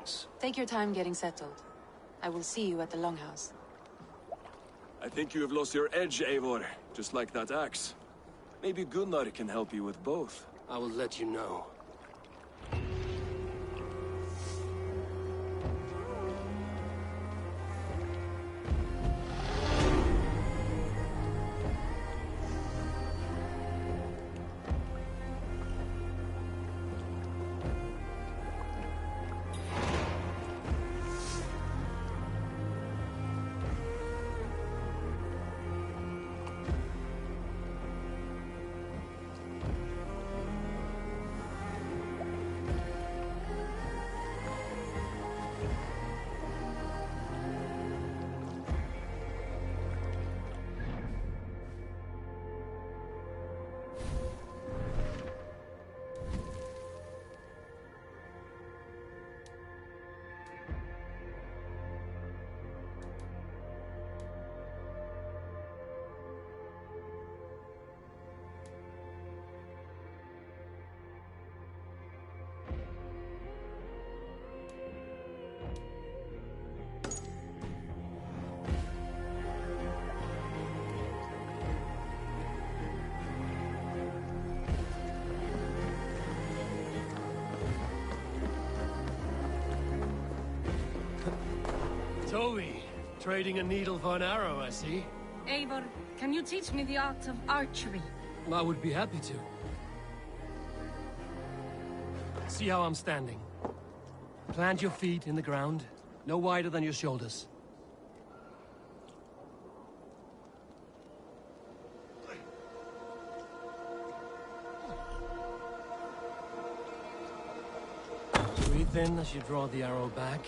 things. Take your time getting settled. I will see you at the Longhouse. I think you have lost your edge, Eivor, just like that axe. Maybe Gunnar can help you with both. I will let you know. Toby, trading a needle for an arrow, I see. Eivor, can you teach me the art of archery? I would be happy to. See how I'm standing. Plant your feet in the ground, no wider than your shoulders. Breathe in as you draw the arrow back.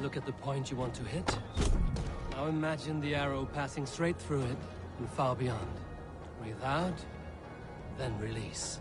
Look at the point you want to hit. Now imagine the arrow passing straight through it and far beyond. Breathe out, then release.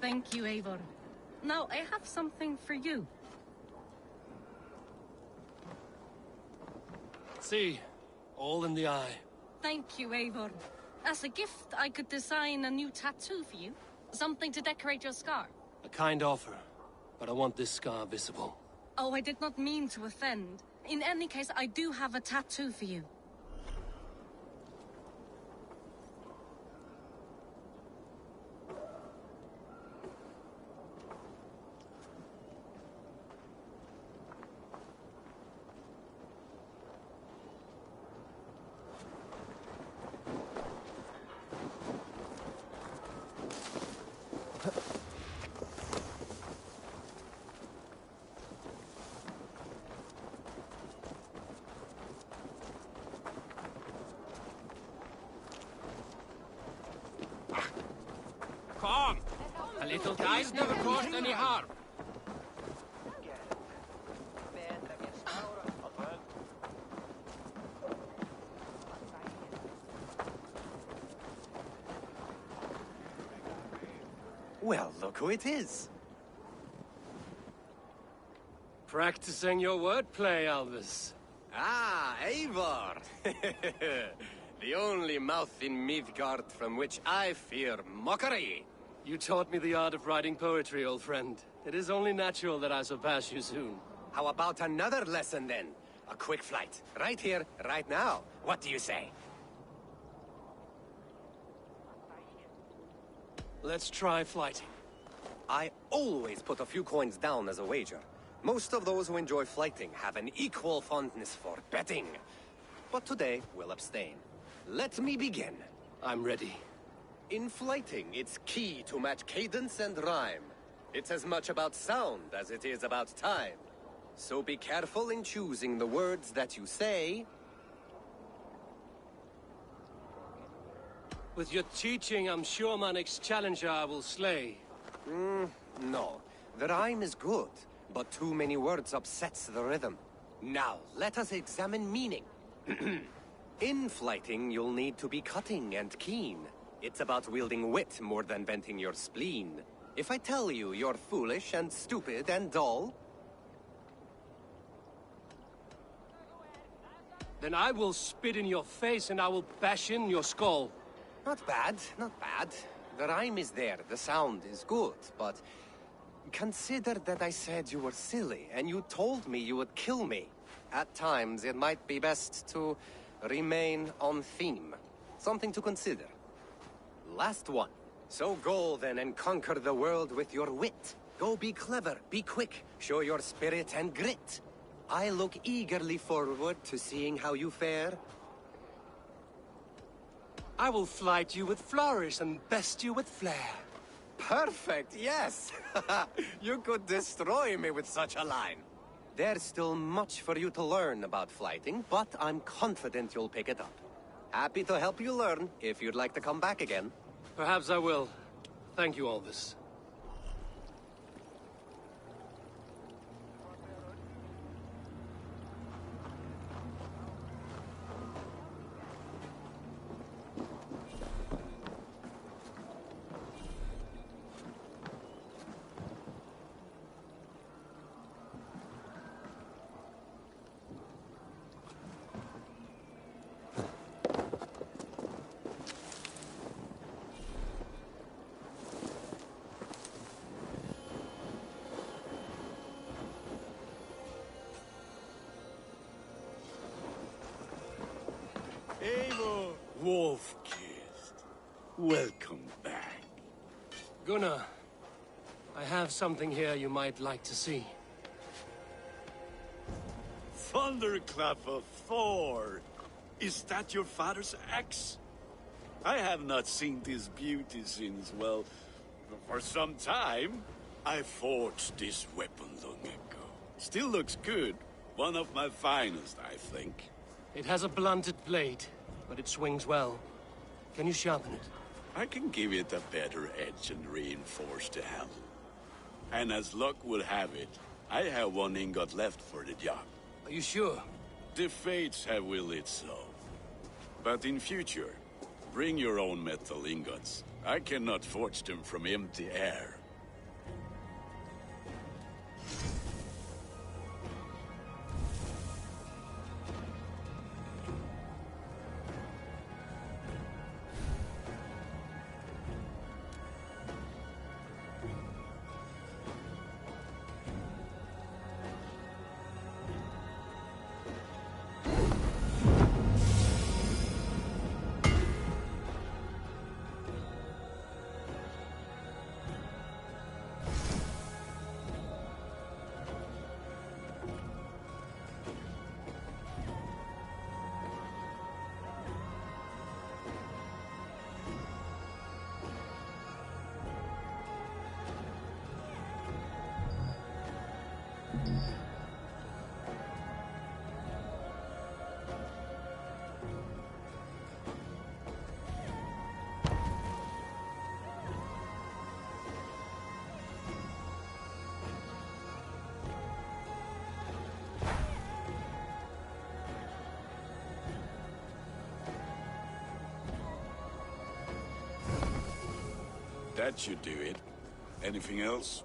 Thank you, Eivor. Now, I have something for you. See, all in the eye. Thank you, Eivor. As a gift, I could design a new tattoo for you. Something to decorate your scar. A kind offer, but I want this scar visible. Oh, I did not mean to offend. In any case, I do have a tattoo for you. Come! A little guy's never caused any harm. Well, look who it is. Practicing your wordplay, Albus. Ah, Eivor! The only mouth in Midgard from which I fear mockery. You taught me the art of writing poetry, old friend. It is only natural that I surpass you soon. How about another lesson then? A quick flight. Right here, right now. What do you say? Let's try flighting. I always put a few coins down as a wager. Most of those who enjoy flighting have an equal fondness for betting. But today, we'll abstain. Let me begin. I'm ready. In flighting, it's key to match cadence and rhyme. It's as much about sound as it is about time. So be careful in choosing the words that you say. With your teaching, I'm sure my next challenger I will slay. No. The rhyme is good, but too many words upsets the rhythm. Now, let us examine meaning. In flighting, you'll need to be cutting and keen. It's about wielding wit more than venting your spleen. If I tell you you're foolish and stupid and dull, then I will spit in your face and I will bash in your skull. not bad, not bad. The rhyme is there, the sound is good, but consider that I said you were silly and you told me you would kill me. At times, it might be best to remain on theme. Something to consider. Last one. So go then and conquer the world with your wit. Go be clever, be quick, show your spirit and grit. I look eagerly forward to seeing how you fare. I will flight you with flourish and best you with flair. Perfect, yes! You could destroy me with such a line. There's still much for you to learn about flighting, but I'm confident you'll pick it up. Happy to help you learn if you'd like to come back again. Perhaps I will. Thank you, Alvis. Eivor, Wolf-Kissed, welcome back. Gunnar, I have something here you might like to see. Thunderclap of Thor! Is that your father's axe? I have not seen this beauty since, well, for some time. I forged this weapon long ago. Still looks good. One of my finest, I think. It has a blunted blade, but it swings well. Can you sharpen it? I can give it a better edge and reinforce the handle. And as luck will have it, I have one ingot left for the job. Are you sure? The fates have willed it so. But in future, bring your own metal ingots. I cannot forge them from empty air. That should do it. Anything else?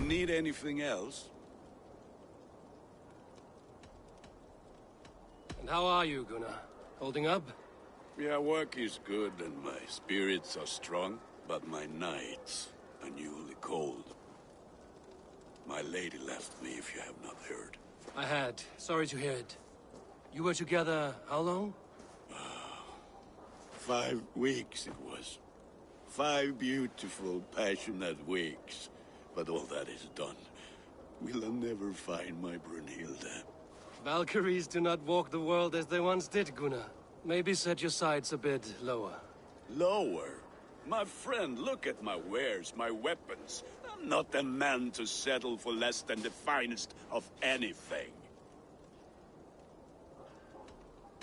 need anything else? And how are you, Gunnar? Holding up? Yeah, work is good and my spirits are strong, but my nights are newly cold. My lady left me, if you have not heard. I had. Sorry to hear it. You were together how long? 5 weeks it was. 5 beautiful, passionate weeks. But all that is done. Will I never find my Brunhilde? Valkyries do not walk the world as they once did, Gunnar. Maybe set your sights a bit lower. Lower? My friend, look at my wares, my weapons. I'm not a man to settle for less than the finest of anything.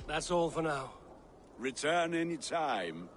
That's all for now. Return any time.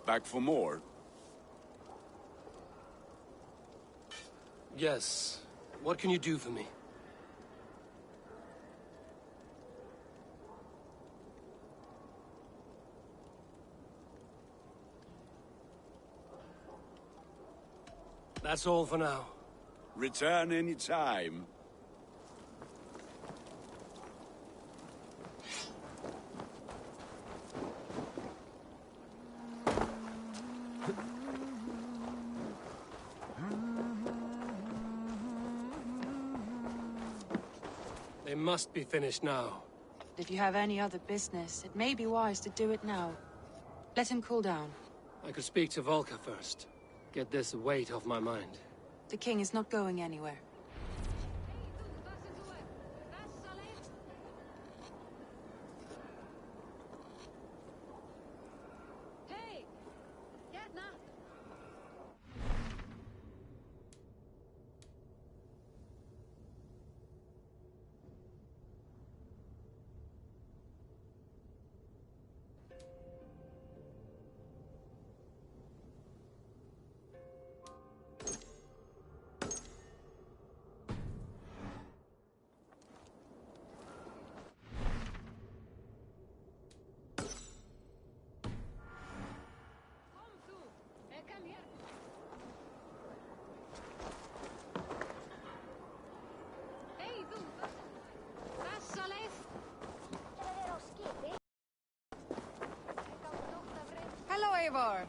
Back for more? Yes. What can you do for me? That's all for now. Return any time. They must be finished now. If you have any other business, it may be wise to do it now. Let him cool down. I could speak to Volka first. Get this weight off my mind. The king is not going anywhere. Hello, Eivor.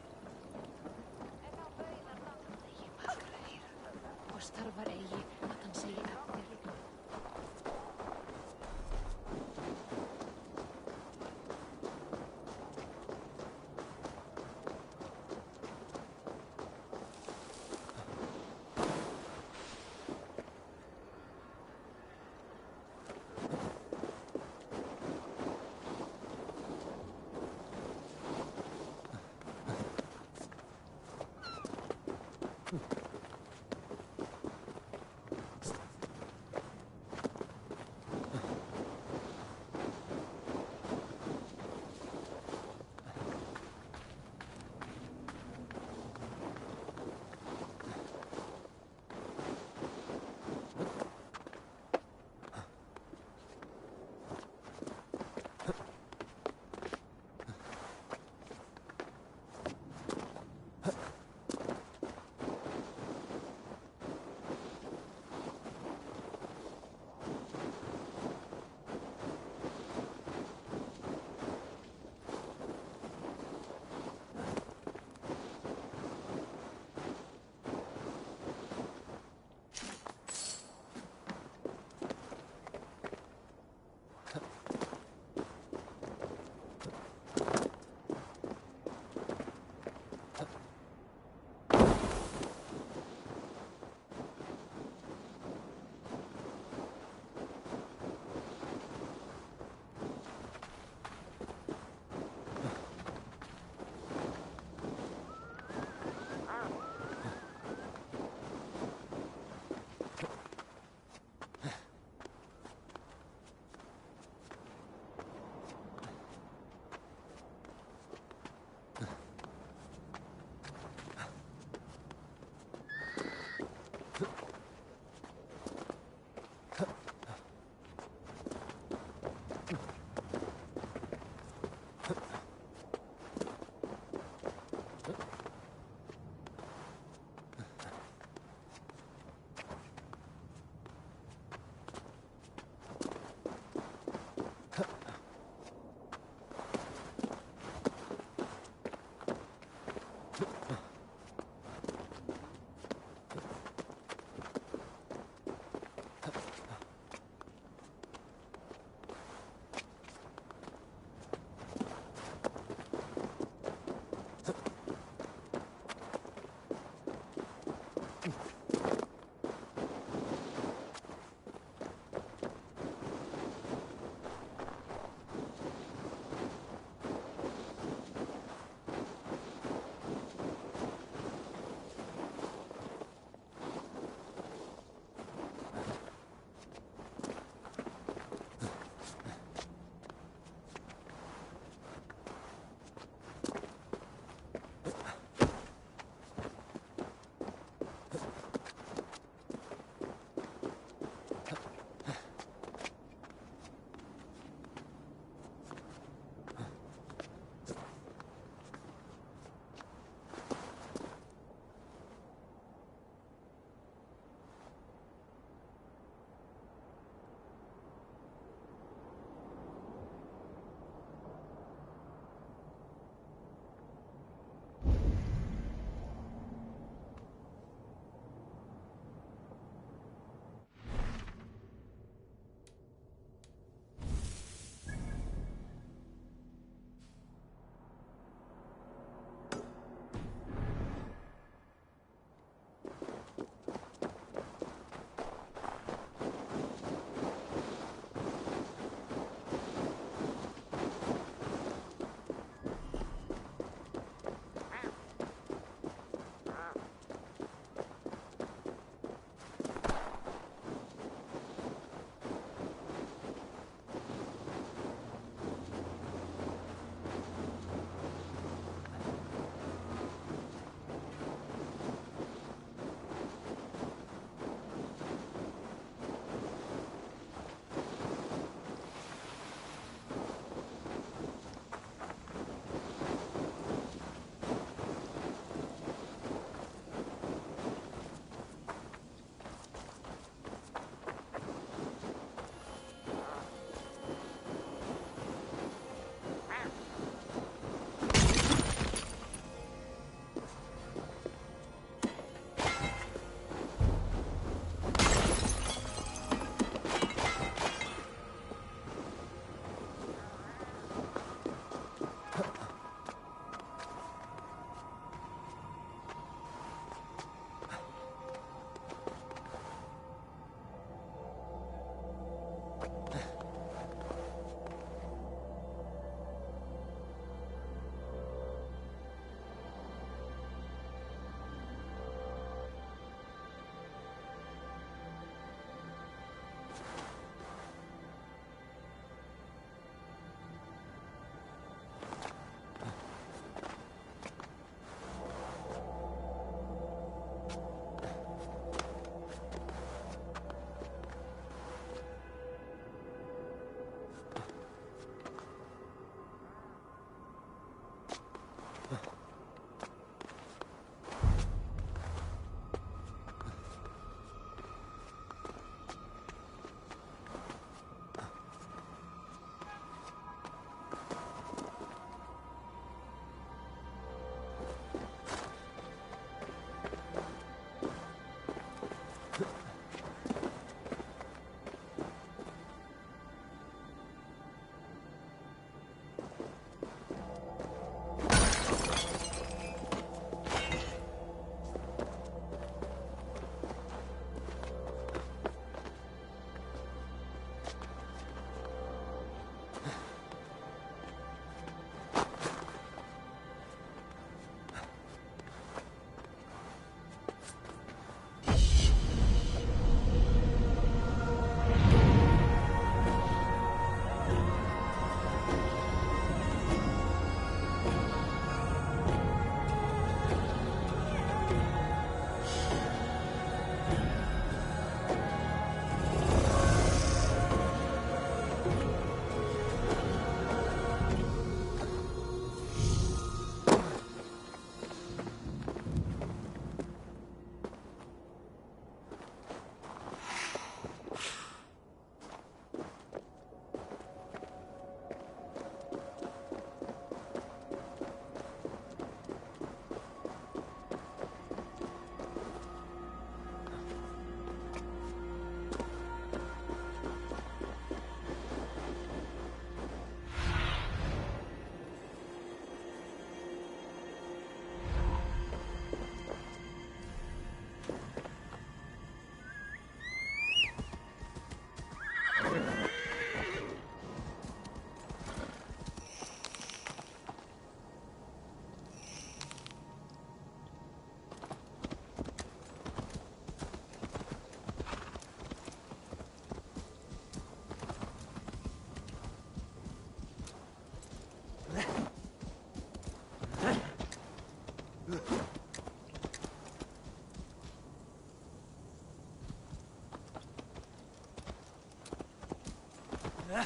So,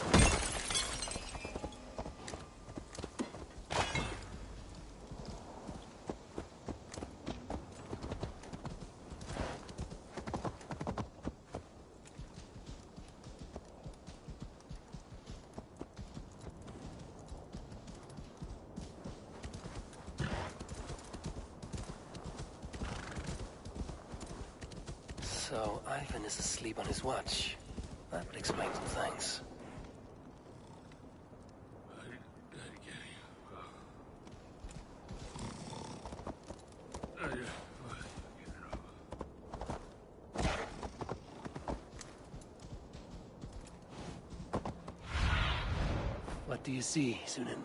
Ivan is asleep on his watch. That would explain some things. What do you see, Sunan?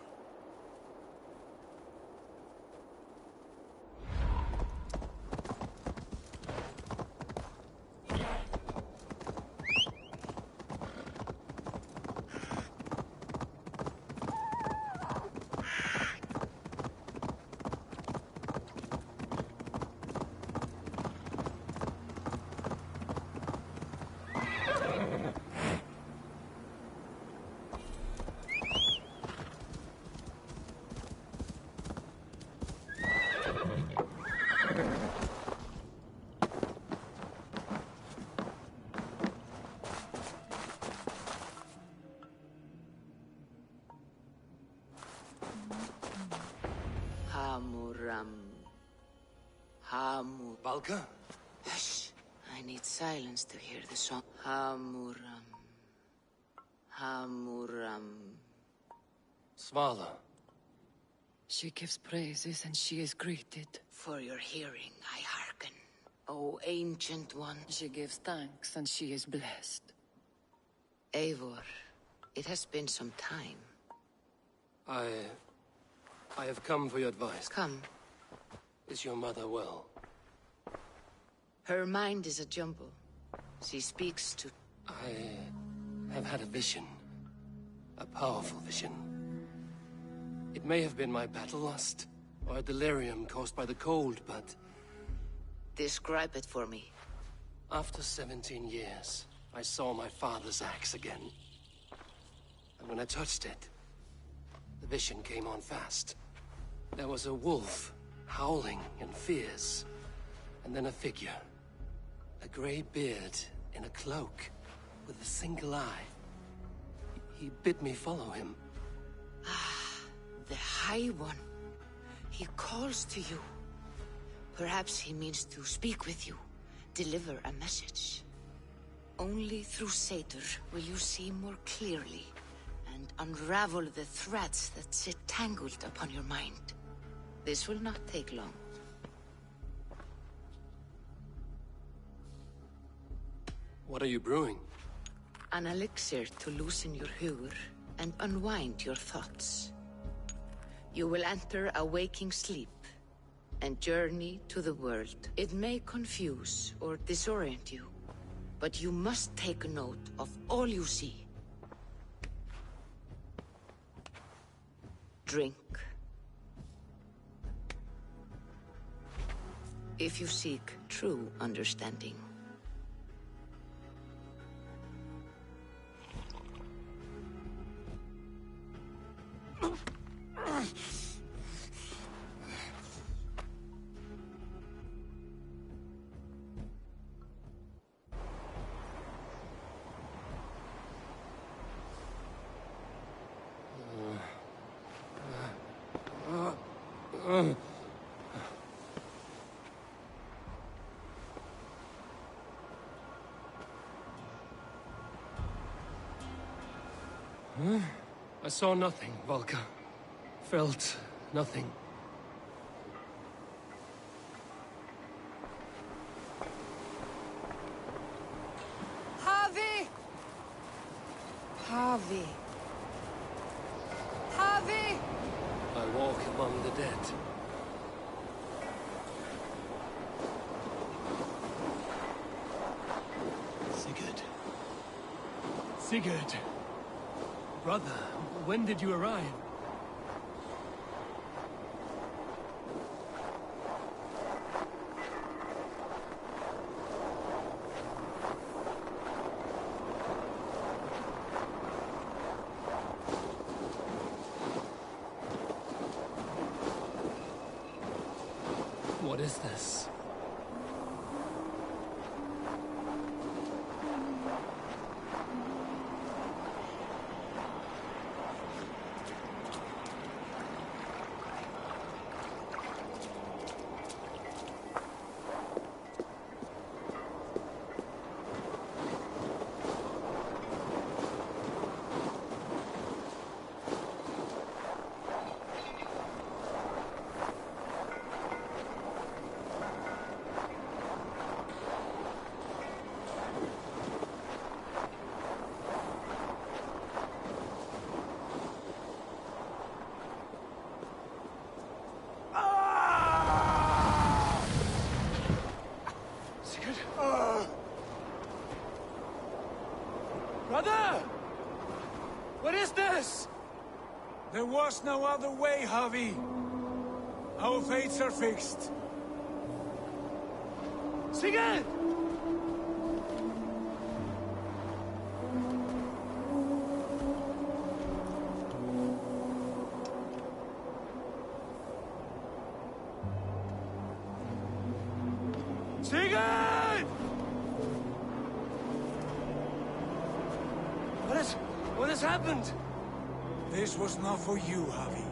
Valka? Hush. I need silence to hear the song. Hamuram. Hamuram. Svala. She gives praises and she is greeted. For your hearing, I hearken. O ancient one. She gives thanks and she is blessed. Eivor, it has been some time. I have come for your advice. Come. Is your mother well? Her mind is a jumble. She speaks to... I have had a vision. A powerful vision. It may have been my battle lust, or a delirium caused by the cold, but... Describe it for me. After 17 years, I saw my father's axe again. And when I touched it, the vision came on fast. There was a wolf, howling and fierce, and then a figure. A grey beard in a cloak, with a single eye. He bid me follow him. Ah, the High One. He calls to you. Perhaps he means to speak with you, deliver a message. Only through Satyr will you see more clearly and unravel the threads that sit tangled upon your mind. This will not take long. What are you brewing? An elixir to loosen your huger and unwind your thoughts. You will enter a waking sleep and journey to the world. It may confuse or disorient you, but you must take note of all you see. Drink. If you seek true understanding. I saw nothing, Valka. Felt nothing. Harvey! Harvey! Harvey! I walk among the dead. Sigurd. Sigurd! Brother, when did you arrive? What is this? Brother! What is this? There was no other way, Javi. Our fates are fixed. Sigurd! Sigurd! What has happened? This was not for you, Javi.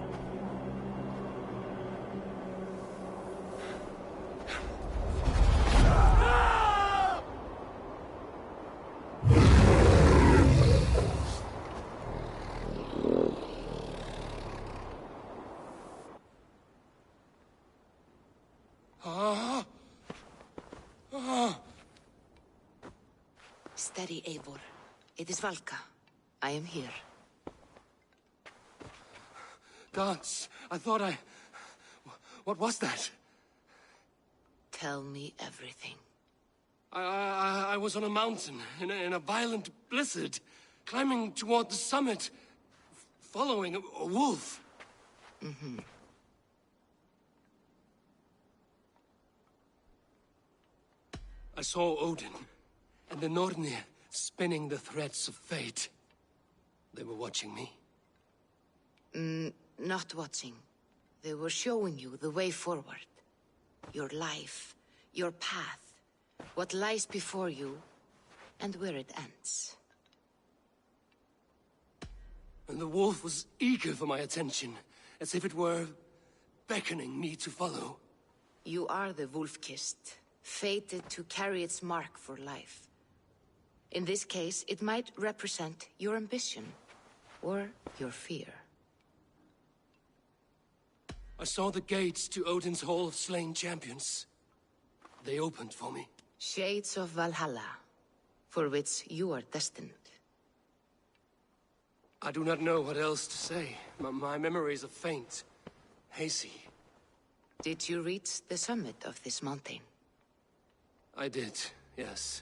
Steady, Eivor. It is Valka. I am here. Gods, I thought I... What was that? Tell me everything. I was on a mountain, in a violent blizzard, climbing toward the summit, following a wolf. Mm-hmm. I saw Odin, and the Nornir spinning the threads of fate. They were watching me. Not watching. They were showing you the way forward. Your life, your path, what lies before you, and where it ends. And the wolf was eager for my attention, as if it were beckoning me to follow. You are the wolf-kissed, fated to carry its mark for life. In this case, it might represent your ambition, or your fear. I saw the gates to Odin's Hall of Slain Champions. They opened for me. Shades of Valhalla, for which you are destined. I do not know what else to say. My memories are faint, hazy. Did you reach the summit of this mountain? I did, yes.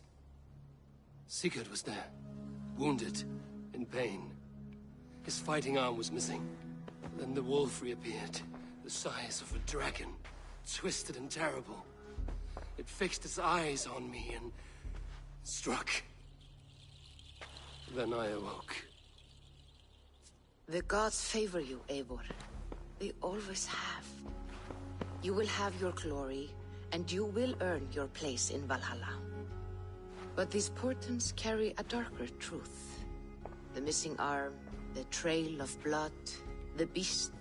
Sigurd was there, wounded, in pain. His fighting arm was missing. Then the wolf reappeared, the size of a dragon, twisted and terrible. It fixed its eyes on me and struck. Then I awoke. The gods favor you, Eivor. They always have. You will have your glory, and you will earn your place in Valhalla. But these portents carry a darker truth. The missing arm, the trail of blood, the beast.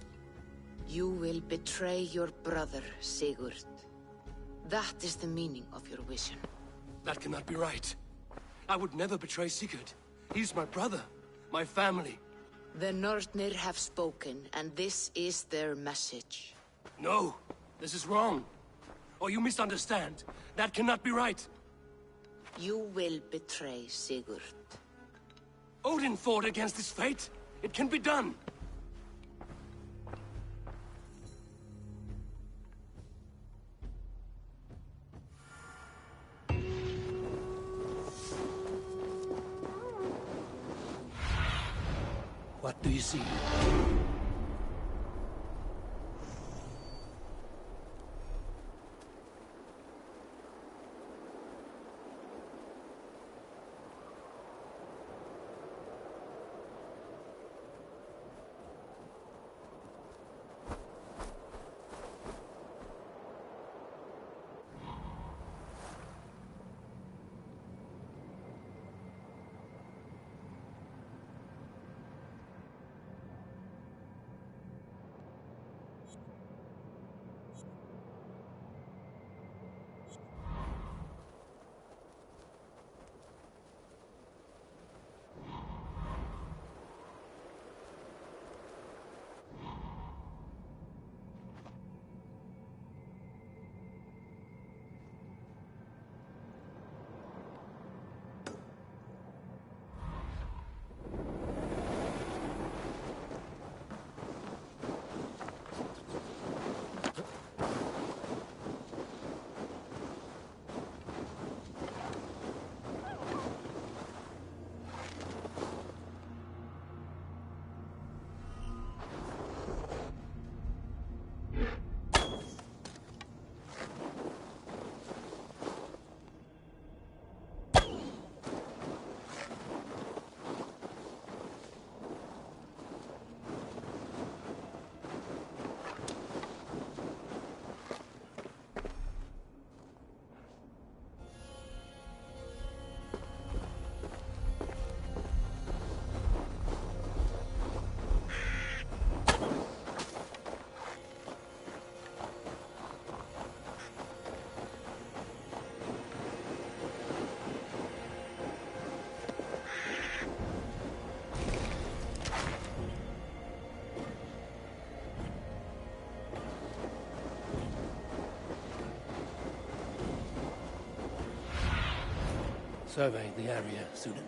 You will betray your brother, Sigurd. That is the meaning of your vision. That cannot be right. I would never betray Sigurd. He's my brother, my family. The Nornir have spoken, and this is their message. No, this is wrong. Or you misunderstand. That cannot be right. You will betray Sigurd. Odin fought against his fate. It can be done. What do you see? Survey the area, Sunan.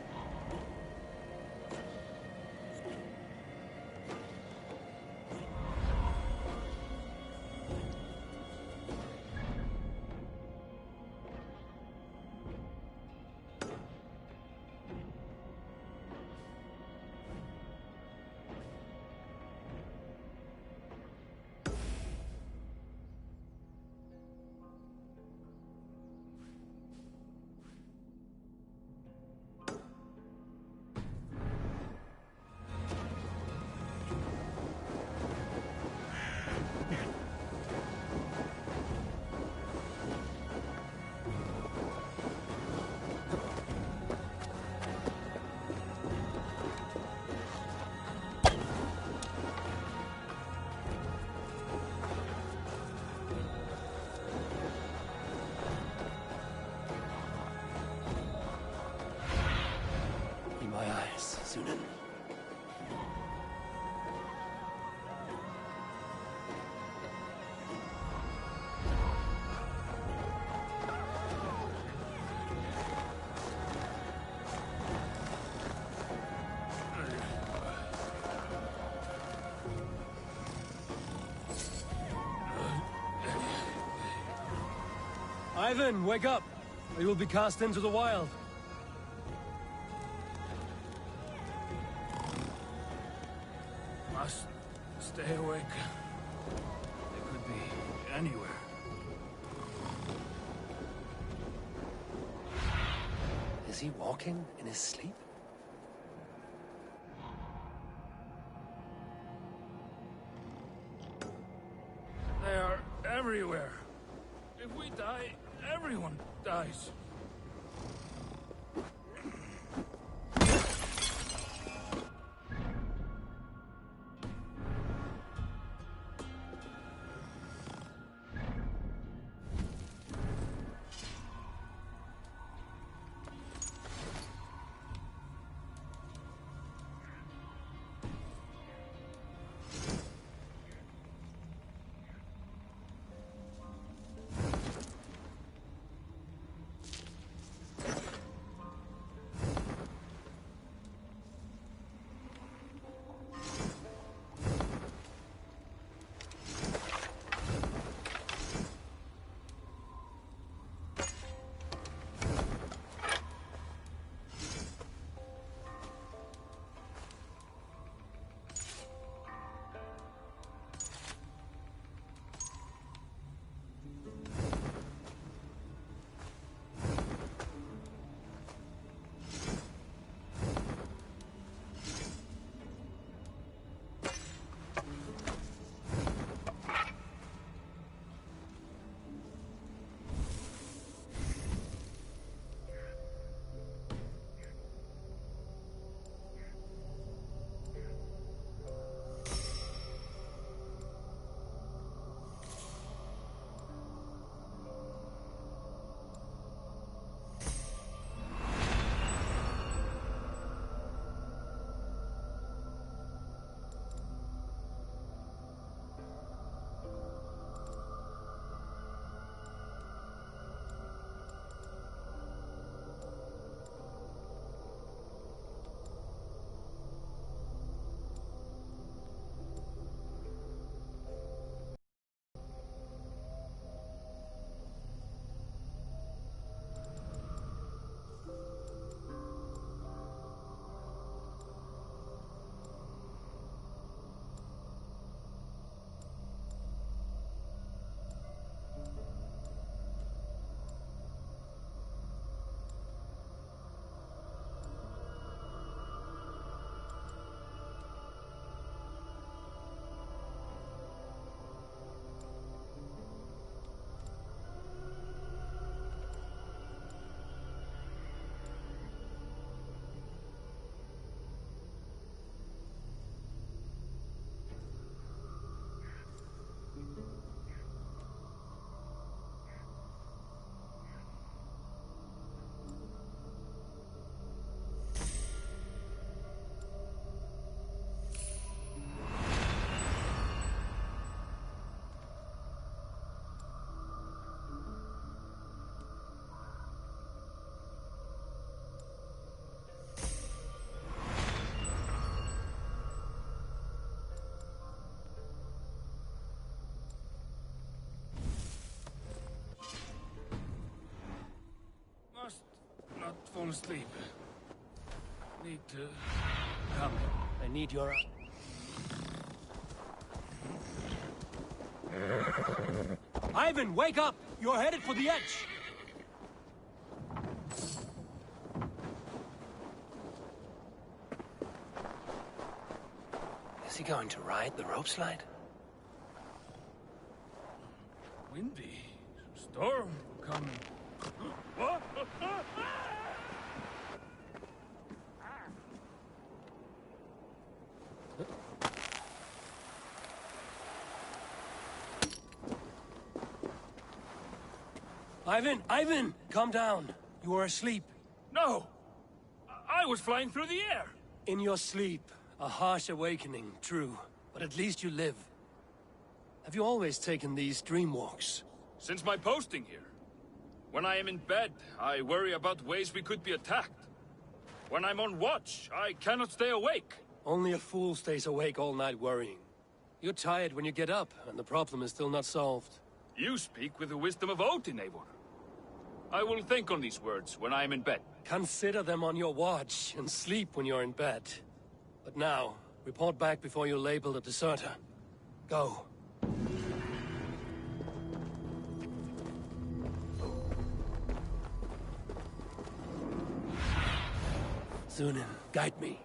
In my eyes, Sunan. Ivan, wake up! Or you will be cast into the wild. Must stay awake. They could be anywhere. Is he walking in his sleep? They are everywhere. If we die, everyone dies. won't sleep. Need to... Come. I need your... Ivan, wake up! You're headed for the edge! Is he going to ride the rope slide? Windy. Storm coming. Ivan! Calm down. You are asleep. No! I was flying through the air! In your sleep. A harsh awakening, true. But at least you live. Have you always taken these dream walks? Since my posting here. When I am in bed, I worry about ways we could be attacked. When I'm on watch, I cannot stay awake. Only a fool stays awake all night worrying. You're tired when you get up, and the problem is still not solved. You speak with the wisdom of Odin, Eivor. I will think on these words when I am in bed. Consider them on your watch, and sleep when you're in bed. But now, report back before you're labeled a deserter. Go. Sunan, guide me.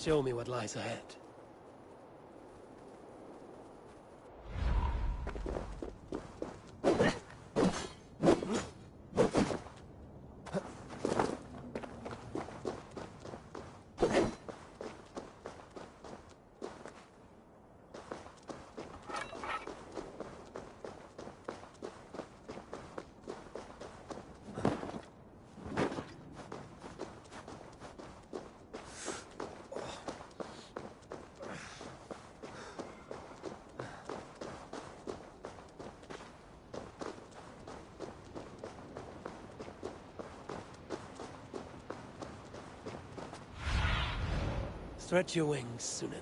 Show me what lies ahead. Stretch your wings, Sunan.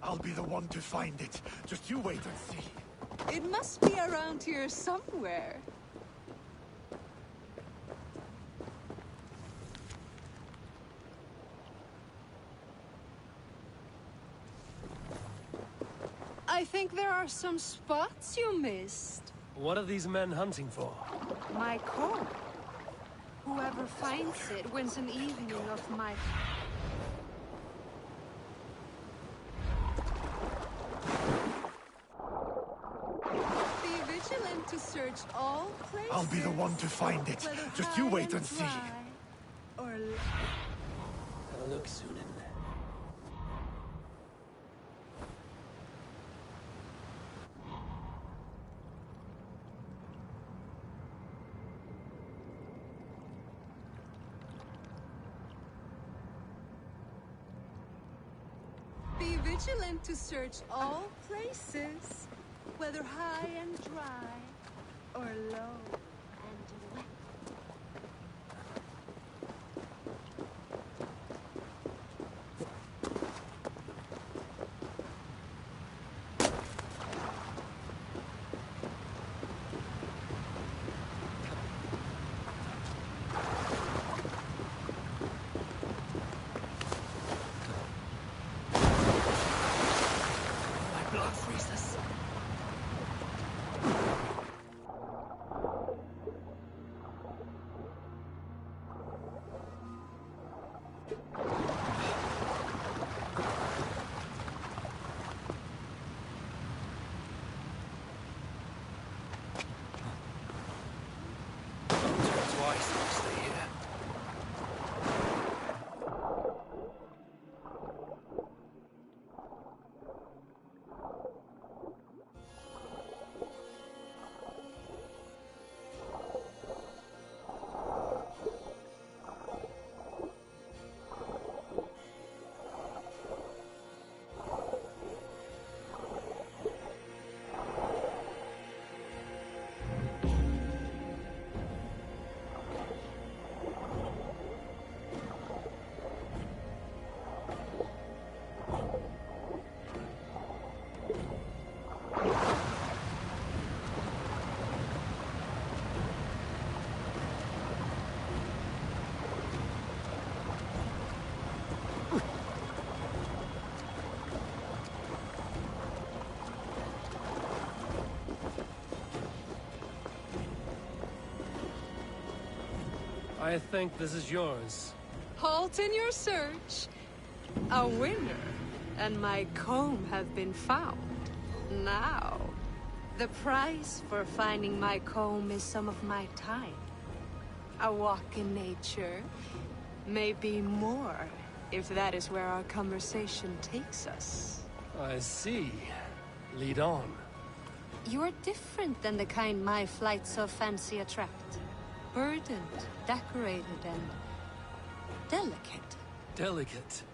I'll be the one to find it. Just you wait and see. It must be around here somewhere. I think there are some spots you missed. What are these men hunting for? My comb. Whoever finds it wins an evening of my... Be vigilant to search all places. I'll be the one to find it. Just you wait and see. Or... Have a look, Sunan. Be vigilant to search all places, whether high and dry, or low and wet. My blood freezes. Twice, I'll stay here. I think this is yours. Halt in your search. A winner, and my comb have been found. Now, the price for finding my comb is some of my time. A walk in nature, maybe more, if that is where our conversation takes us. I see. Lead on. You're different than the kind my flights of fancy attract. Burdened, decorated, and delicate. Delicate.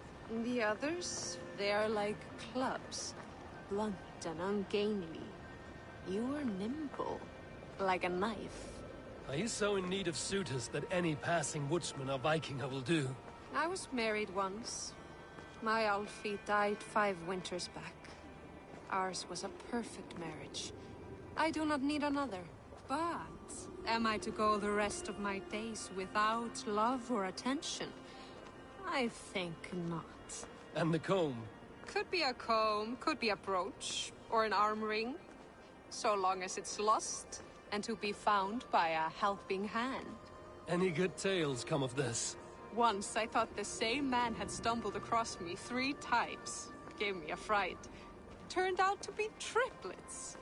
The others, they are like clubs, blunt and ungainly. You are nimble, like a knife. Are you so in need of suitors that any passing woodsman or Vikinger will do? I was married once. My Alfie died 5 winters back. Ours was a perfect marriage. I do not need another. But am I to go the rest of my days without love or attention? I think not. And the comb? Could be a comb, could be a brooch, or an arm ring. So long as it's lost, and to be found by a helping hand. Any good tales come of this? Once I thought the same man had stumbled across me 3 times. Gave me a fright. Turned out to be triplets.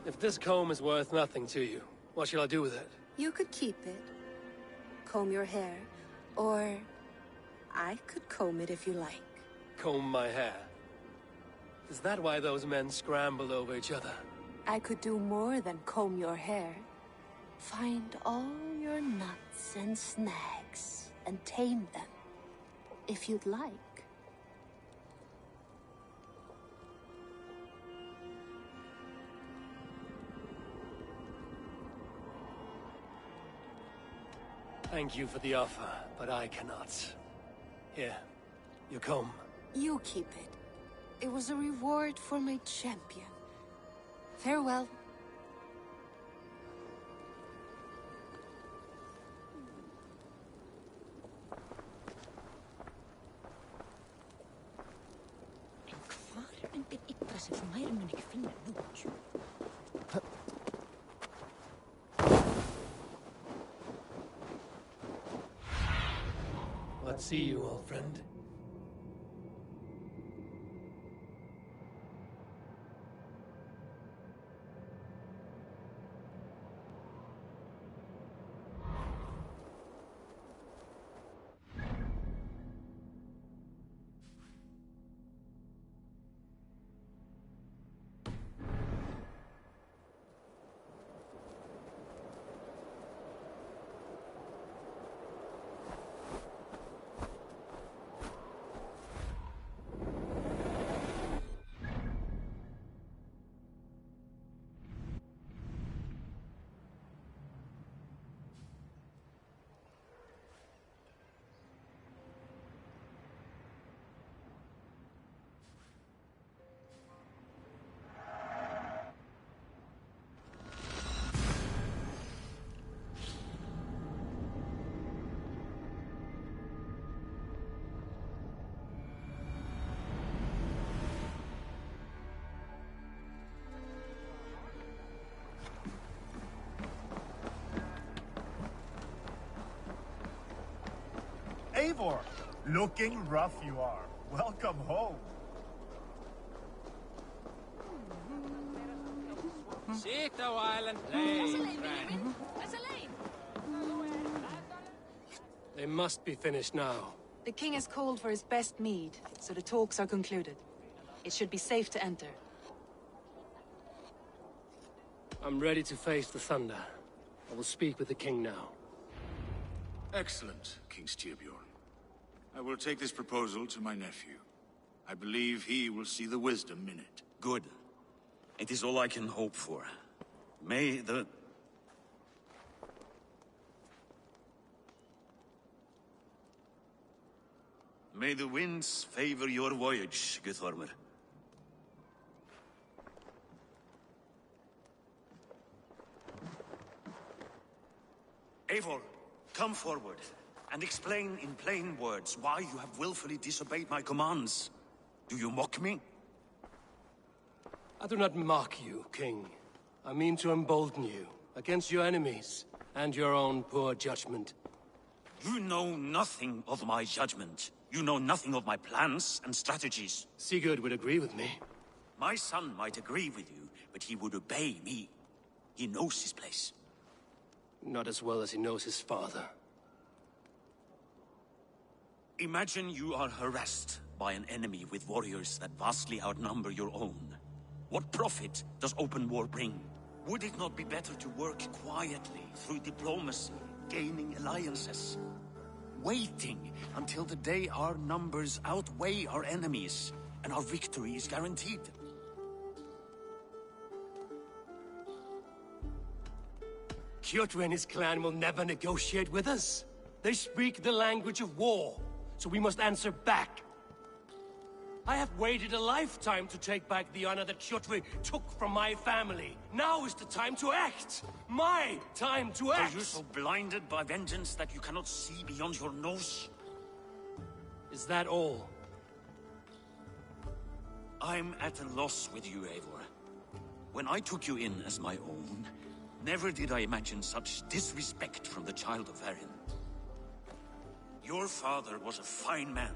If This comb is worth nothing to you. What shall I do with it? You could keep it. Comb your hair. Or I could comb it if you like. Comb my hair? Is that why those men scrambled over each other? I could do more than comb your hair. Find all your nuts and snags and tame them, if you'd like. Thank you for the offer, but I cannot. Here, your comb. You keep it. It was a reward for my champion. Farewell. Let's see you, old friend. Eivor, looking rough you are. Welcome home. Sit a while and play. They must be finished now. The king has called for his best mead, so the talks are concluded. It should be safe to enter. I'm ready to face the thunder. I will speak with the king now. Excellent, King Styrbjorn. I will take this proposal to my nephew. I believe he will see the wisdom in it. Good. It is all I can hope for. May the... May the winds favor your voyage, Guthormer. Eivor, come forward, and explain in plain words why you have willfully disobeyed my commands. Do you mock me? I do not mock you, King. I mean to embolden you against your enemies and your own poor judgment. You know nothing of my judgment. You know nothing of my plans and strategies. Sigurd would agree with me. My son might agree with you, but he would obey me. He knows his place. Not as well as he knows his father. Imagine you are harassed by an enemy with warriors that vastly outnumber your own. What profit does open war bring? Would it not be better to work quietly through diplomacy, gaining alliances? Waiting until the day our numbers outweigh our enemies and our victory is guaranteed. Kjotr and his clan will never negotiate with us. They speak the language of war, so we must answer back. I have waited a lifetime to take back the honor that Kjotr took from my family. Now is the time to act! My time to act! Are you so blinded by vengeance that you cannot see beyond your nose? Is that all? I'm at a loss with you, Eivor. When I took you in as my own, never did I imagine such disrespect from the child of Varin. Your father was a fine man.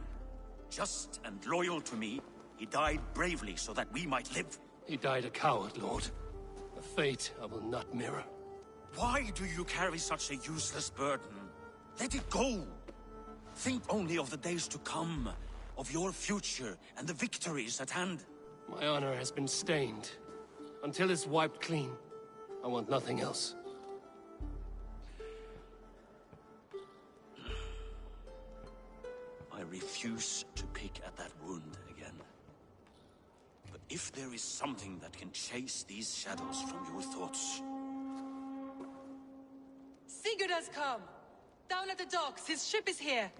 Just and loyal to me, he died bravely so that we might live. He died a coward, Lord. A fate I will not mirror. Why do you carry such a useless burden? Let it go! Think only of the days to come, of your future and the victories at hand. My honor has been stained. Until it's wiped clean, I want nothing else. I refuse to pick at that wound again. But if there is something that can chase these shadows from your thoughts... Sigurd has come! Down at the docks, his ship is here!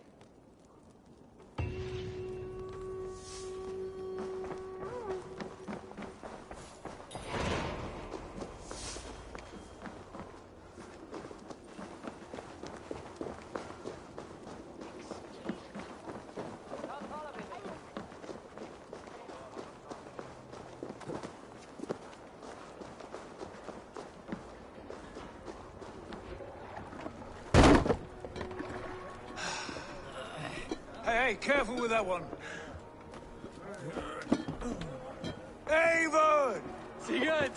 Hey, careful with that one. Eivor! Sigurd!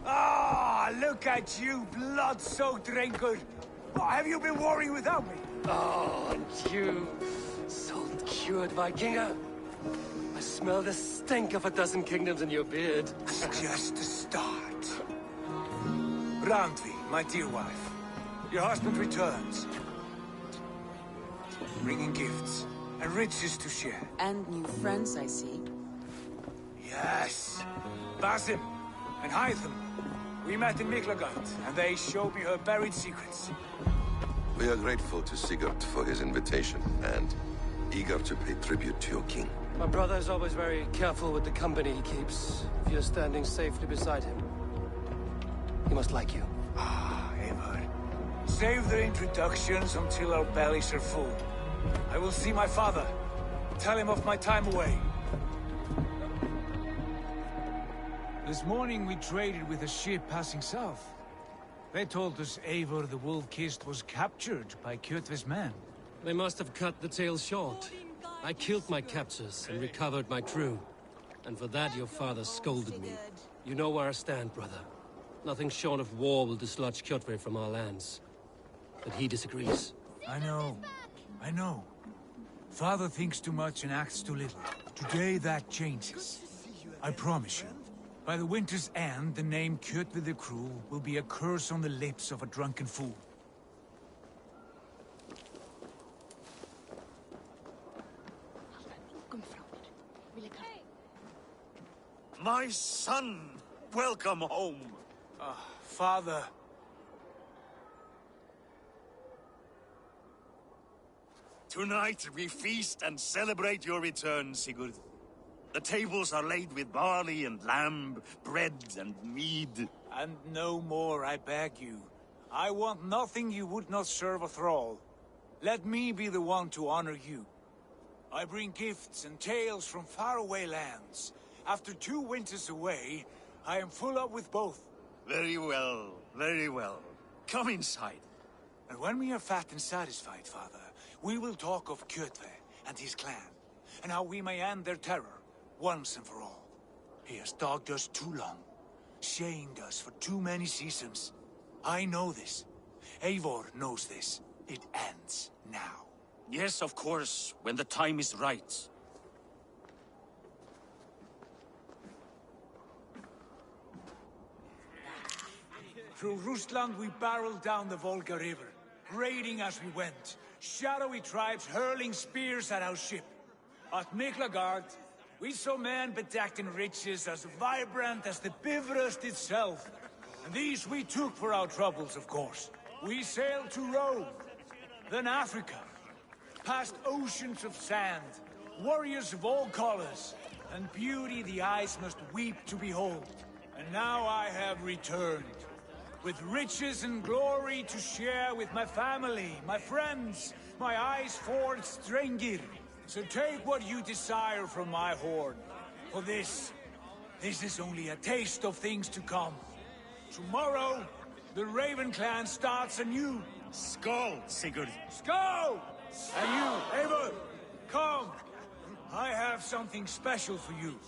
Ah, look at you, blood-soaked drinker. What have you been worrying without me? Oh, and you, salt-cured Vikinger. I smell the stink of a dozen kingdoms in your beard. It's just the start. Randvi, my dear wife, your husband returns. Bringing gifts and riches to share. And new friends, I see. Yes. Basim and Hytham. We met in Miklagard, and they showed me her buried secrets. We are grateful to Sigurd for his invitation, and eager to pay tribute to your king. My brother is always very careful with the company he keeps. If you're standing safely beside him, he must like you. Ah, Eivor. Save their introductions until our bellies are full. I will see my father. Tell him of my time away. This morning we traded with a ship passing south. They told us Eivor the Wolf-Kissed was captured by Kjotve's men. They must have cut the tale short. I killed my captors and recovered my crew. And for that your father scolded me. You know where I stand, brother. Nothing short of war will dislodge Kjotve from our lands. But he disagrees. I know. I know. Father thinks too much and acts too little. Today that changes. I promise you. By the winter's end, the name Kjotve the Cruel will be a curse on the lips of a drunken fool. My son! Welcome home! Father. Tonight we feast and celebrate your return, Sigurd. The tables are laid with barley and lamb, bread and mead. And no more, I beg you. I want nothing you would not serve a thrall. Let me be the one to honor you. I bring gifts and tales from faraway lands. After 2 winters away, I am full up with both. Very well, very well. Come inside. And when we are fat and satisfied, Father, we will talk of Kjotve and his clan, and how we may end their terror, once and for all. He has dogged us too long, shamed us for too many seasons. I know this. Eivor knows this. It ends now. Yes, of course, when the time is right. Through Rusland we barreled down the Volga River, raiding as we went. Shadowy tribes hurling spears at our ship. At Miklagard, we saw men bedecked in riches as vibrant as the Bifrost itself. And these we took for our troubles, of course. We sailed to Rome, then Africa, past oceans of sand, warriors of all colors, and beauty the eyes must weep to behold. And now I have returned, with riches and glory to share with my family, my friends, my eyes-forged Strengir. So take what you desire from my hoard. For this is only a taste of things to come. Tomorrow, the Raven clan starts anew. Skål, Sigurd. Skål! And you, Eivor, come. I have something special for you.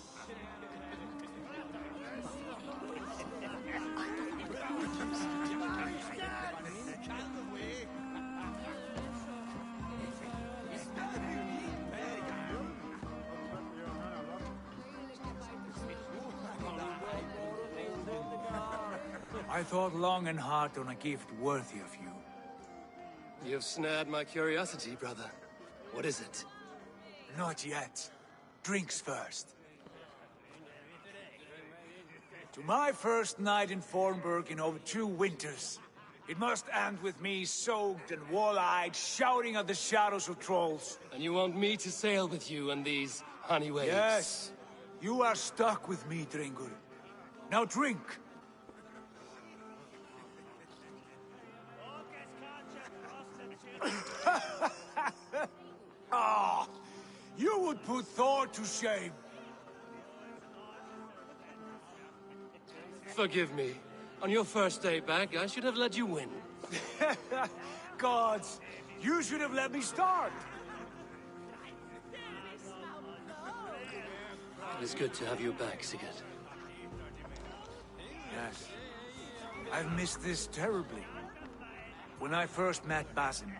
I thought long and hard on a gift worthy of you. You've snared my curiosity, brother. What is it? Not yet. Drinks first. To my first night in Fornburg in over 2 winters. It must end with me soaked and wall-eyed, shouting at the shadows of trolls. And you want me to sail with you on these honey waves? Yes. You are stuck with me, Dringur. Now drink. Ah, you would put Thor to shame. Forgive me. On your first day back, I should have let you win. Gods, you should have let me start. It is good to have you back, Sigurd. Yes. I've missed this terribly. When I first met Basim,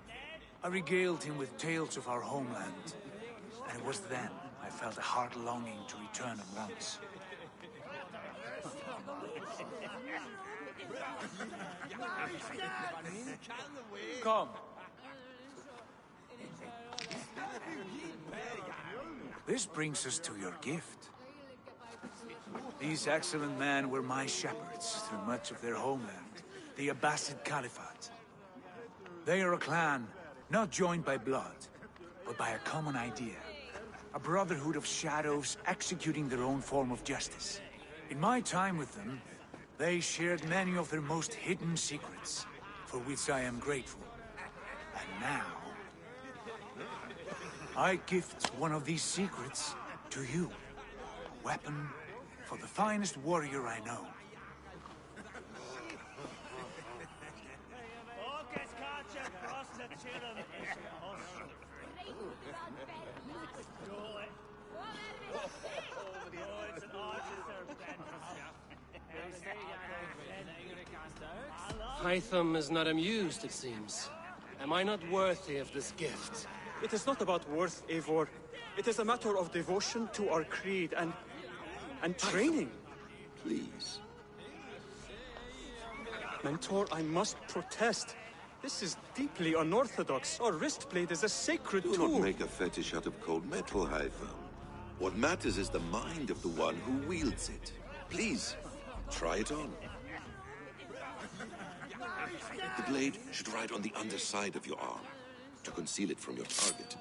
I regaled him with tales of our homeland. And it was then I felt a heart longing to return at once. Come. This brings us to your gift. These excellent men were my shepherds through much of their homeland, the Abbasid Caliphate. They are a clan, not joined by blood, but by a common idea. A brotherhood of shadows executing their own form of justice. In my time with them, they shared many of their most hidden secrets, for which I am grateful. And now, I gift one of these secrets to you. A weapon for the finest warrior I know. Hytham is not amused, it seems. Am I not worthy of this gift? It is not about worth, Eivor. It is a matter of devotion to our creed and training. Please. Mentor, I must protest. This is deeply unorthodox. Our wristblade is a sacred tool. Do not make a fetish out of cold metal, Hytham. What matters is the mind of the one who wields it. Please, try it on. The blade should ride on the underside of your arm, to conceal it from your target.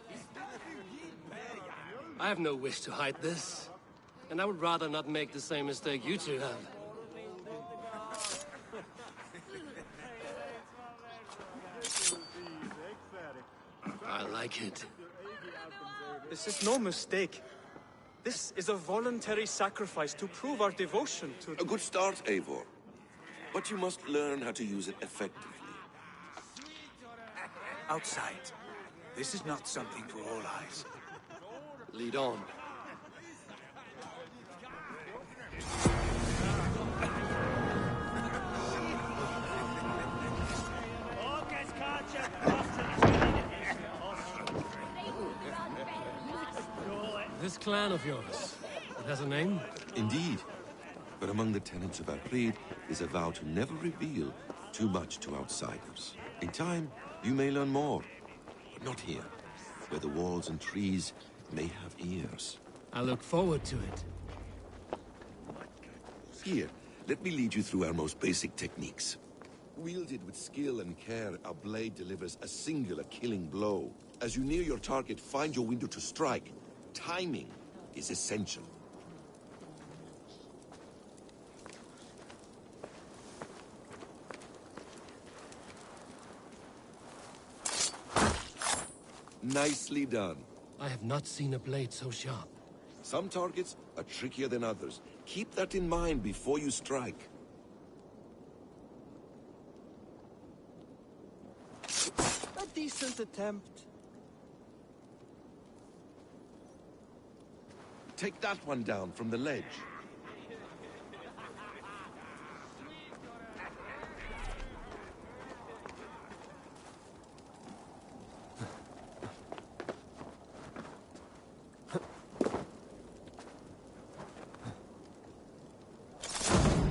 I have no wish to hide this. And I would rather not make the same mistake you two have. I like it. This is no mistake. This is a voluntary sacrifice to prove our devotion to... A good start, Eivor. But you must learn how to use it effectively. Outside. This is not something for all eyes. Lead on. This clan of yours, it has a name? Indeed. But among the tenets of our creed is a vow to never reveal too much to outsiders. In time, you may learn more. But not here, where the walls and trees may have ears. I look forward to it. Here, let me lead you through our most basic techniques. Wielded with skill and care, our blade delivers a singular killing blow. As you near your target, find your window to strike. Timing is essential. Nicely done. I have not seen a blade so sharp. Some targets are trickier than others. Keep that in mind before you strike. A decent attempt. Take that one down from the ledge.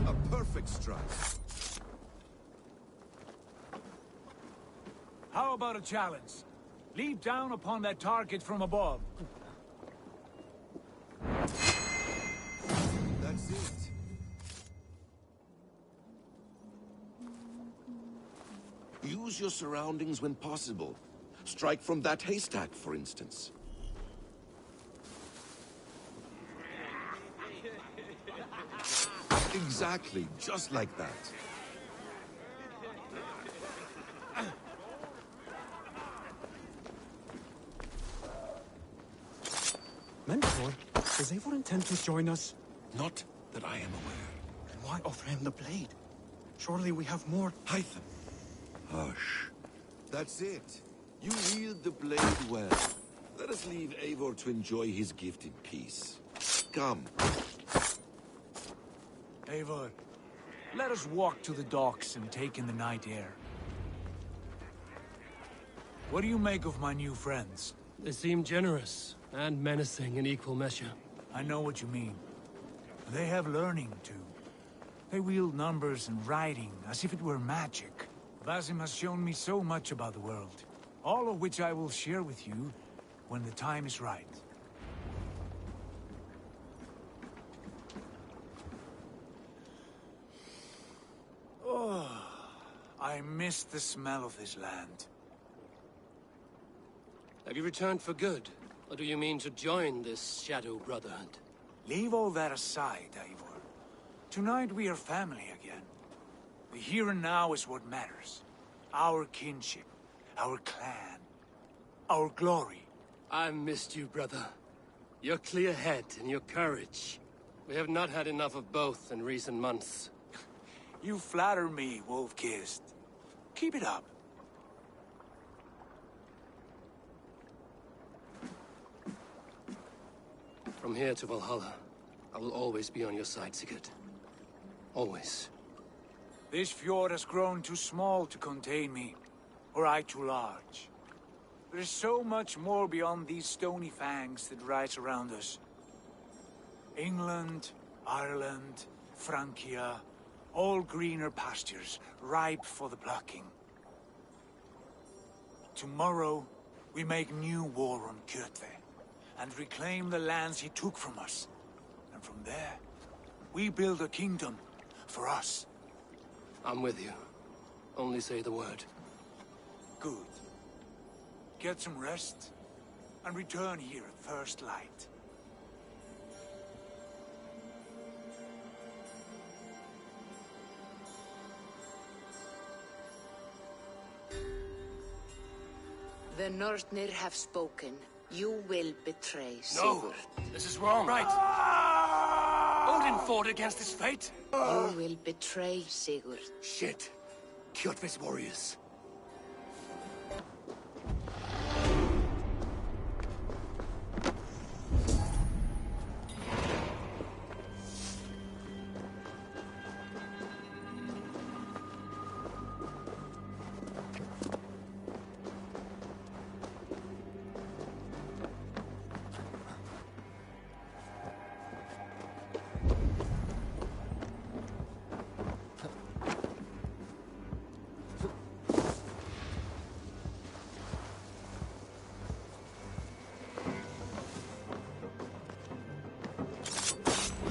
A perfect strike. How about a challenge? Leap down upon that target from above. That's it. Use your surroundings when possible. Strike from that haystack, for instance. Exactly, just like that. Mentor, does Eivor intend to join us? Not that I am aware. Then why offer him the blade? Surely we have more... Hytham. Hush. That's it. You wield the blade well. Let us leave Eivor to enjoy his gift in peace. Come. Eivor, let us walk to the docks and take in the night air. What do you make of my new friends? They seem generous and menacing in equal measure. I know what you mean. They have learning, too. They wield numbers and writing as if it were magic. Basim has shown me so much about the world, all of which I will share with you when the time is right. Oh, I miss the smell of this land. Have you returned for good? Or do you mean to join this Shadow Brotherhood? Leave all that aside, Eivor. Tonight we are family again. The here and now is what matters. Our kinship, our clan, our glory. I've missed you, brother. Your clear head and your courage. We have not had enough of both in recent months. You flatter me, Wolf-Kissed. Keep it up. From here to Valhalla, I will always be on your side, Sigurd. Always. This fjord has grown too small to contain me, or I too large. There is so much more beyond these stony fangs that rise around us. England, Ireland, Francia, all greener pastures, ripe for the plucking. Tomorrow, we make new war on Kjotve, and reclaim the lands he took from us. And from there, we build a kingdom for us. I'm with you. Only say the word. Good. Get some rest, and return here at first light. The Northnir have spoken. You will betray Sigurd. No! This is wrong! Right! Odin fought against his fate! You will betray Sigurd. Shit! Kjotve's warriors.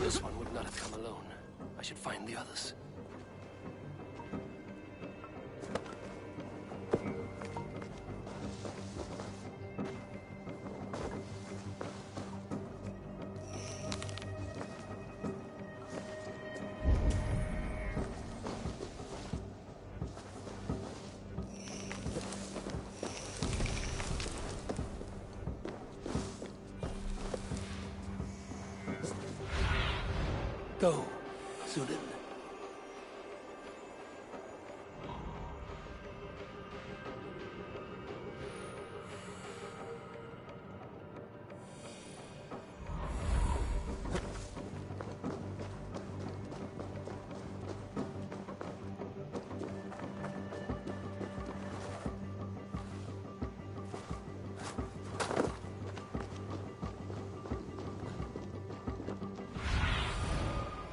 This one would not have come alone. I should find the others. Go, Sudin.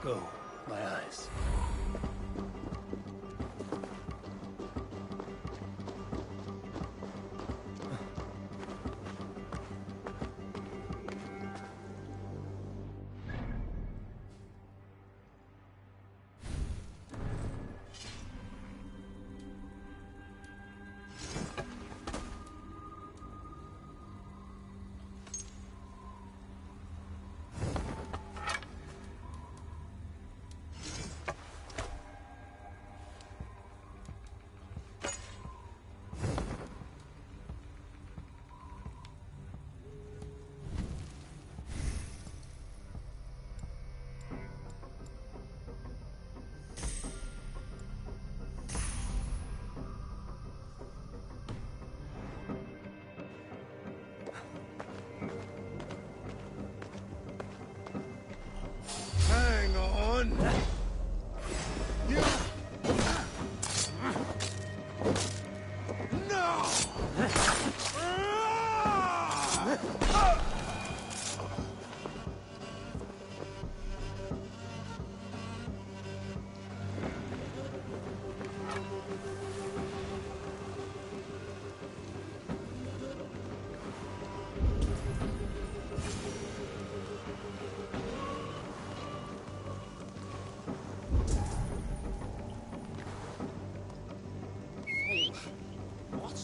Go, my eyes.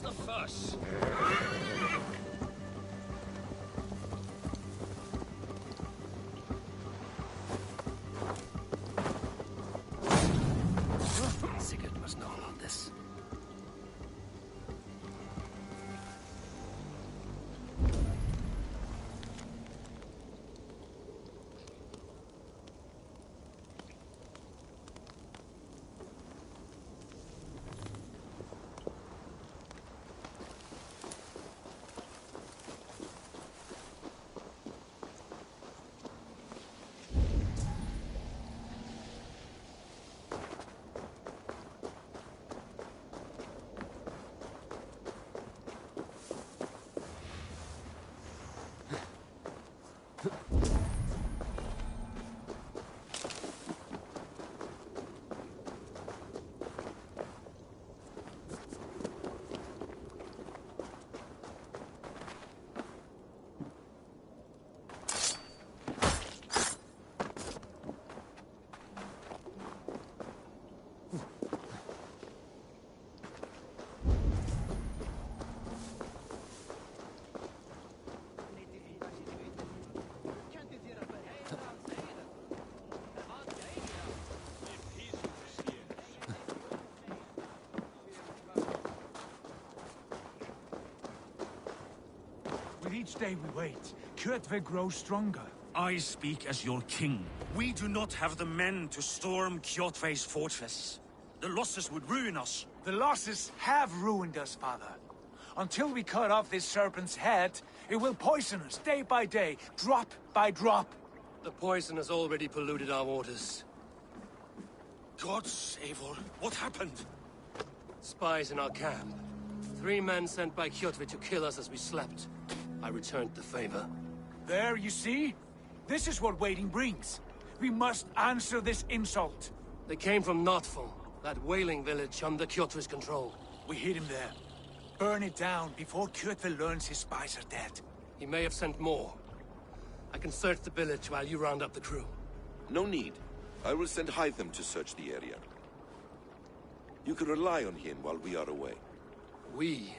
What's the fuss? Sigurd must know about this. With each day we wait, Kjotve grows stronger. I speak as your king. We do not have the men to storm Kjotve's fortress. The losses would ruin us. The losses have ruined us, father. Until we cut off this serpent's head, it will poison us day by day, drop by drop. The poison has already polluted our waters. Gods, Eivor, what happened? Spies in our camp. 3 men sent by Kjotve to kill us as we slept. I returned the favor. There, you see? This is what waiting brings. We must answer this insult. They came from Notful, that whaling village under Kjotve's control. We hid him there. Burn it down before Kjotve learns his spies are dead. He may have sent more. I can search the village while you round up the crew. No need. I will send Hytham to search the area. You can rely on him while we are away. We?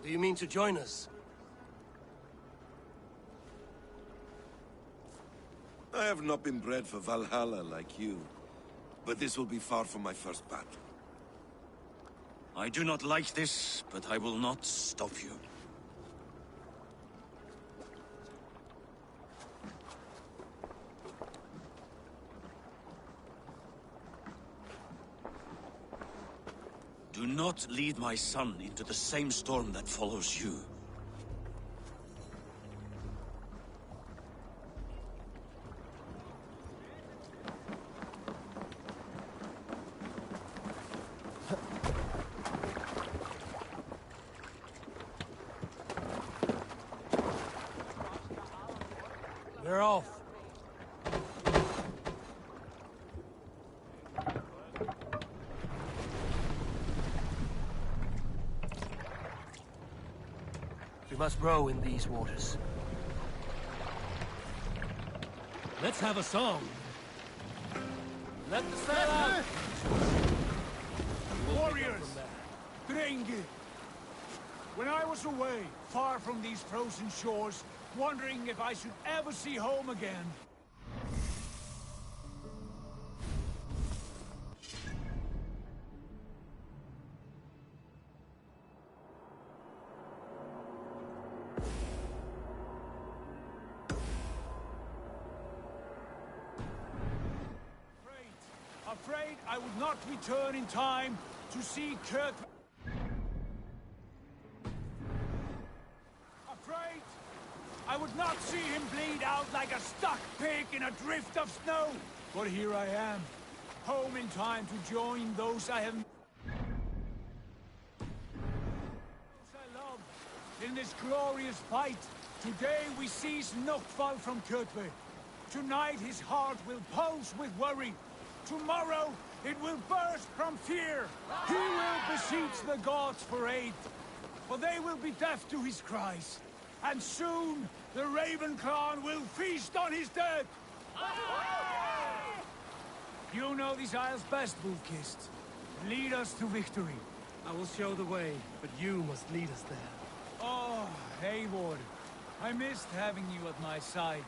Do you mean to join us? I have not been bred for Valhalla like you, but this will be far from my first battle. I do not like this, but I will not stop you. Do not lead my son into the same storm that follows you. We're off. We must row in these waters. Let's have a song. Let the sail out! Warriors! Drengi! When I was away, far from these frozen shores, wondering if I should ever see home again. Afraid I would not return in time to see Kurt. Afraid I would not see him bleed out like a stuck pig in a drift of snow. But here I am, home in time to join those I have... those I love. In this glorious fight, today we seize Nokfal from Kjotve. Tonight his heart will pulse with worry. Tomorrow, it will burst from fear. He will beseech the gods for aid, for they will be deaf to his cries. And soon, the Raven clan will feast on his dead. You know these isles best, Wolf-Kissed. Lead us to victory. I will show the way, but you must lead us there. Oh, Eivor. I missed having you at my side.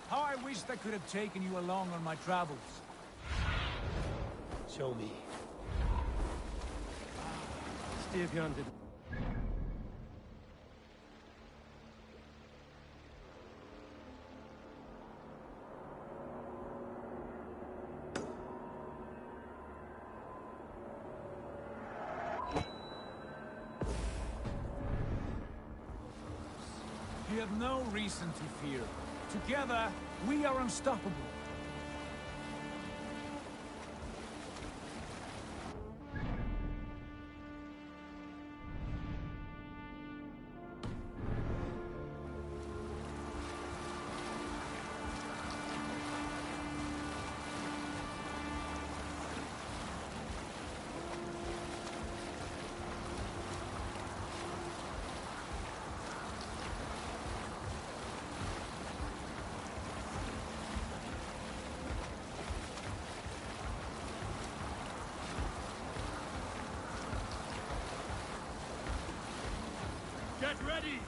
How I wished I could have taken you along on my travels. Show me. Styrbjörn did. You have no reason to fear. Together, we are unstoppable. Get ready!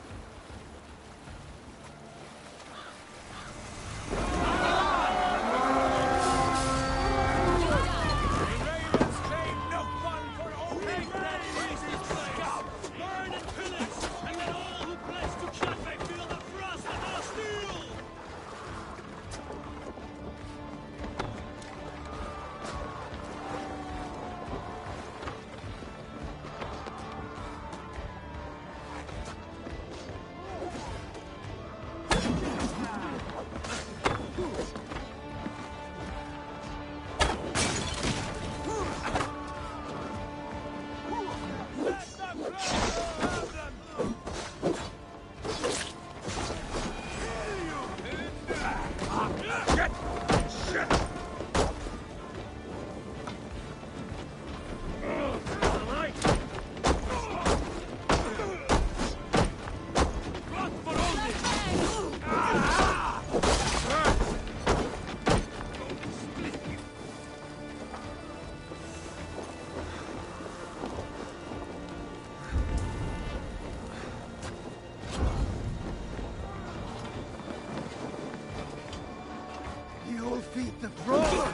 You'll feed the throne!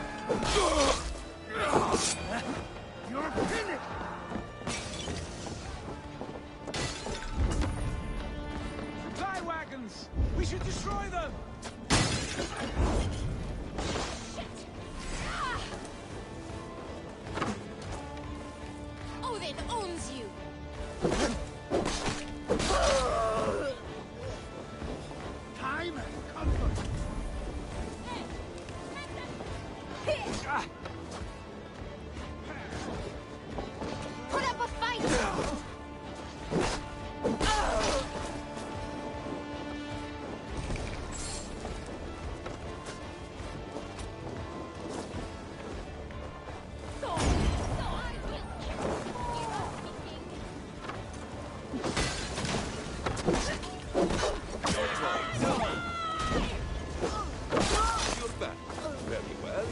You're finished! Supply wagons! We should destroy them! Odin owns you! Time and comfort! Put up a fight! You're back. Very well.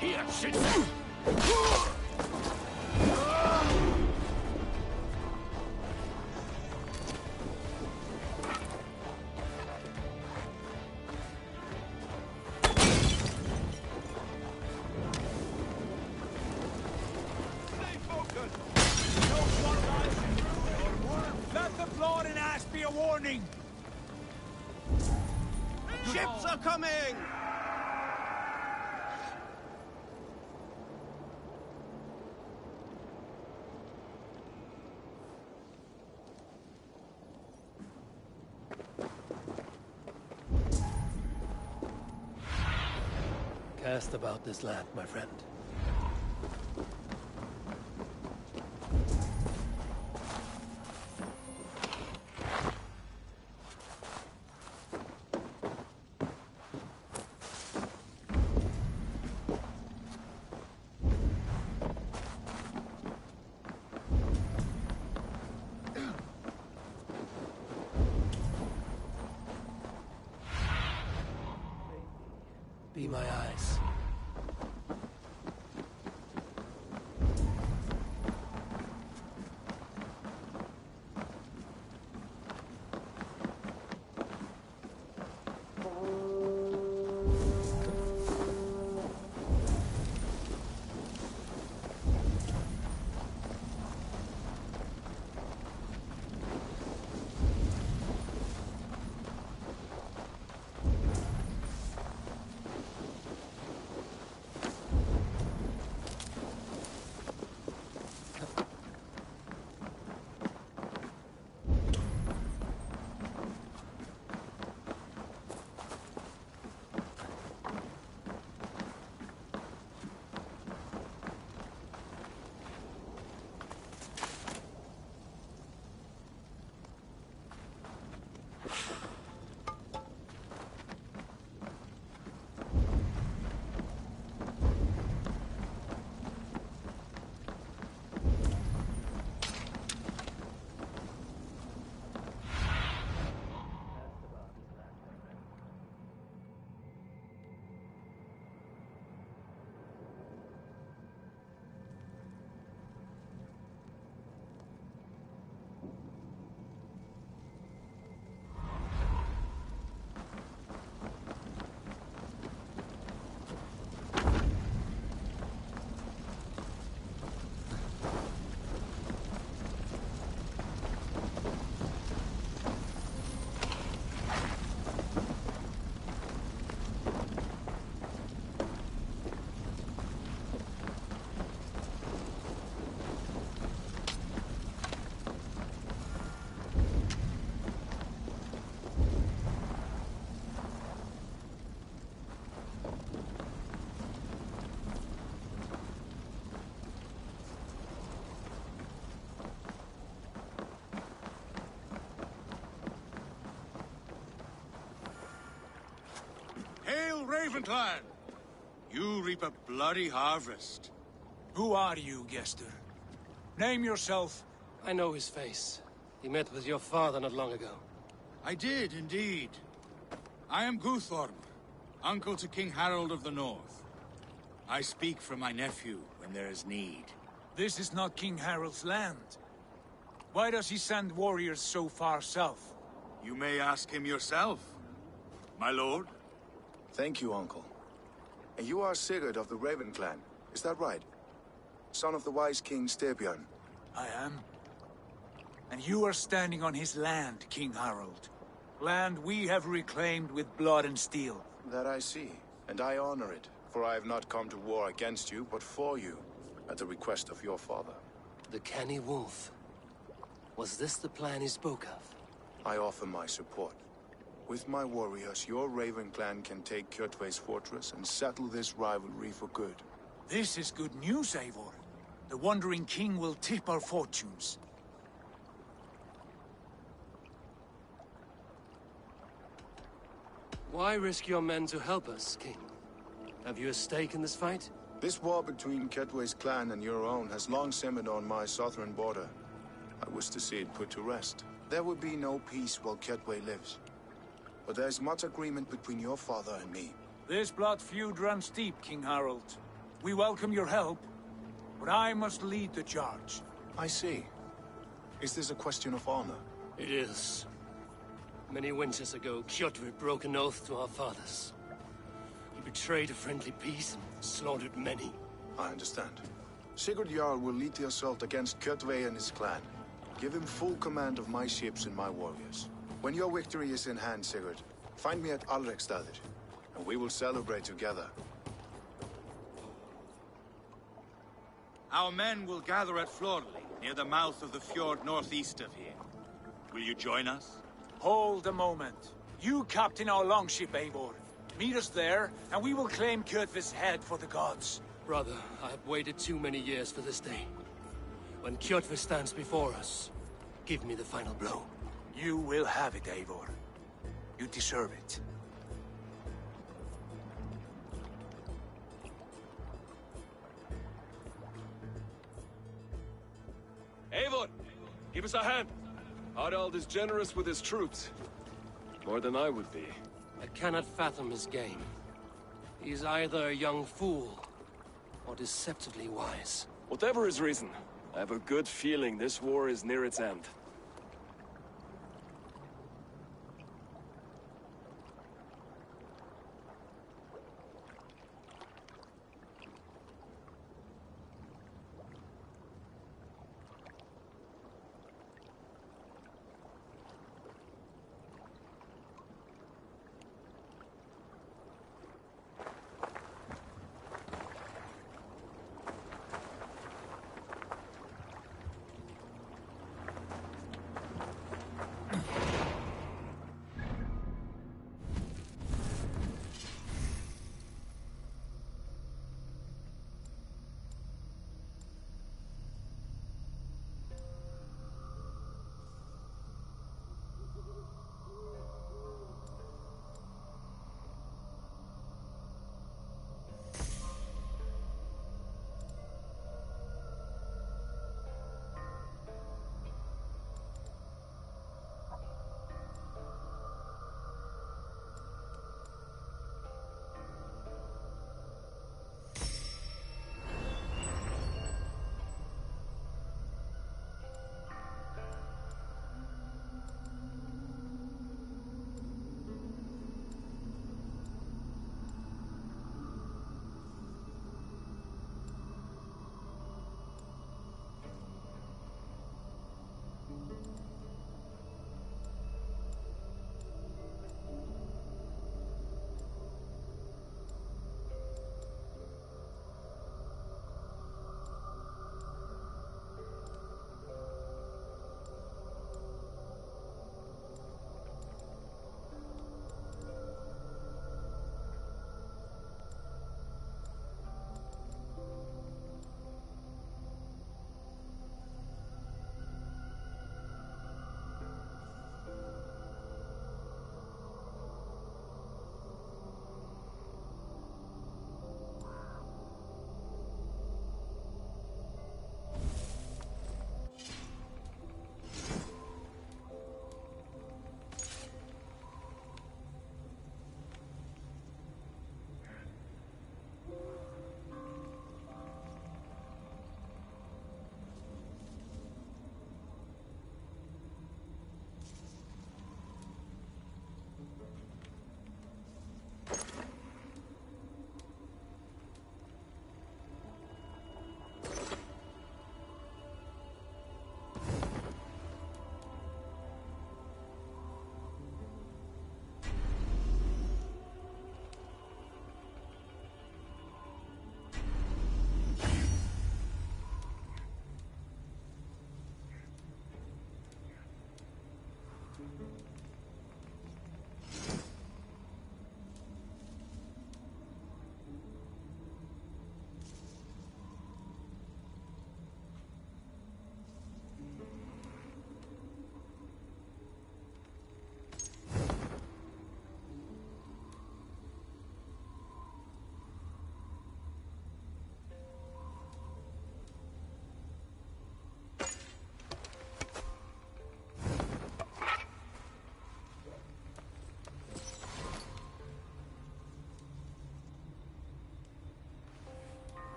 Here, shit! Stay focused! Don't want to blood and ash be a warning! Ships are coming! Cast about this land, my friend. Be my eyes. Hail, Ravenclan! You reap a bloody harvest. Who are you, Gester? Name yourself. I know his face. He met with your father not long ago. I did, indeed. I am Guthorm, uncle to King Harold of the North. I speak for my nephew when there is need. This is not King Harold's land. Why does he send warriors so far south? You may ask him yourself, my lord. Thank you, uncle. And you are Sigurd of the Raven clan, is that right? Son of the wise King Styrbjörn. I am. And you are standing on his land, King Harold. Land we have reclaimed with blood and steel. That I see, and I honor it, for I have not come to war against you, but for you, at the request of your father. The canny wolf. Was this the plan he spoke of? I offer my support. With my warriors, your Raven clan can take Kjotve's fortress and settle this rivalry for good. This is good news, Eivor. The Wandering King will tip our fortunes. Why risk your men to help us, King? Have you a stake in this fight? This war between Kjotve's clan and your own has long simmered on my southern border. I wish to see it put to rest. There will be no peace while Kjotve lives. But there is much agreement between your father and me. This blood feud runs deep, King Harold. We welcome your help, but I must lead the charge. I see. Is this a question of honor? It is. Many winters ago, Kjotve broke an oath to our fathers. He betrayed a friendly peace and slaughtered many. I understand. Sigurd Jarl will lead the assault against Kjotve and his clan. Give him full command of my ships and my warriors. When your victory is in hand, Sigurd, find me at Alrekstadir, and we will celebrate together. Our men will gather at Florley, near the mouth of the fjord northeast of here. Will you join us? Hold a moment. You captain our longship, Eivor. Meet us there, and we will claim Kjotve's head for the gods. Brother, I have waited too many years for this day. When Kjotve stands before us, give me the final blow. You will have it, Eivor. You deserve it. Eivor, give us a hand. Harald is generous with his troops. More than I would be. I cannot fathom his game. He is either a young fool, or deceptively wise. Whatever his reason, I have a good feeling this war is near its end.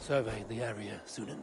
Survey the area, Sunan.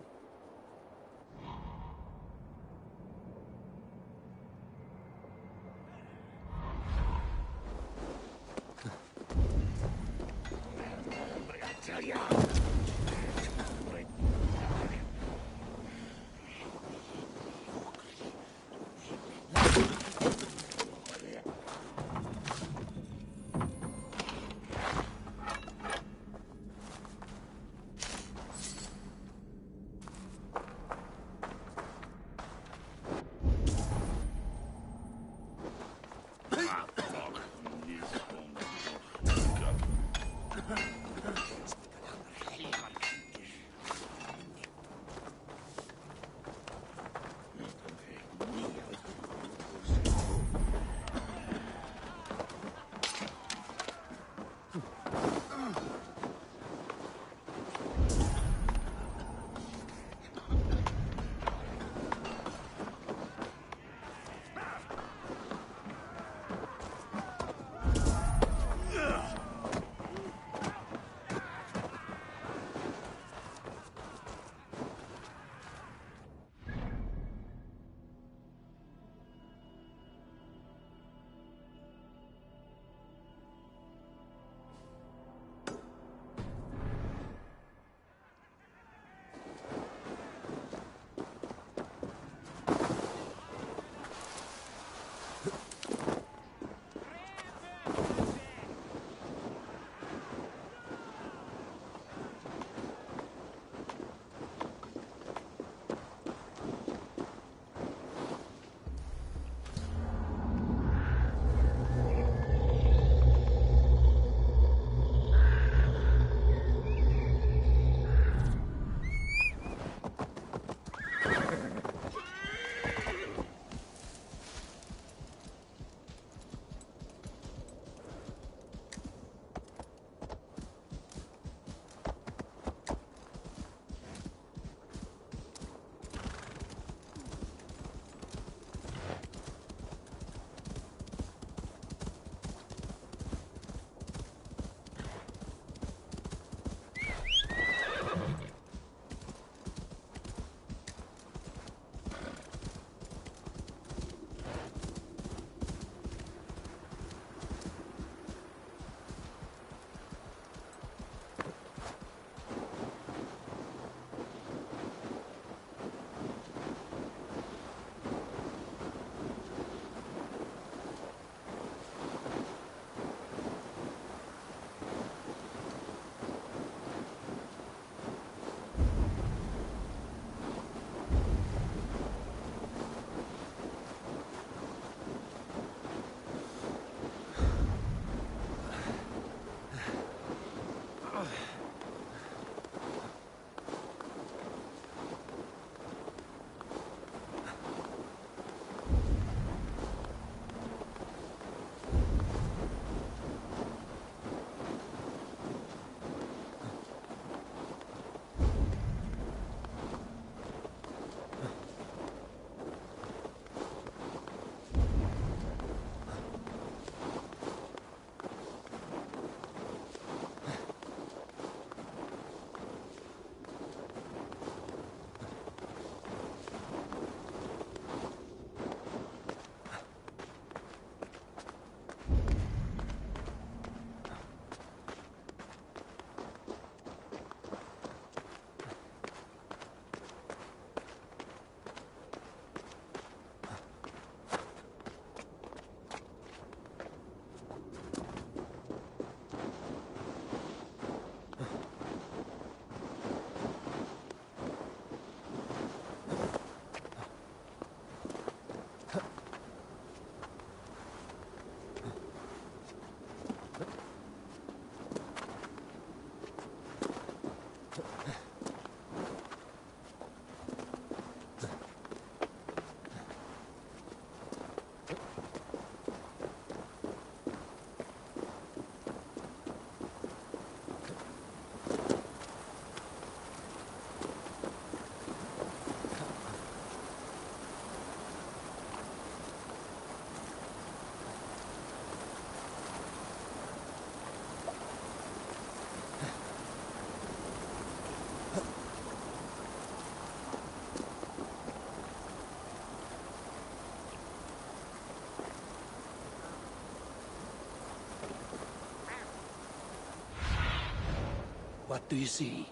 do you see?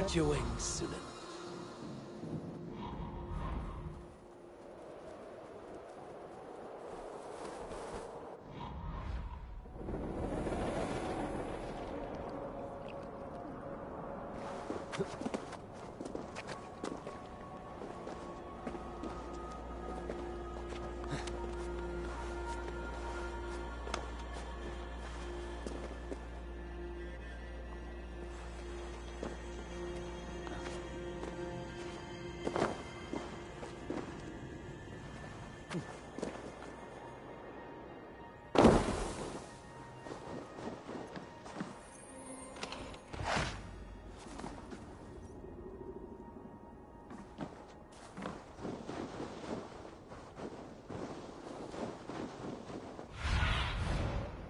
Spread your wings, Sunan.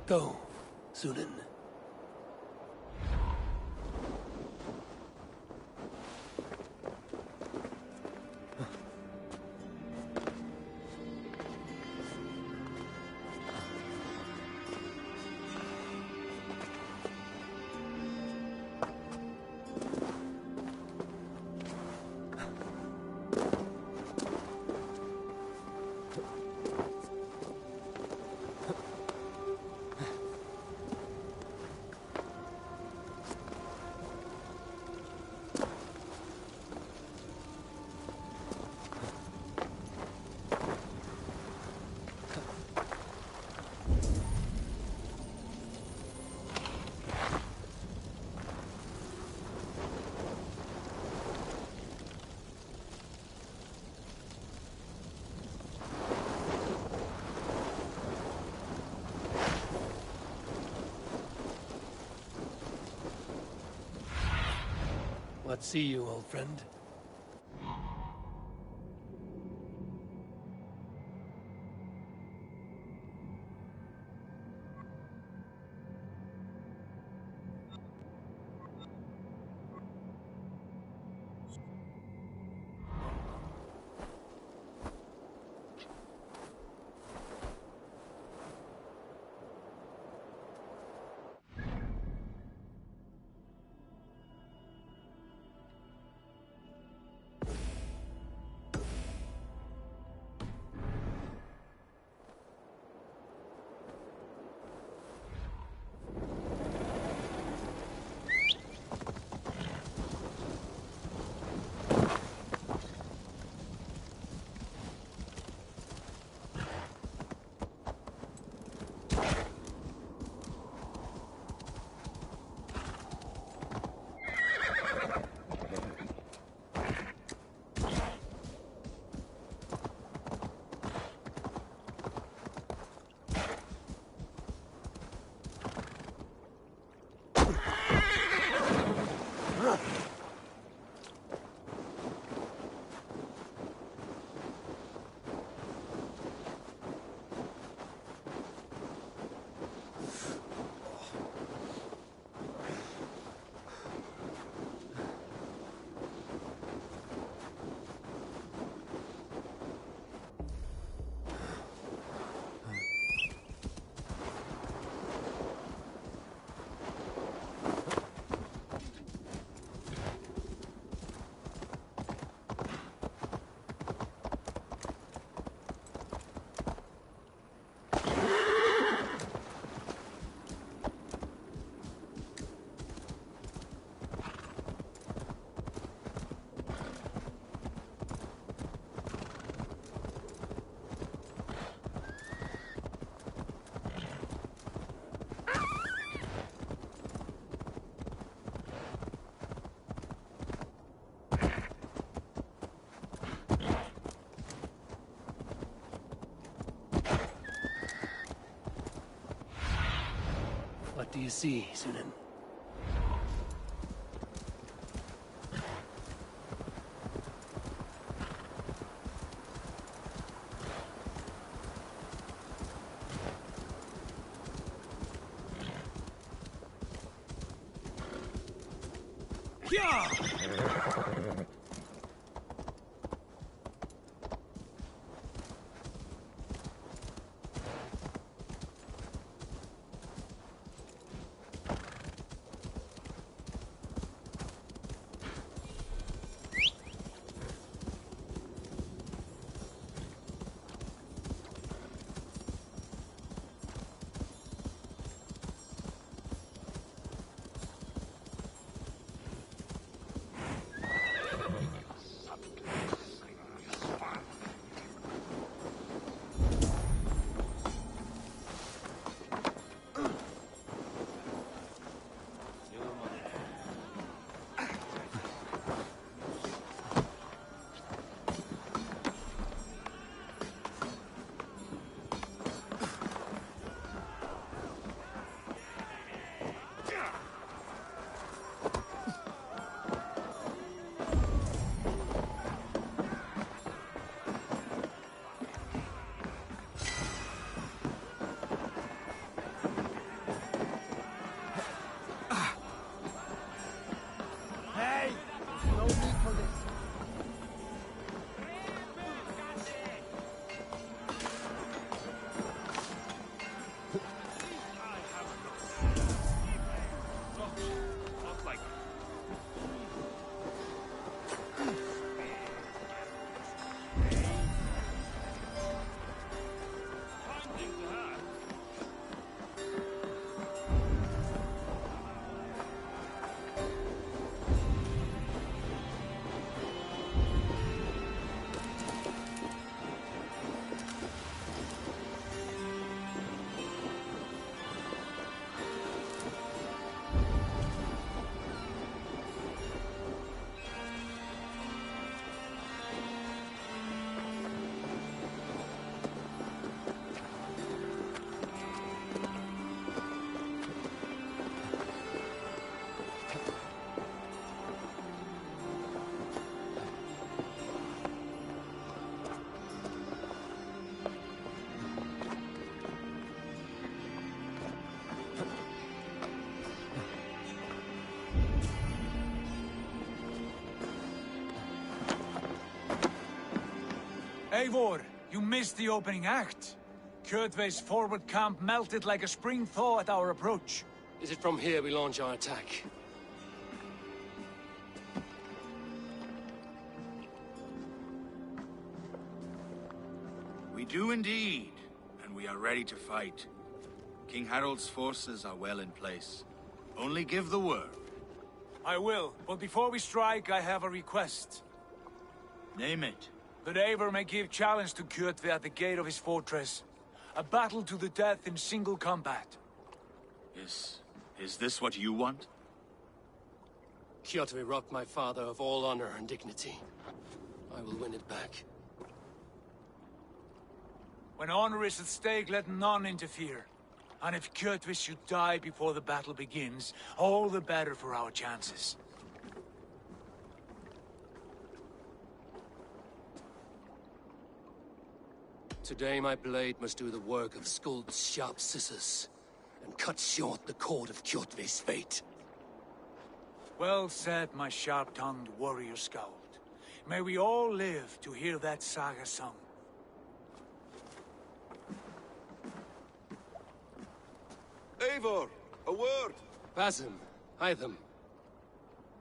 Go, Sunan. What see you, old friend? What do you see, Sunan? need for this. Not like finding the hat. Eivor, you missed the opening act. Kjotve's forward camp melted like a spring thaw at our approach. Is it from here we launch our attack? We do indeed, and we are ready to fight. King Harold's forces are well in place. Only give the word. I will, but before we strike, I have a request. Name it. That Eivor may give challenge to Kjotve at the gate of his fortress. A battle to the death in single combat. Is this what you want? Kjotve robbed my father of all honor and dignity. I will win it back. When honor is at stake, let none interfere. And if Kjotve should die before the battle begins, all the better for our chances. Today my blade must do the work of Skuld's sharp scissors, and cut short the cord of Kjotve's fate. Well said, my sharp-tongued warrior Skald. May we all live to hear that saga sung. Eivor, a word! Basim, Hytham.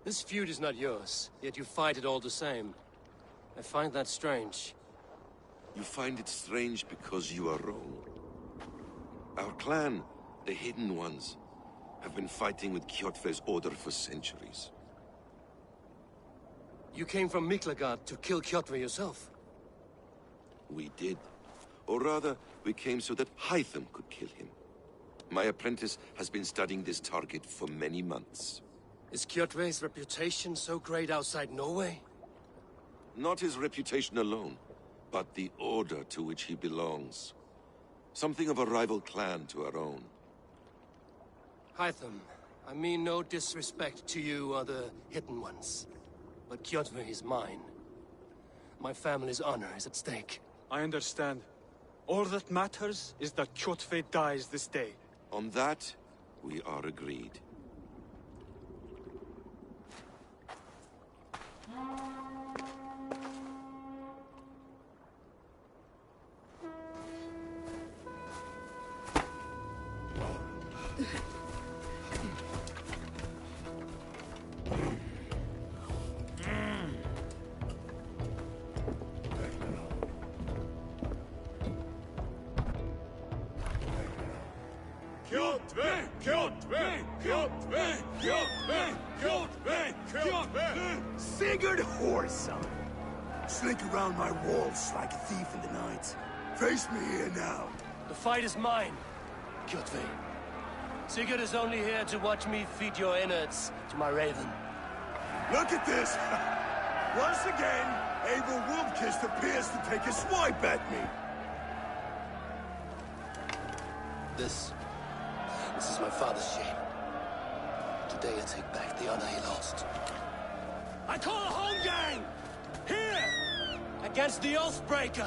This feud is not yours, yet you fight it all the same. I find that strange. You find it strange because you are wrong. Our clan, the Hidden Ones, have been fighting with Kjotve's order for centuries. You came from Miklagard to kill Kjotve yourself? We did. Or rather, we came so that Hytham could kill him. My apprentice has been studying this target for many months. Is Kjotve's reputation so great outside Norway? Not his reputation alone, but the order to which he belongs. Something of a rival clan to our own. Hytham, I mean no disrespect to you or the Hidden Ones, but Kjotve is mine. My family's honor is at stake. I understand. All that matters is that Kjotve dies this day. On that, we are agreed. Kjotve! Kjotve! Kjotve! Kjotve! Kjotve! Kjotve! Sigurd Whoreson! Slink around my walls like a thief in the night. Face me here now. The fight is mine, Kjotve. Sigurd is only here to watch me feed your innards to my raven. Look at this! Once again, Abel Wolfkist appears to take a swipe at me. This is my father's shame. Today I take back the honor he lost. I call a home gang! Here! Against the Oathbreaker!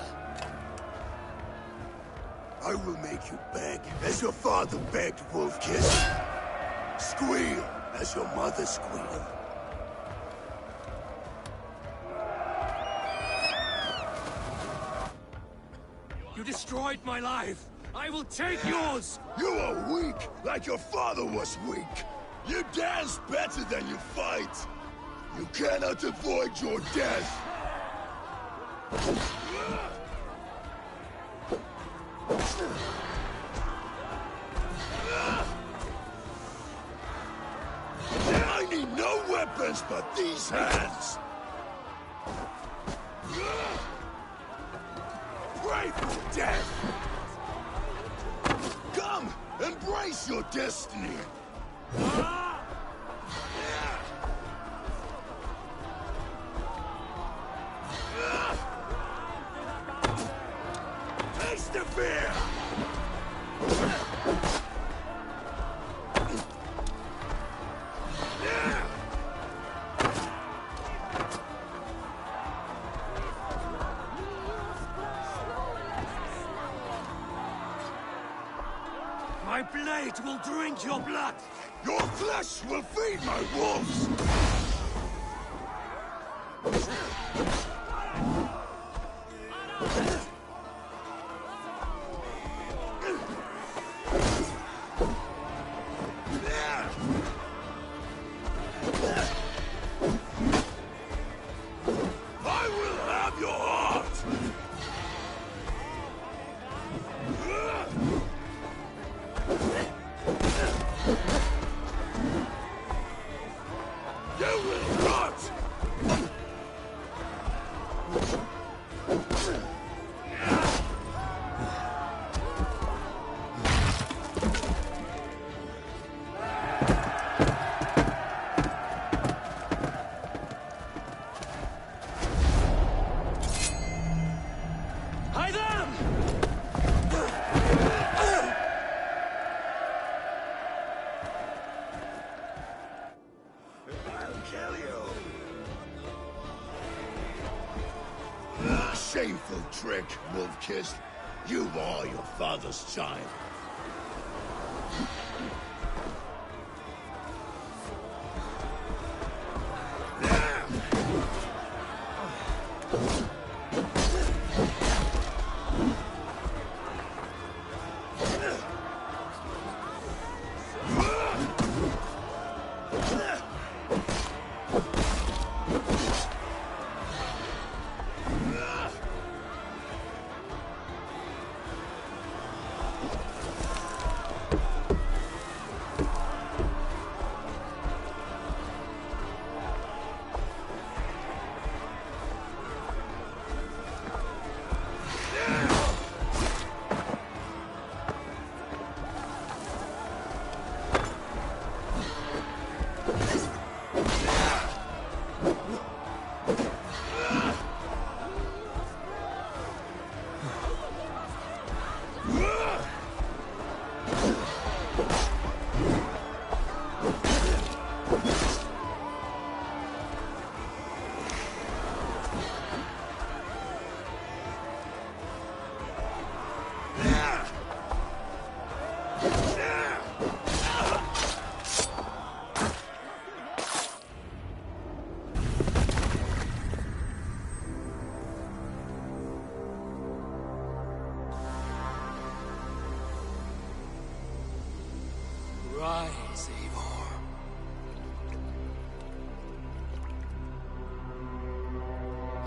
I will make you beg, as your father begged, Wolfkist. Squeal, as your mother squealed. You destroyed my life! I will take yours! You are weak, like your father was weak! You dance better than you fight! You cannot avoid your death! I need no weapons but these hands! Pray for death! Come, embrace your destiny! Taste the fear! My blade will drink your blood! Your flesh will feed my wolves! I will have your heart! You will not! Hide them! I'll kill you! Shameful trick, wolf-kissed. You are your father's child. Rise, Eivor.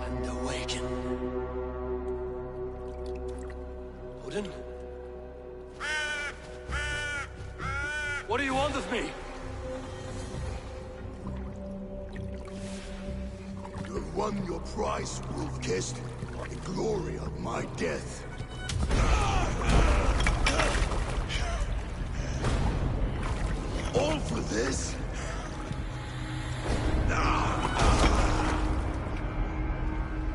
And awaken. Odin? What do you want of me? You have won your prize, wolf-kissed. The glory of my death. All for this?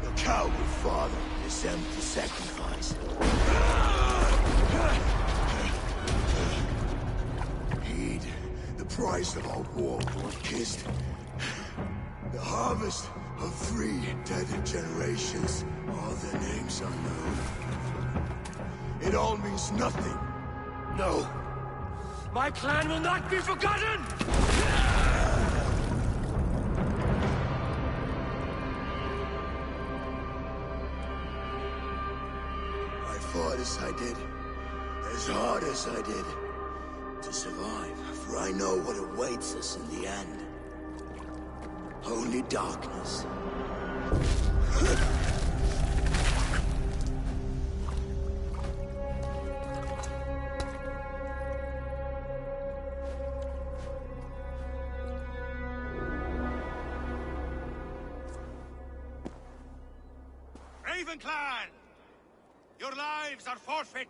Your coward father is empty sacrifice. Heed the price of our war, wolf-kissed. The harvest of 3 dead generations. All their names unknown. It all means nothing. No. My clan will not be forgotten! I fought as I did, as hard as I did, to survive, for I know what awaits us in the end. Only darkness. Raven Clan! Your lives are forfeit!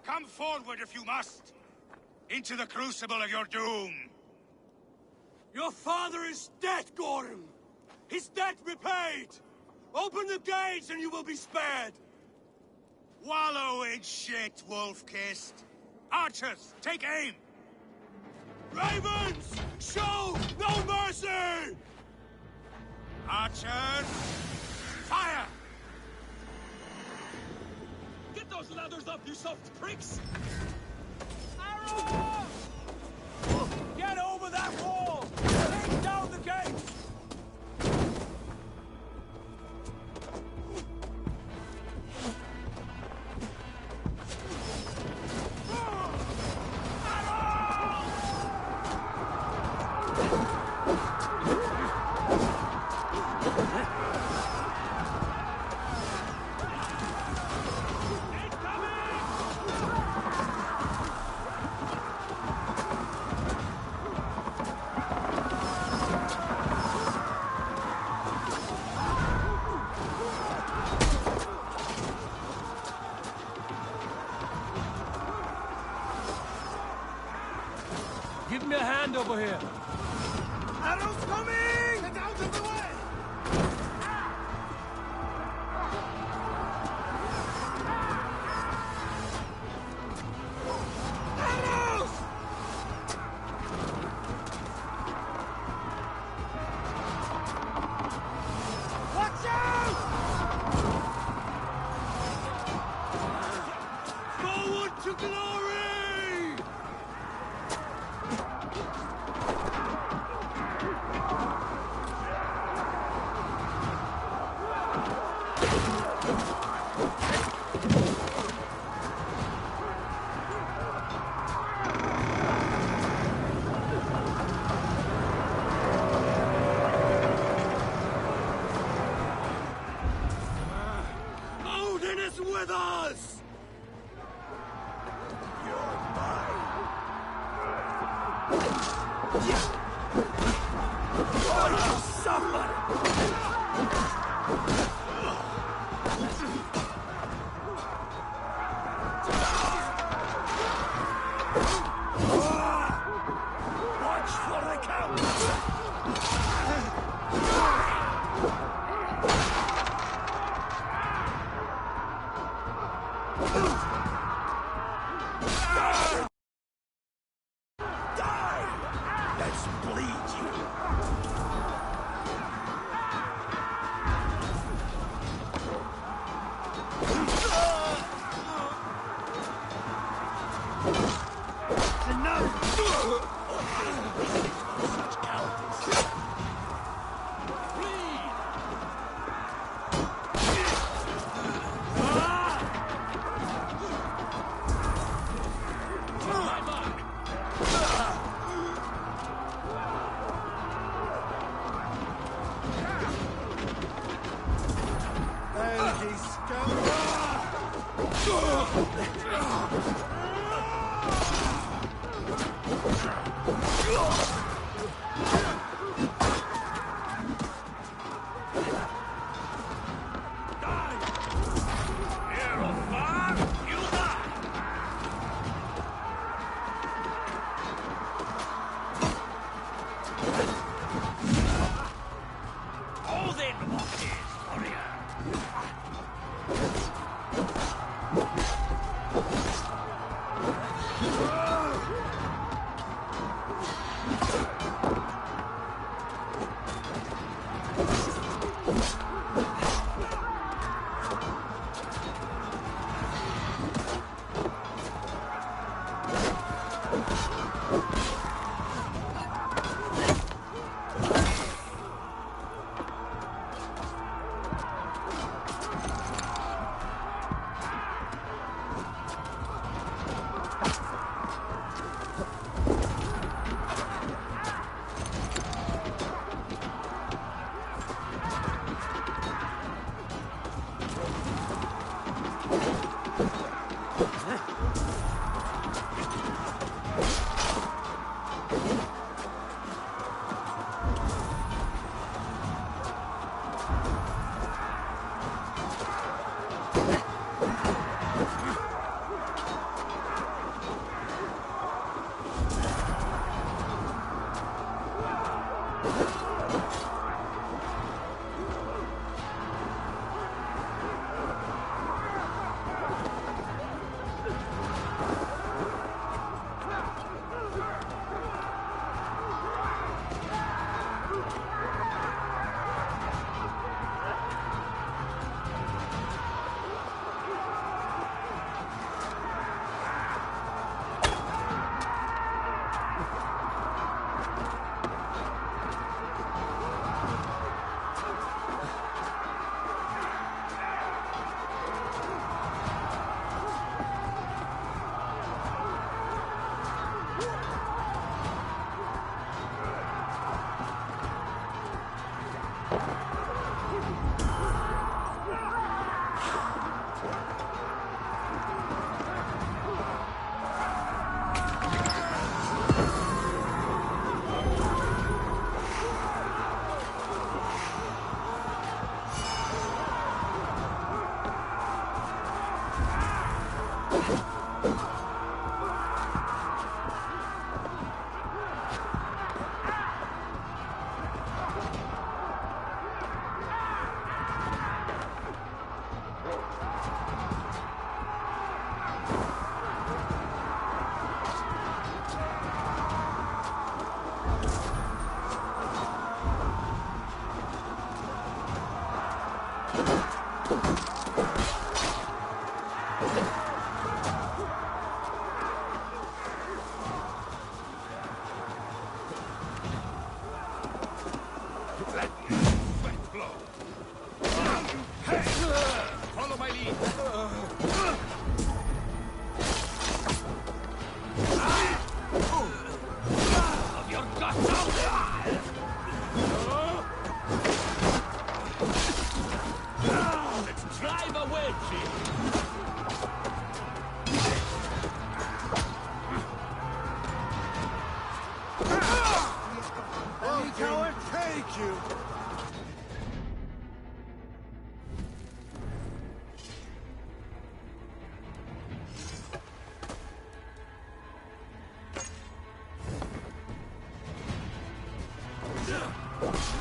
Come forward if you must! Into the crucible of your doom! Your father is dead, Gorham! His debt repaid! Open the gates and you will be spared! Wallow in shit, wolf-kissed! Archers, take aim! Ravens! Show no mercy! Archers, fire! Get those ladders up, you soft pricks! Get over that wall! Take down the gates! Give me a hand over here. Arrows coming! Get out of the way! Arrows! Watch out! Forward to glory! Odin is with us! Watch for the count! Die! Let's bleed you! Such cowardice! Follow my lead. Of your guts out! Let's drive a wedge. Coward, take you!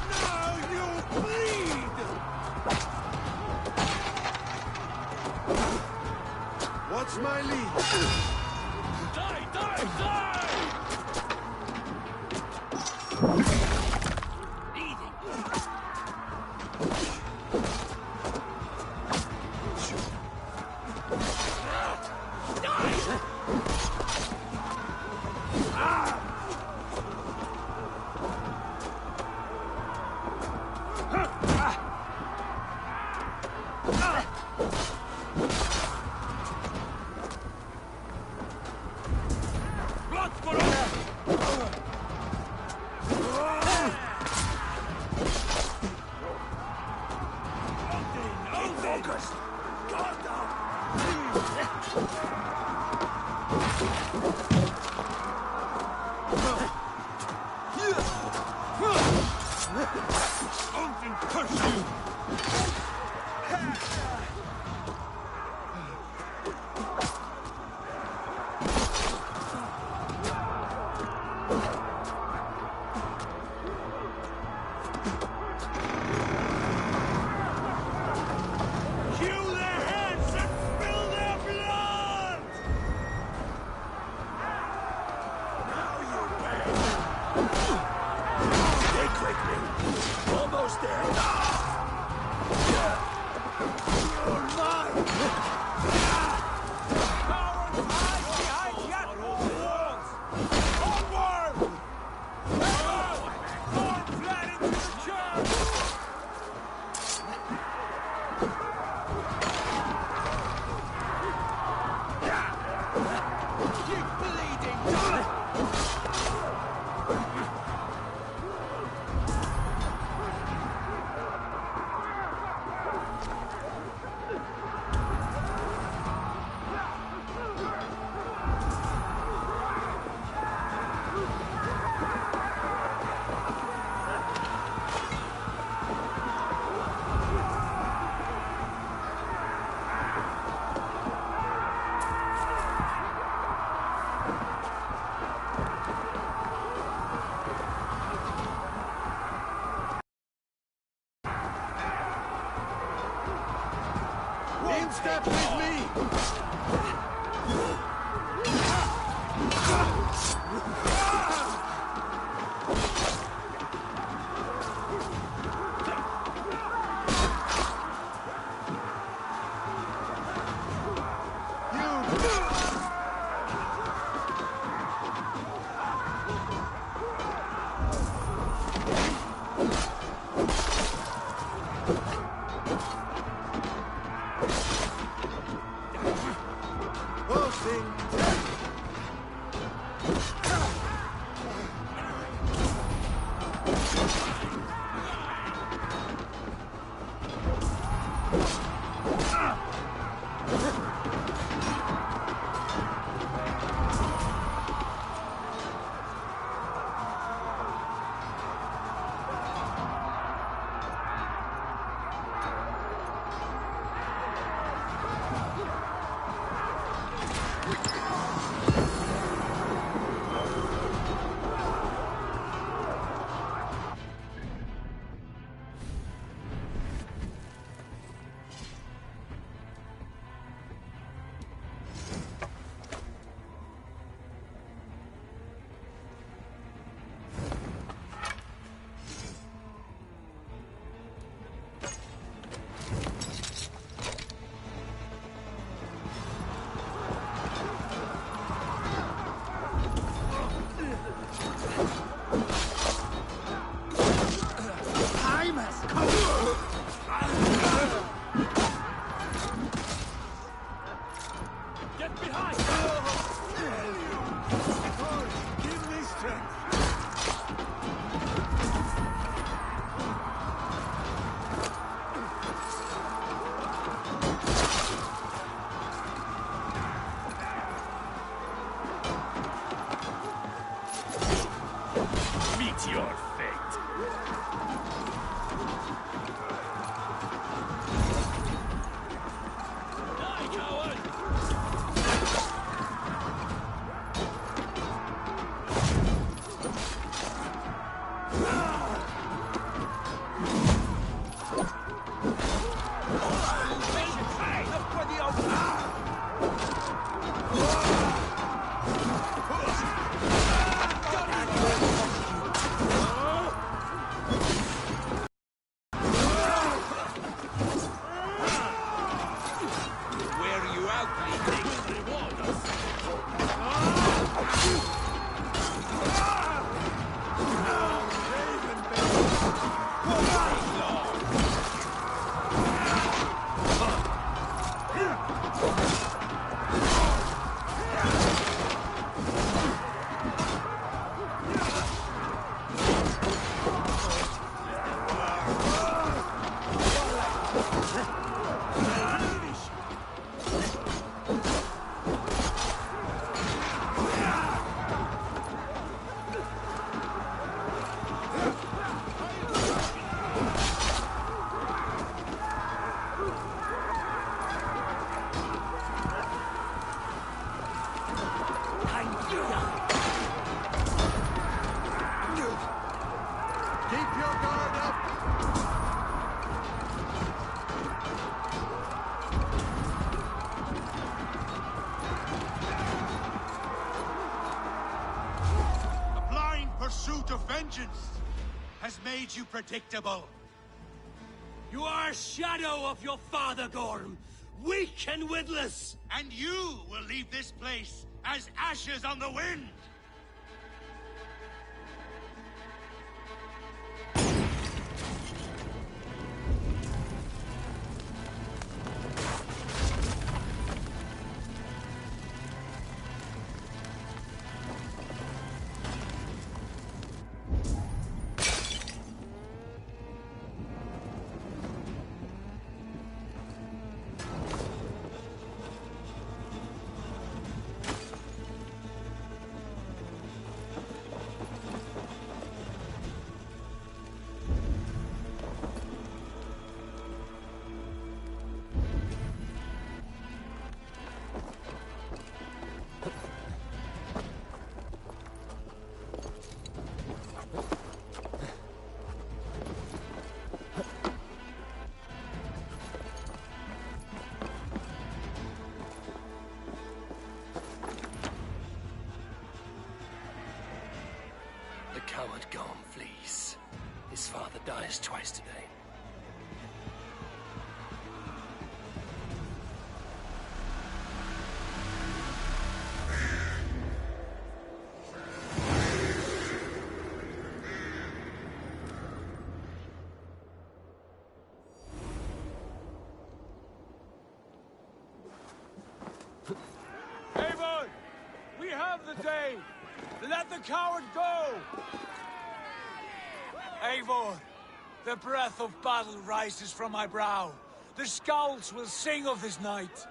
Now you bleed! What's my lead? Die, die, die! In step with me! vengeance has made you predictable. You are a shadow of your father, Gorm. Weak and witless. And you will leave this place as ashes on the wind. Coward Gorm flees. His father dies twice today. Eivor! We have the day! Let the coward go! Eivor, the breath of battle rises from my brow. The scouts will sing of this night.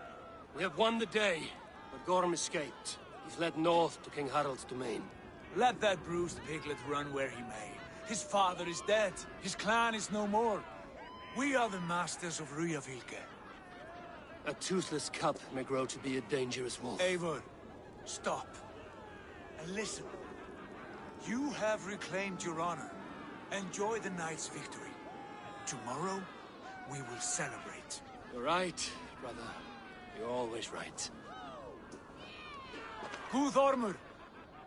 We have won the day, but Gorm escaped. He's led north to King Harald's domain. Let that bruised piglet run where he may. His father is dead. His clan is no more. We are the masters of Ryjavilke. A toothless cub may grow to be a dangerous wolf. Eivor, stop. And listen. You have reclaimed your honor. Enjoy the night's victory. Tomorrow, we will celebrate. You're right, brother. You're always right. Guthormur,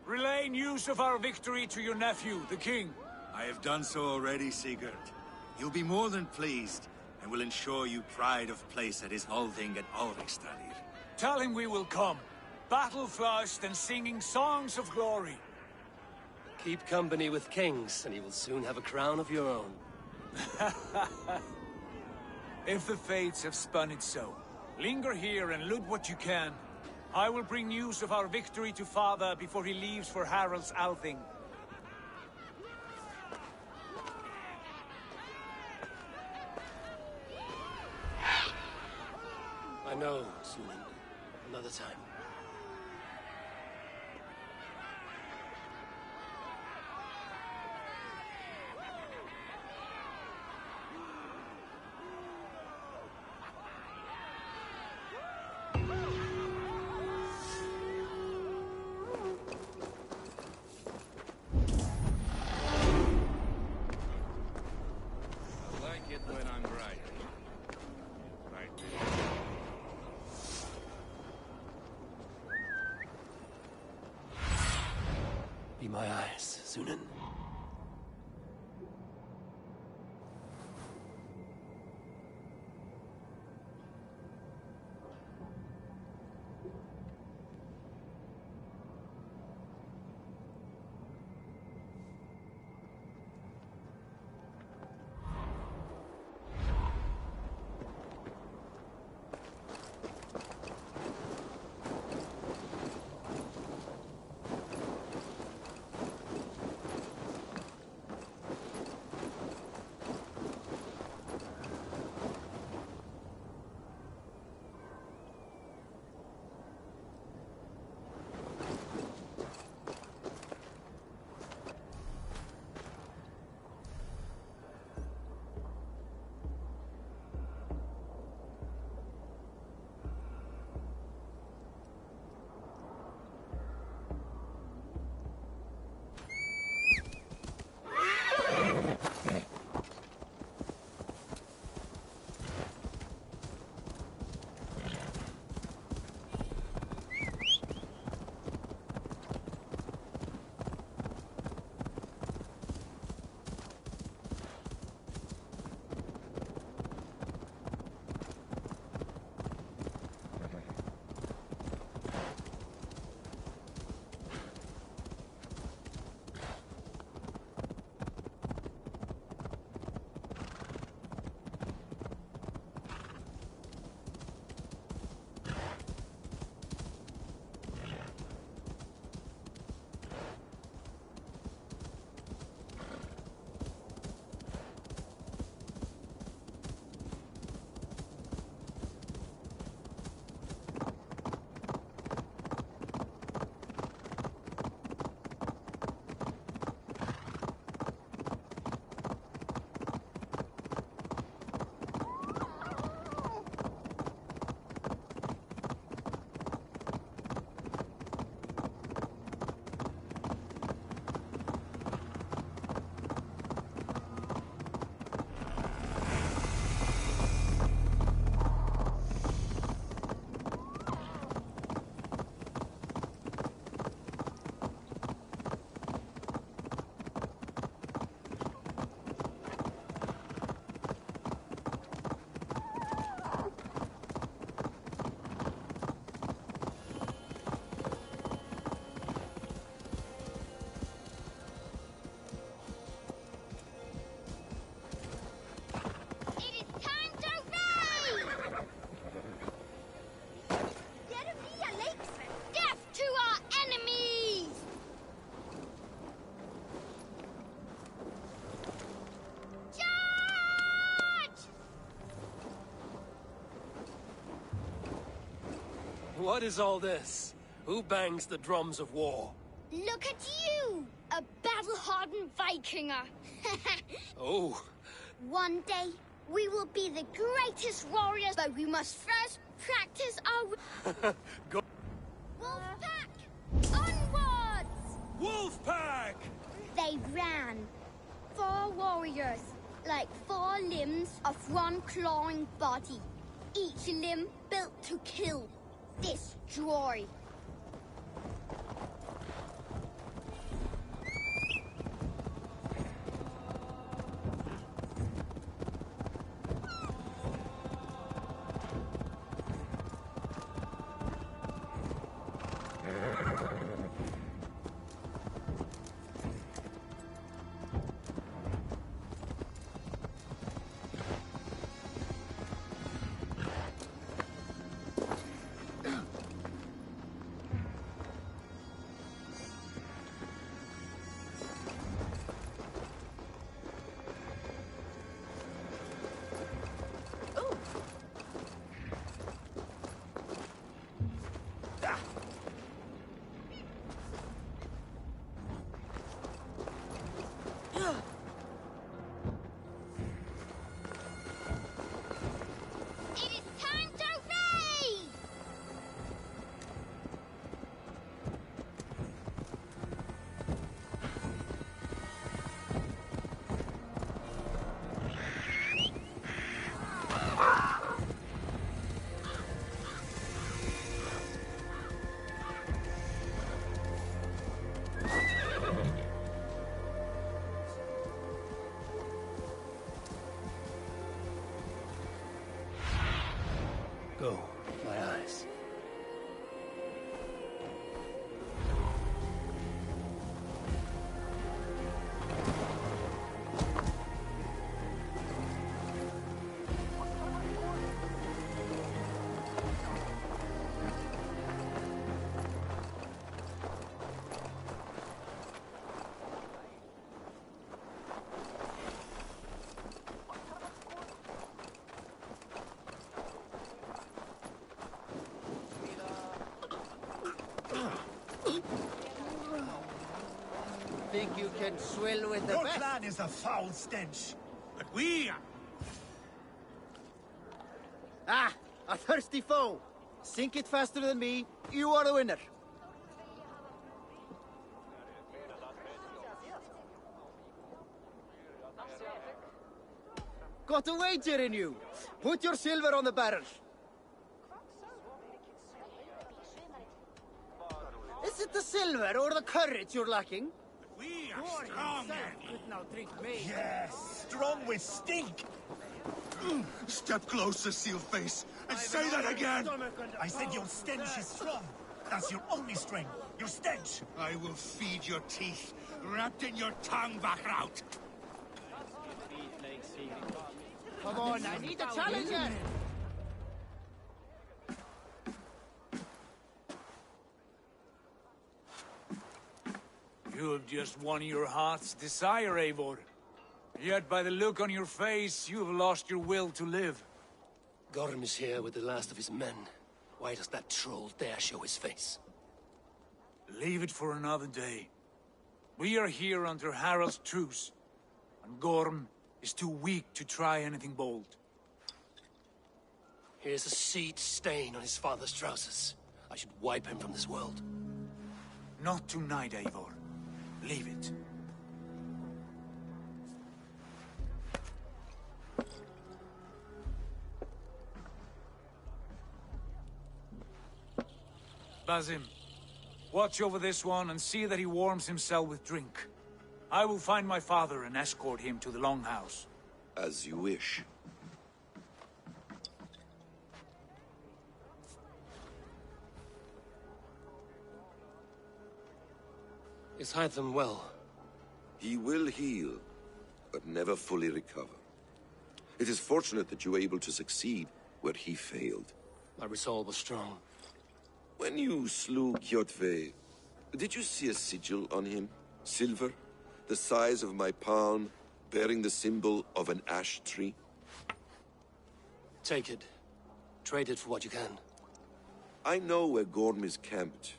relay news of our victory to your nephew, the king. I have done so already, Sigurd. He'll be more than pleased, and will ensure you pride of place at his holding at Ulrichstadir. Tell him we will come, battle-flushed and singing songs of glory. Keep company with kings, and you will soon have a crown of your own. If the fates have spun it so, linger here and loot what you can. I will bring news of our victory to father before he leaves for Harald's Althing. I know, Sunan. Another time. Be my eyes, Sunan. What is all this? Who bangs the drums of war? Look at you! A battle-hardened Vikinger! Oh. One day, we will be the greatest warriors, but we must first practice our... Go. Wolfpack! Onwards! Wolfpack! They ran. 4 warriors, like 4 limbs of one clawing body. Each limb built to kill, destroy. Go, my eyes. Think you can swill with the Your best? clan is a foul stench, but we are... Ah, a thirsty foe. Sink it faster than me. You are the winner. Got a wager in you. Put your silver on the barrel. Is it the silver or the courage you're lacking? We are strong. Could now drink me. Yes, strong with stink. Step closer, Sealface, and say that again. I said your stench is strong. That's your only strength. Your stench. I will feed your teeth, wrapped in your tongue back out. Come on, I need a challenger. You have just won your heart's desire, Eivor. Yet by the look on your face, you have lost your will to live. Gorm is here with the last of his men. Why does that troll dare show his face? Leave it for another day. We are here under Harald's truce, and Gorm is too weak to try anything bold. Here's a seed stain on his father's trousers. I should wipe him from this world. Not tonight, Eivor. Leave it. Basim, watch over this one and see that he warms himself with drink. I will find my father and escort him to the Longhouse. As you wish. Is Hytham well? He will heal, but never fully recover. It is fortunate that you were able to succeed where he failed. My resolve was strong. When you slew Kjotve, did you see a sigil on him? Silver, the size of my palm, bearing the symbol of an ash tree? Take it. Trade it for what you can. I know where Gorm is camped.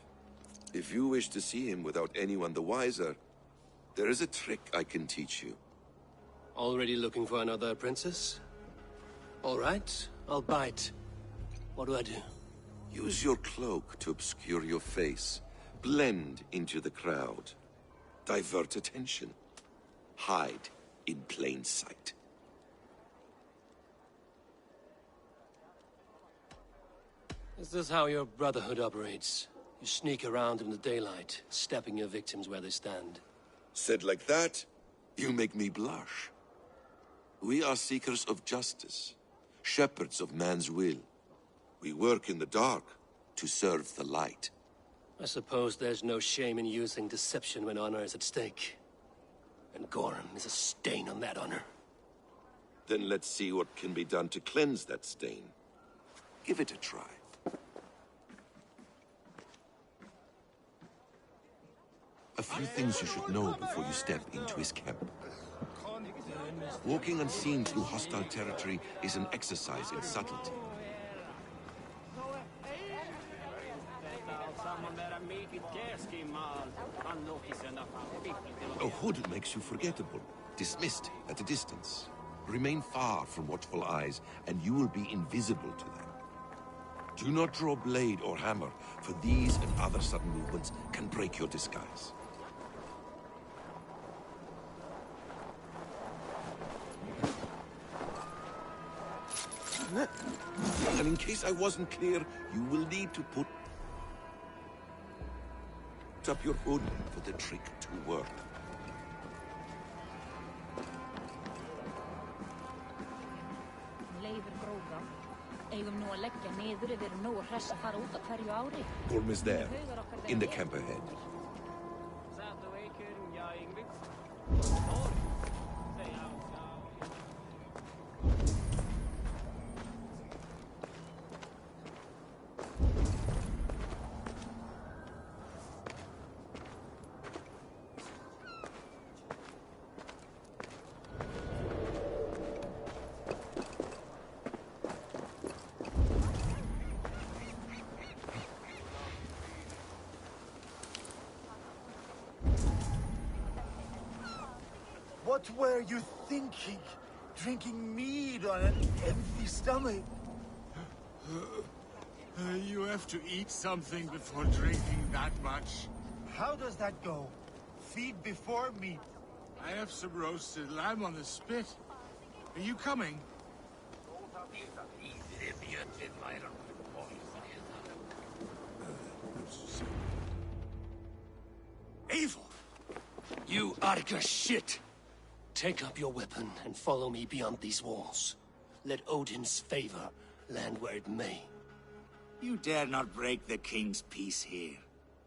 If you wish to see him without anyone the wiser, there is a trick I can teach you. Already looking for another princess? All right, I'll bite. What do I do? Use your cloak to obscure your face. Blend into the crowd. Divert attention. Hide in plain sight. Is this how your Brotherhood operates? You sneak around in the daylight, stepping your victims where they stand. Said like that, you make me blush. We are seekers of justice, shepherds of man's will. We work in the dark to serve the light. I suppose there's no shame in using deception when honor is at stake. And Gorm is a stain on that honor. Then let's see what can be done to cleanse that stain. Give it a try. A few things you should know before you step into his camp. Walking unseen through hostile territory is an exercise in subtlety. A hood makes you forgettable, dismissed at a distance. Remain far from watchful eyes, and you will be invisible to them. Do not draw blade or hammer, for these and other sudden movements can break your disguise. And in case I wasn't clear, you will need to put up your hood for the trick to work. Gorm is there, in the camp ahead. What were you thinking? Drinking mead on an empty stomach? You have to eat something before drinking that much. How does that go? Feed before meat. I have some roasted lamb on the spit. Are you coming? Eivor! You Arga shit! Take up your weapon and follow me beyond these walls. Let Odin's favor land where it may. You dare not break the king's peace here.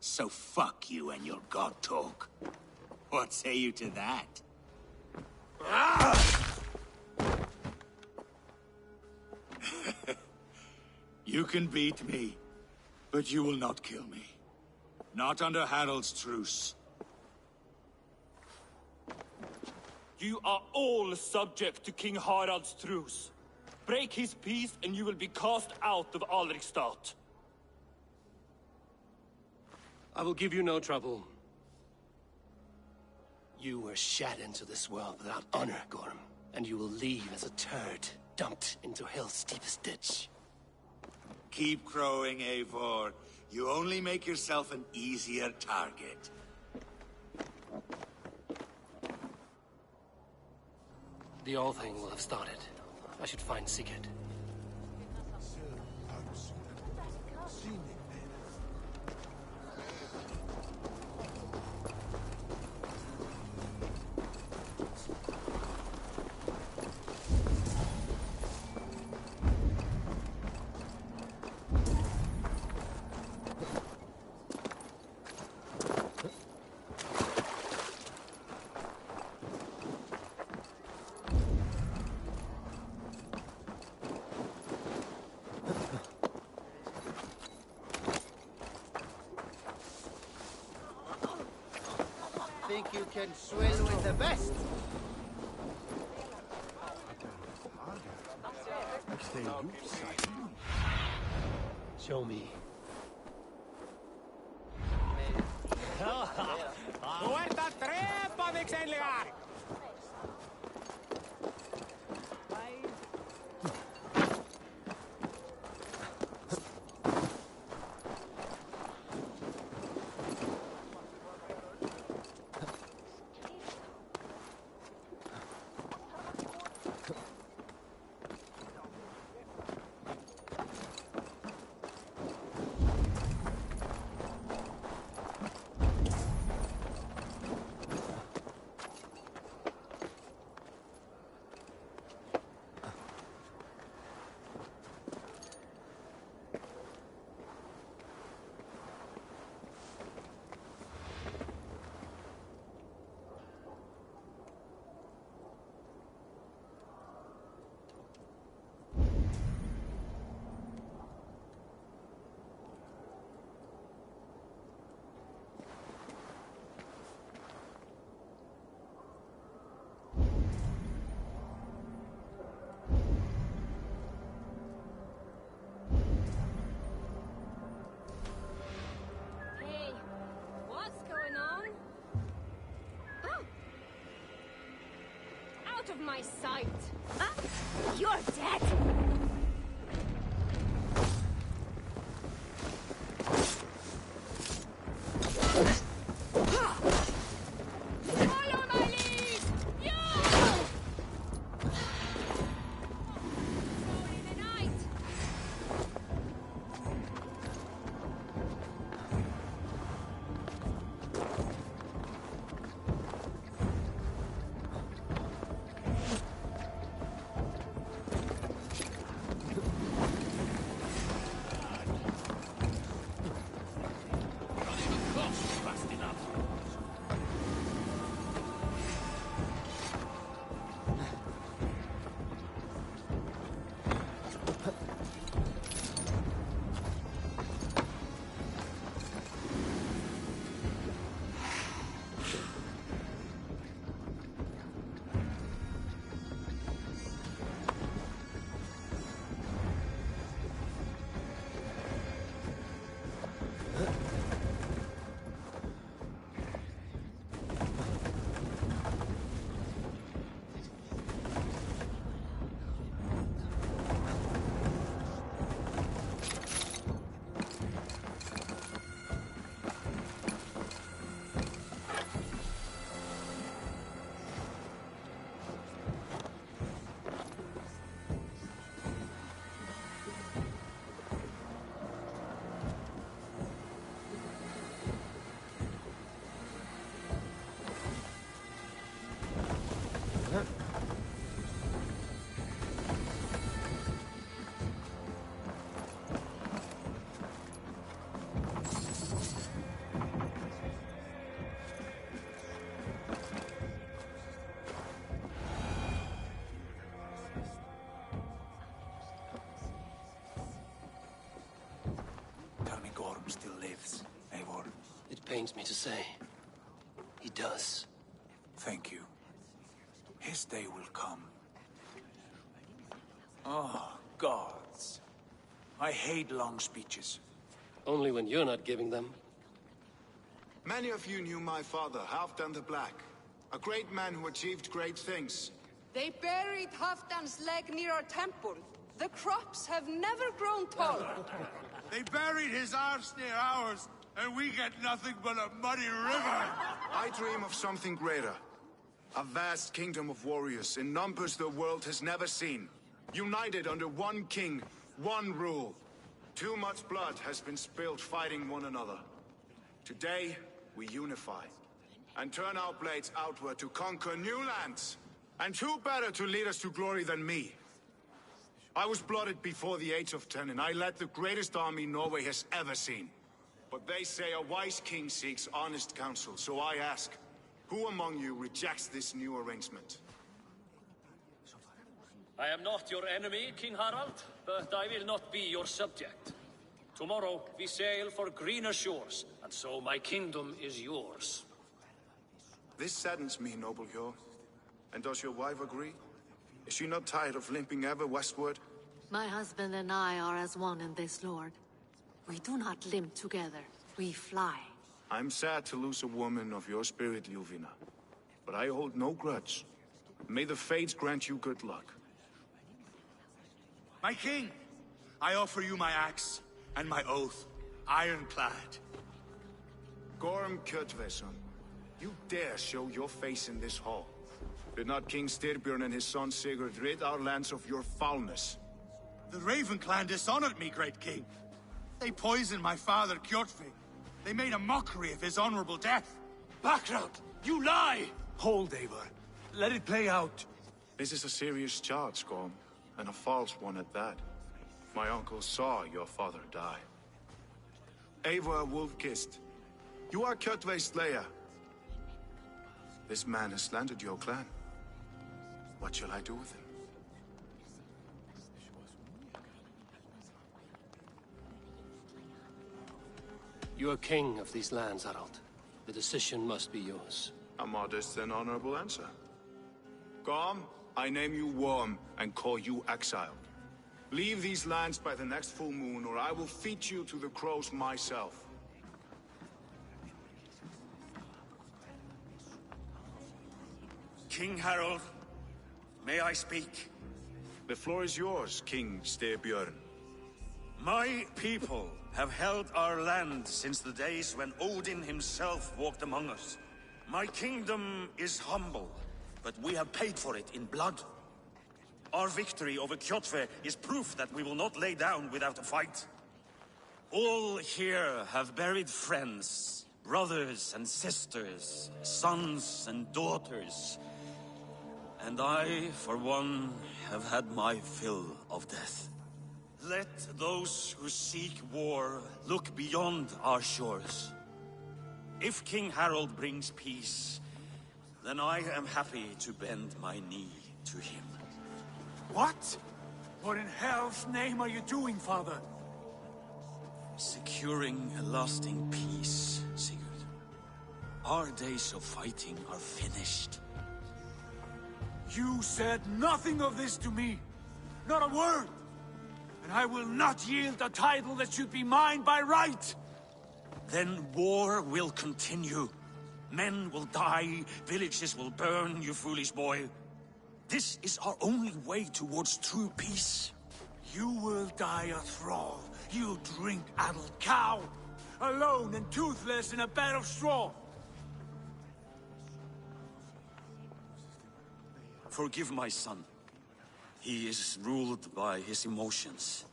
So fuck you and your god talk. What say you to that? You can beat me, but you will not kill me. Not under Harald's truce. You are all subject to King Harald's truce. Break his peace and you will be cast out of Alrikstad. I will give you no trouble. You were shat into this world without honor, Gorm, and you will leave as a turd dumped into hell's deepest ditch. Keep crowing, Eivor. You only make yourself an easier target. The old thing will have started. I should find Sigurd. Think you can swim with the best? Show me. Felix endliga! Hey, what's going on? Oh. Out of my sight! Huh? You're dead! Follow my lead! Yeah! Only the night! Tell me Gorm still lives, Eivor. It pains me to say. He does. Thank you. His day will come. Oh, gods. I hate long speeches. Only when you're not giving them. Many of you knew my father, Halfdan the Black. A great man who achieved great things. They buried Halfdan's leg near our temple. The crops have never grown tall. They buried his arse near ours, and we get nothing but a muddy river. I dream of something greater. A vast kingdom of warriors in numbers the world has never seen. United under one king, one rule. Too much blood has been spilled fighting one another. Today, we unify. And turn our blades outward to conquer new lands. And who better to lead us to glory than me? I was blooded before the age of 10, and I led the greatest army Norway has ever seen. But they say a wise king seeks honest counsel, so I ask, who among you rejects this new arrangement? I am not your enemy, King Harald, but I will not be your subject. Tomorrow we sail for greener shores, and so my kingdom is yours. This saddens me, noble Hjor. And does your wife agree? Is she not tired of limping ever westward? My husband and I are as one in this, Lord. We do not limp together. We fly. I'm sad to lose a woman of your spirit, Ljuvina. but I hold no grudge. May the fates grant you good luck. My king, I offer you my axe and my oath, ironclad. Gorm Kjotveson, you dare show your face in this hall. Did not King Styrbjörn and his son Sigurd rid our lands of your foulness? The Raven clan dishonored me, great king. They poisoned my father, Kjotve. They made a mockery of his honorable death. Background! You lie! Hold, Eivor. Let it play out. This is a serious charge, Gorm, and a false one at that. My uncle saw your father die. Eivor Wolf-Kissed, you are Kjotve's slayer. This man has slandered your clan. What shall I do with him? You are king of these lands, Harald. The decision must be yours. A modest and honorable answer. Gorm, I name you Worm and call you exiled. Leave these lands by the next full moon, or I will feed you to the crows myself. King Harald, may I speak? The floor is yours, King Styrbjörn. My people have held our land since the days when Odin himself walked among us. My kingdom is humble, but we have paid for it in blood. Our victory over Kjotve is proof that we will not lay down without a fight. All here have buried friends, brothers and sisters, sons and daughters. And I, for one, have had my fill of death. Let those who seek war look beyond our shores. If King Harald brings peace, then I am happy to bend my knee to him. What? What in hell's name are you doing, father? Securing a lasting peace, Sigurd. Our days of fighting are finished. You said nothing of this to me. Not a word. And I will not yield a title that should be mine by right. Then war will continue. Men will die, villages will burn, you foolish boy. This is our only way towards true peace. You will die a thrall, you drink-addled cow. Alone and toothless in a bed of straw. Forgive my son. He is ruled by his emotions.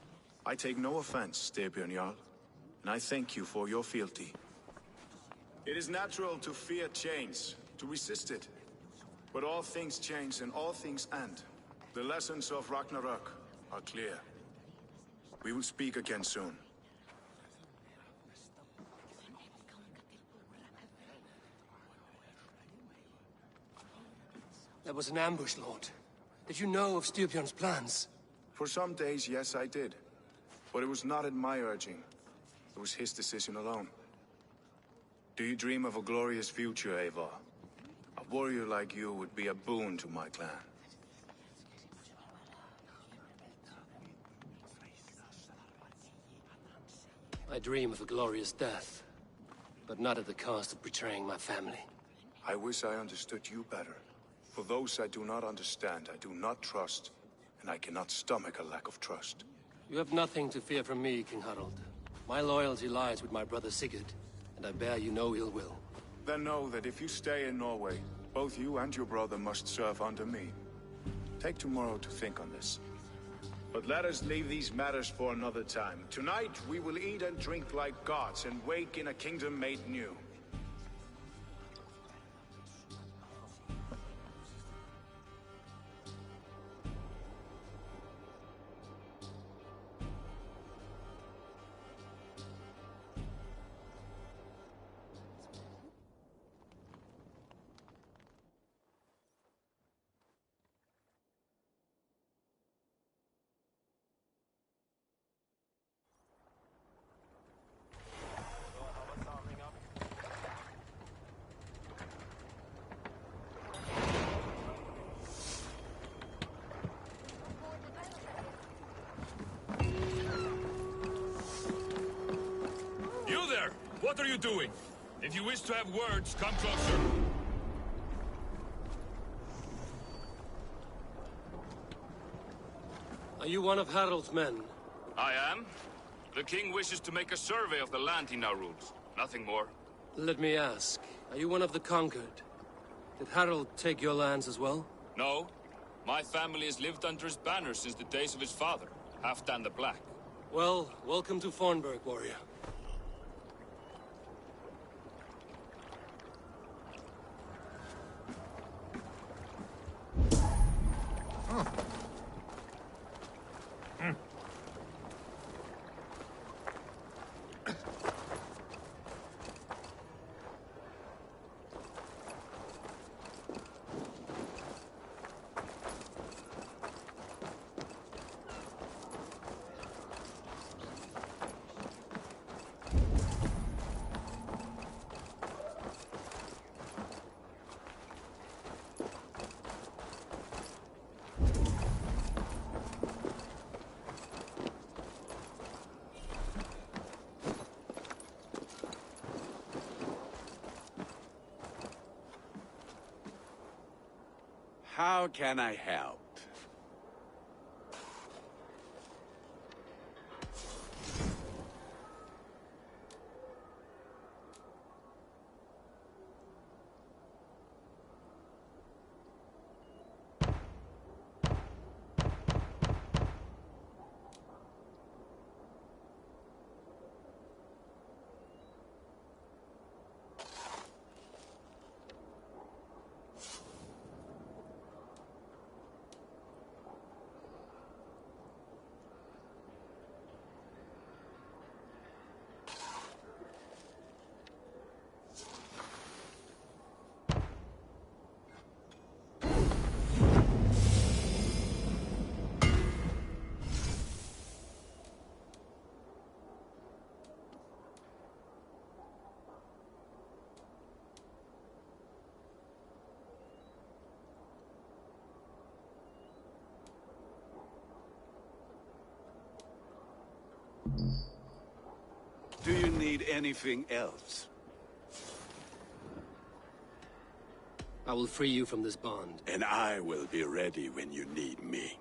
I take no offense, Styrbjörn Jarl, and I thank you for your fealty. It is natural to fear change, to resist it. But all things change and all things end. The lessons of Ragnarok are clear. We will speak again soon. That was an ambush, Lord. Did you know of Styrbjörn's plans? For some days, yes, I did. But it was not at my urging. It was his decision alone. Do you dream of a glorious future, Eivor? A warrior like you would be a boon to my clan. I dream of a glorious death, but not at the cost of betraying my family. I wish I understood you better. For those I do not understand, I do not trust, and I cannot stomach a lack of trust. You have nothing to fear from me, King Harald. My loyalty lies with my brother Sigurd, and I bear you no ill will. Then know that if you stay in Norway, both you and your brother must serve under me. Take tomorrow to think on this. But let us leave these matters for another time. Tonight, we will eat and drink like gods and wake in a kingdom made new. What are you doing? If you wish to have words, come closer. Are you one of Harald's men? I am. The king wishes to make a survey of the land he now rules. Nothing more. Let me ask, are you one of the conquered? Did Harald take your lands as well? No. My family has lived under his banner since the days of his father, Halfdan the Black. Well, welcome to Fornburg, warrior. How can I help? Do you need anything else? I will free you from this bond. And I will be ready when you need me.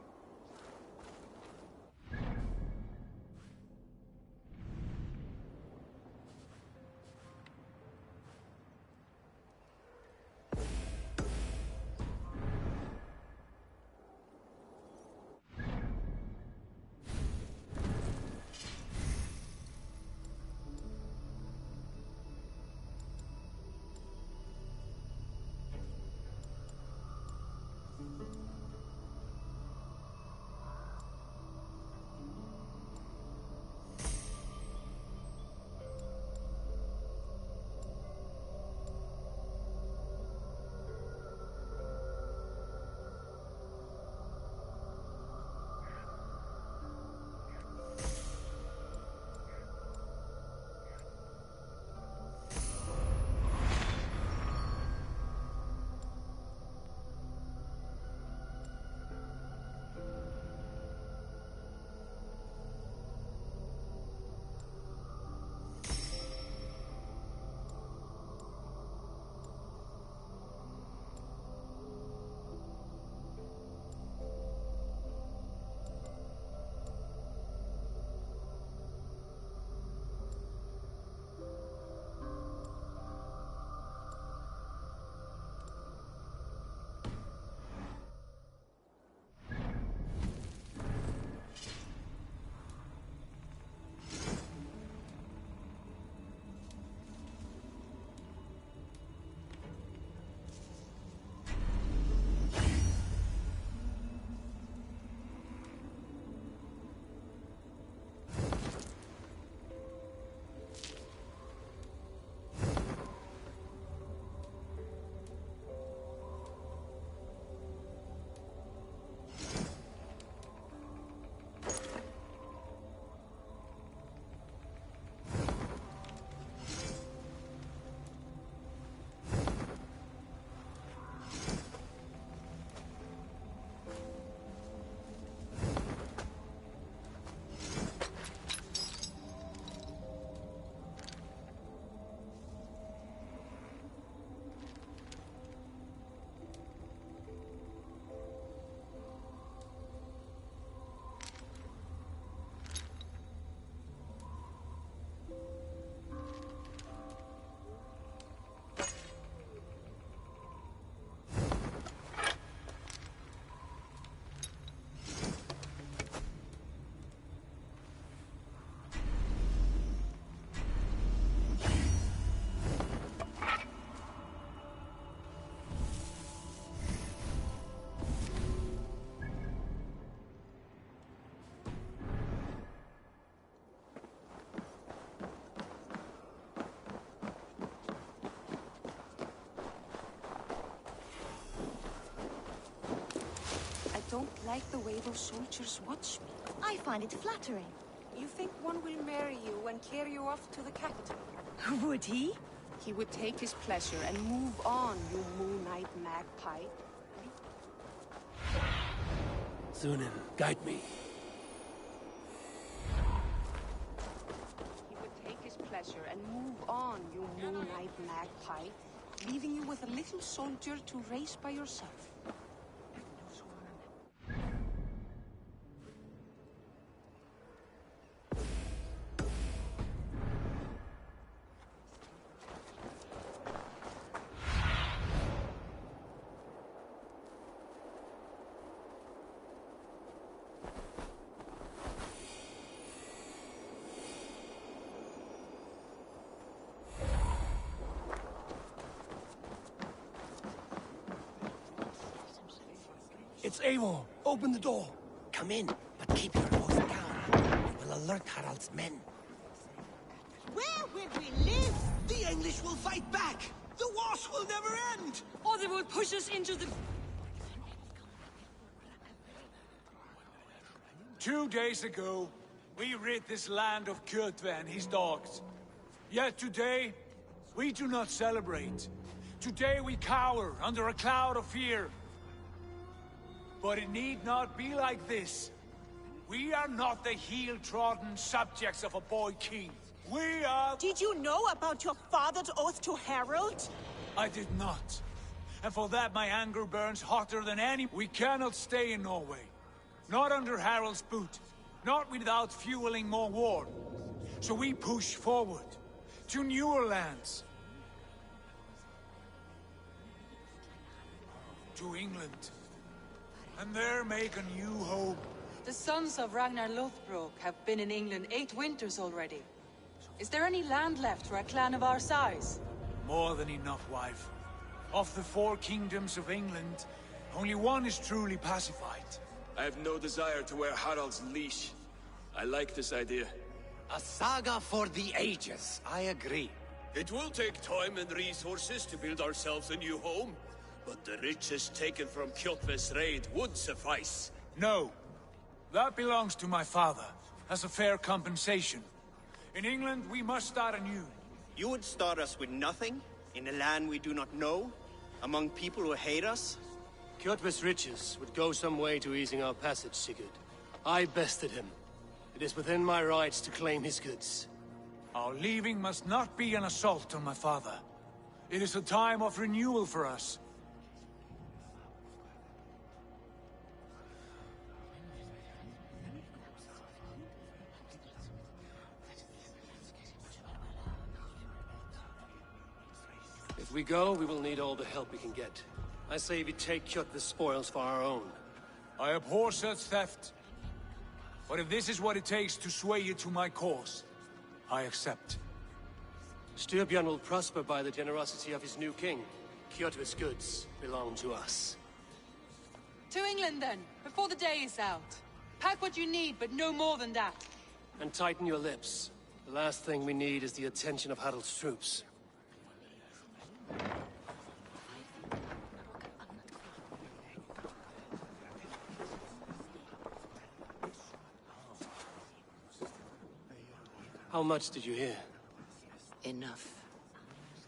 like the way those soldiers watch me. I find it flattering. You think one will marry you and carry you off to the capital? Would he? He would take his pleasure and move on, you moon-eyed magpie. Thunin, guide me. He would take his pleasure and move on, you moon-eyed magpie, leaving you with a little soldier to race by yourself. It's Eivor. Open the door. Come in, but keep your voice down. We will alert Harald's men. Where will we live? The English will fight back. The wars will never end. Or they will push us into the... 2 days ago, we rid this land of Kjotve and his dogs. Yet today, we do not celebrate. Today we cower under a cloud of fear. But it need not be like this. We are not the heel-trodden subjects of a boy king. We are... Did you know about your father's oath to Harald? I did not. And for that my anger burns hotter than any... We cannot stay in Norway. Not under Harald's boot. Not without fueling more war. So we push forward. To newer lands. To England. And there make a new home. The sons of Ragnar Lothbrok have been in England 8 winters already. Is there any land left for a clan of our size? More than enough, wife. Of the 4 kingdoms of England, only one is truly pacified. I have no desire to wear Harald's leash. I like this idea. A saga for the ages. I agree. It will take time and resources to build ourselves a new home. But the riches taken from Kjotve's raid would suffice. No. That belongs to my father, as a fair compensation. In England, we must start anew. You would start us with nothing? In a land we do not know? Among people who hate us? Kjotve's riches would go some way to easing our passage, Sigurd. I bested him. It is within my rights to claim his goods. Our leaving must not be an assault on my father. It is a time of renewal for us. If we go, we will need all the help we can get. I say we take Kjotve's spoils for our own. I abhor such theft. But if this is what it takes to sway you to my cause, I accept. Styrbjörn will prosper by the generosity of his new king. Kjotve's goods belong to us. To England, then, before the day is out. Pack what you need, but no more than that. And tighten your lips. The last thing we need is the attention of Harald's troops. How much did you hear? Enough.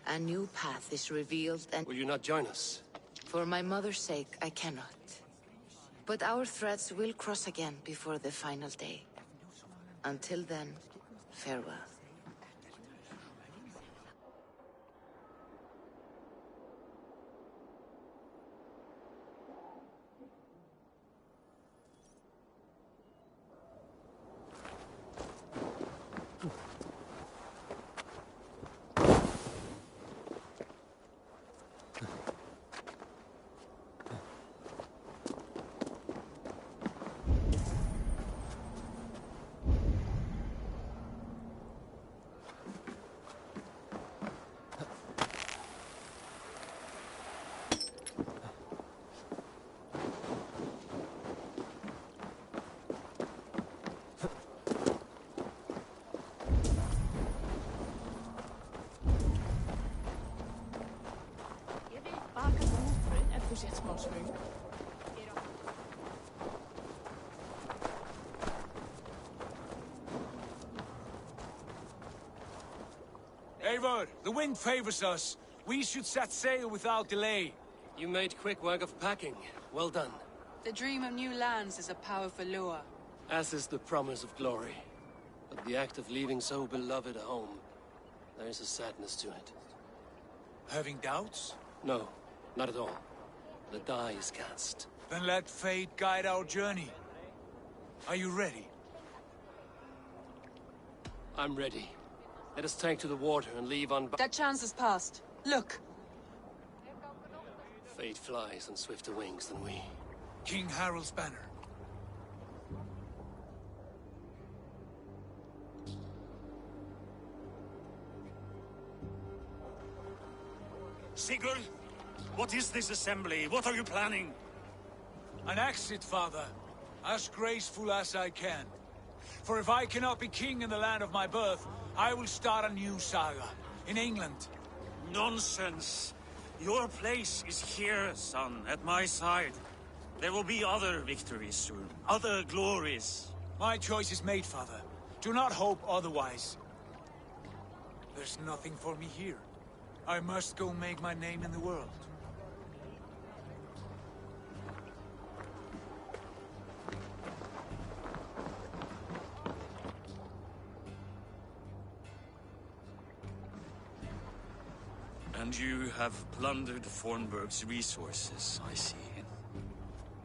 A new path is revealed and... Will you not join us? For my mother's sake, I cannot. But our threads will cross again before the final day. Until then, farewell. Eivor, the wind favors us. We should set sail without delay. You made quick work of packing. Well done. The dream of new lands is a powerful lure. As is the promise of glory. But the act of leaving so beloved a home, there is a sadness to it. Having doubts? No, not at all. The die is cast. Then let fate guide our journey. Are you ready? I'm ready. Let us take to the water and leave on... That chance is past. Look! Fate flies on swifter wings than we. King Harald's banner. Sigurd, what is this assembly? What are you planning? An exit, father. As graceful as I can. For if I cannot be king in the land of my birth, I will start a new saga. In England. Nonsense. Your place is here, son, at my side. There will be other victories soon. Other glories. My choice is made, father. Do not hope otherwise. There's nothing for me here. I must go make my name in the world. And you have plundered Fornburg's resources, I see.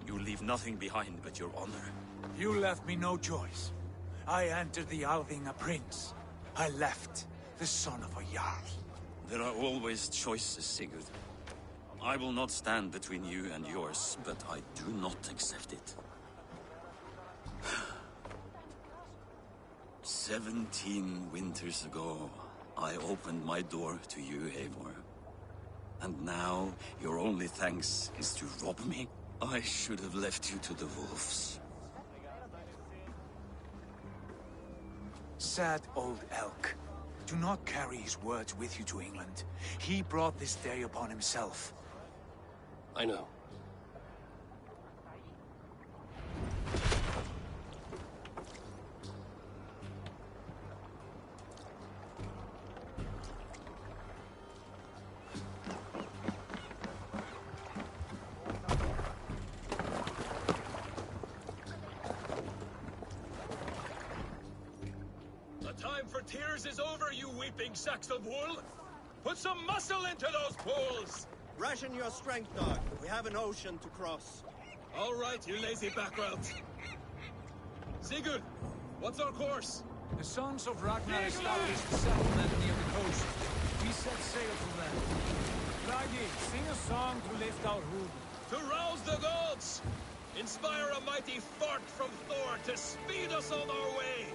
You leave nothing behind but your honor. You left me no choice. I entered the Alving a prince. I left the son of a Jarl. There are always choices, Sigurd. I will not stand between you and yours, but I do not accept it. 17 winters ago, I opened my door to you, Eivor. And now, your only thanks is to rob me? I should have left you to the wolves. Sad old elk. Do not carry his words with you to England. He brought this day upon himself. I know. Tears is over, you weeping sacks of wool! Put some muscle into those pools! Ration your strength, dog. We have an ocean to cross. All right, you lazy backroads. Sigurd, what's our course? The sons of Ragnar established a settlement near the coast. We set sail from there. Raggi, sing a song to lift our hood. To rouse the gods! Inspire a mighty fart from Thor to speed us on our way!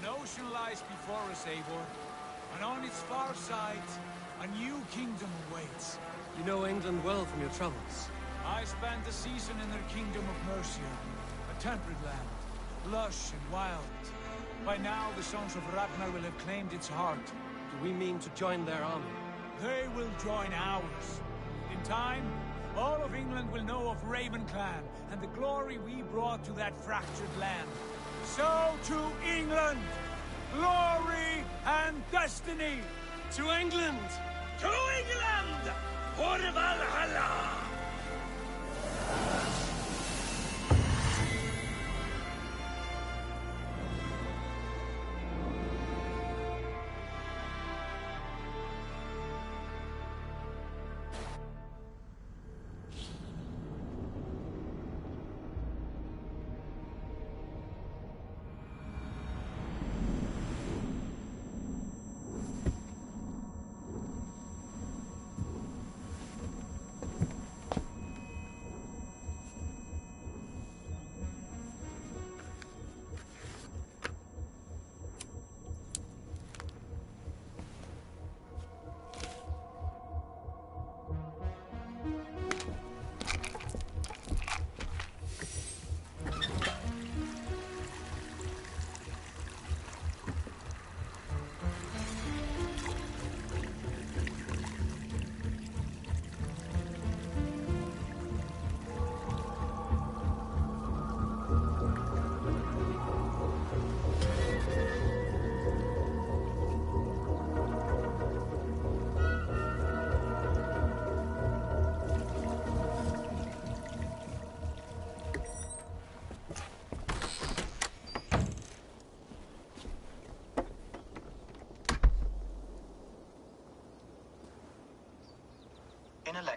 An ocean lies before us, Eivor, and on its far side, a new kingdom awaits. You know England well from your travels. I spent a season in their kingdom of Mercia, a temperate land, lush and wild. By now, the sons of Ragnar will have claimed its heart. Do we mean to join their army? They will join ours. In time, all of England will know of Raven Clan and the glory we brought to that fractured land. So to England! Glory and destiny! To England! To England! For Valhalla!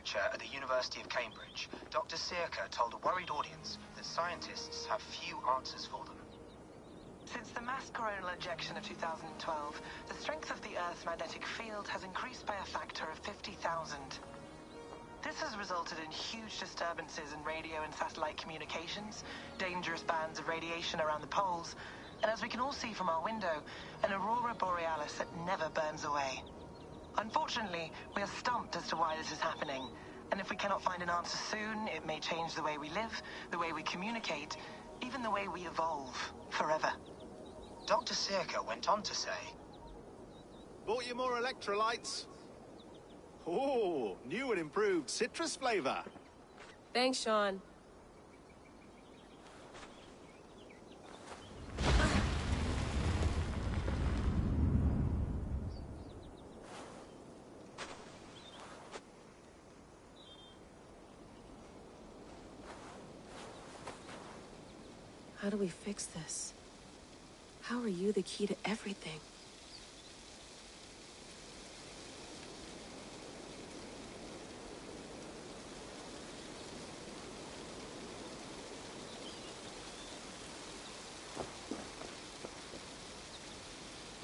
researcher at the University of Cambridge, Dr. Sirka told a worried audience that scientists have few answers for them. Since the mass coronal ejection of 2012, the strength of the Earth's magnetic field has increased by a factor of 50,000. This has resulted in huge disturbances in radio and satellite communications, dangerous bands of radiation around the poles, and as we can all see from our window, an aurora borealis that never burns away. Unfortunately, we are stumped as to why this is happening, and if we cannot find an answer soon, it may change the way we live, the way we communicate, even the way we evolve, forever. Dr. Sirka went on to say, Bought you more electrolytes? Oh, new and improved citrus flavor. Thanks, Sean. How do we fix this? How are you the key to everything?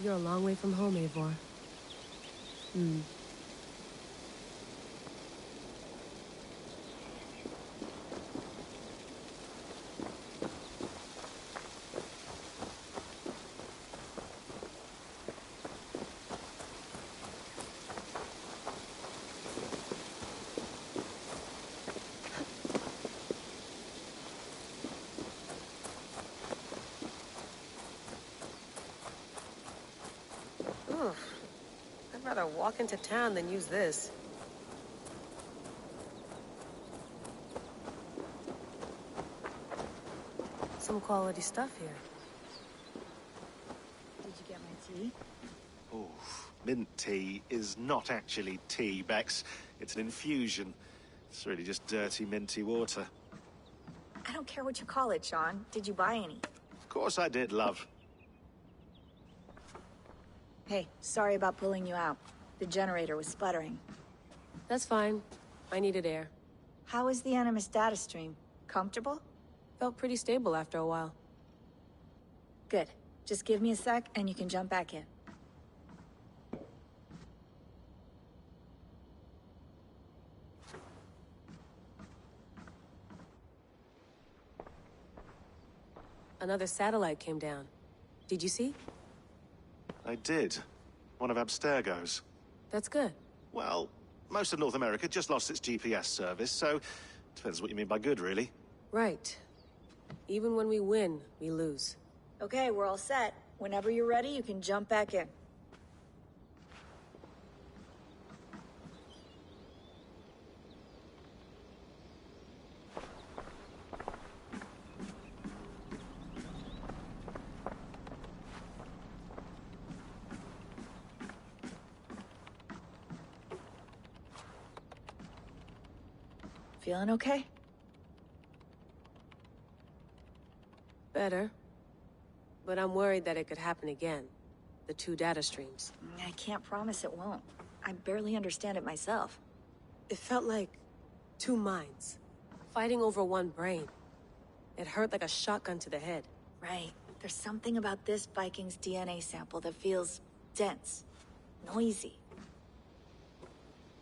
You're a long way from home, Eivor. I'd rather walk into town than use this. Some quality stuff here. Did you get my tea? Oh, mint tea is not actually tea, Bex. It's an infusion. It's really just dirty, minty water. I don't care what you call it, Sean. Did you buy any? Of course I did, love. Hey, sorry about pulling you out. The generator was sputtering. That's fine. I needed air. How is the Animus data stream? Comfortable? Felt pretty stable after a while. Good. Just give me a sec and you can jump back in. Another satellite came down. Did you see? I did. One of Abstergo's. That's good. Well, most of North America just lost its GPS service, so depends what you mean by good, really. Right. Even when we win, we lose. Okay, we're all set. Whenever you're ready, you can jump back in. Feeling okay? Better. But I'm worried that it could happen again. The two data streams. I can't promise it won't. I barely understand it myself. It felt like two minds, fighting over one brain. It hurt like a shotgun to the head. Right. There's something about this Viking's DNA sample that feels dense, noisy.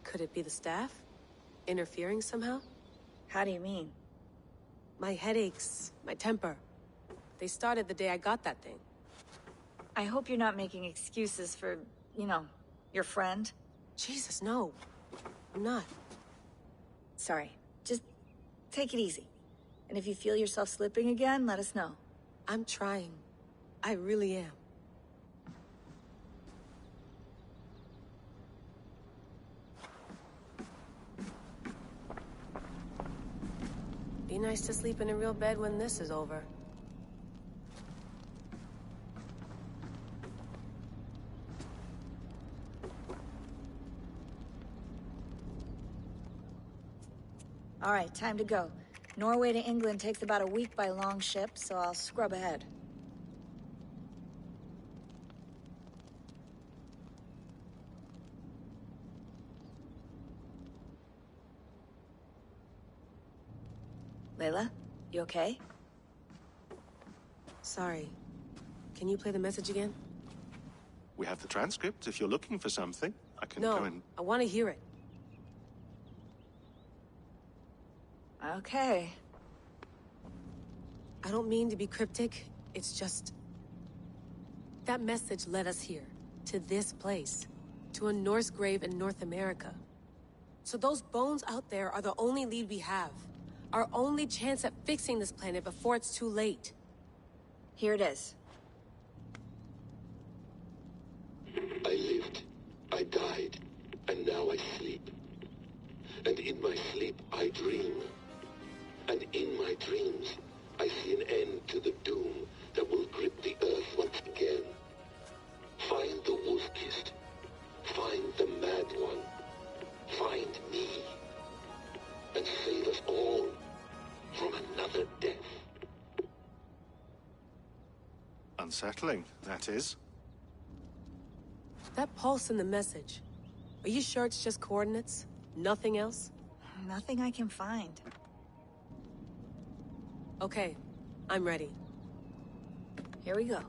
Could it be the staff? Interfering somehow? How do you mean? My headaches, my temper. They started the day I got that thing. I hope you're not making excuses for, you know, your friend. Jesus, no. I'm not. Sorry. Just take it easy. And if you feel yourself slipping again, let us know. I'm trying. I really am. Be nice to sleep in a real bed when this is over. All right, time to go. Norway to England takes about a week by long ship, so I'll scrub ahead. Layla, you okay? Sorry. Can you play the message again? We have the transcript. If you're looking for something, I can go and... No, I want to hear it. Okay. I don't mean to be cryptic. It's just... that message led us here. To this place. To a Norse grave in North America. So those bones out there are the only lead we have. Our only chance at fixing this planet before it's too late. Here it is. I lived, I died, and now I sleep. And in my sleep I dream. And in my dreams I see an end to the doom that will grip the earth once again. Find the wolf-kissed. Find the mad one. Find me. And save us all from another death. Unsettling, that is. That pulse in the message. Are you sure it's just coordinates? Nothing else? Nothing I can find. Okay, I'm ready. Here we go.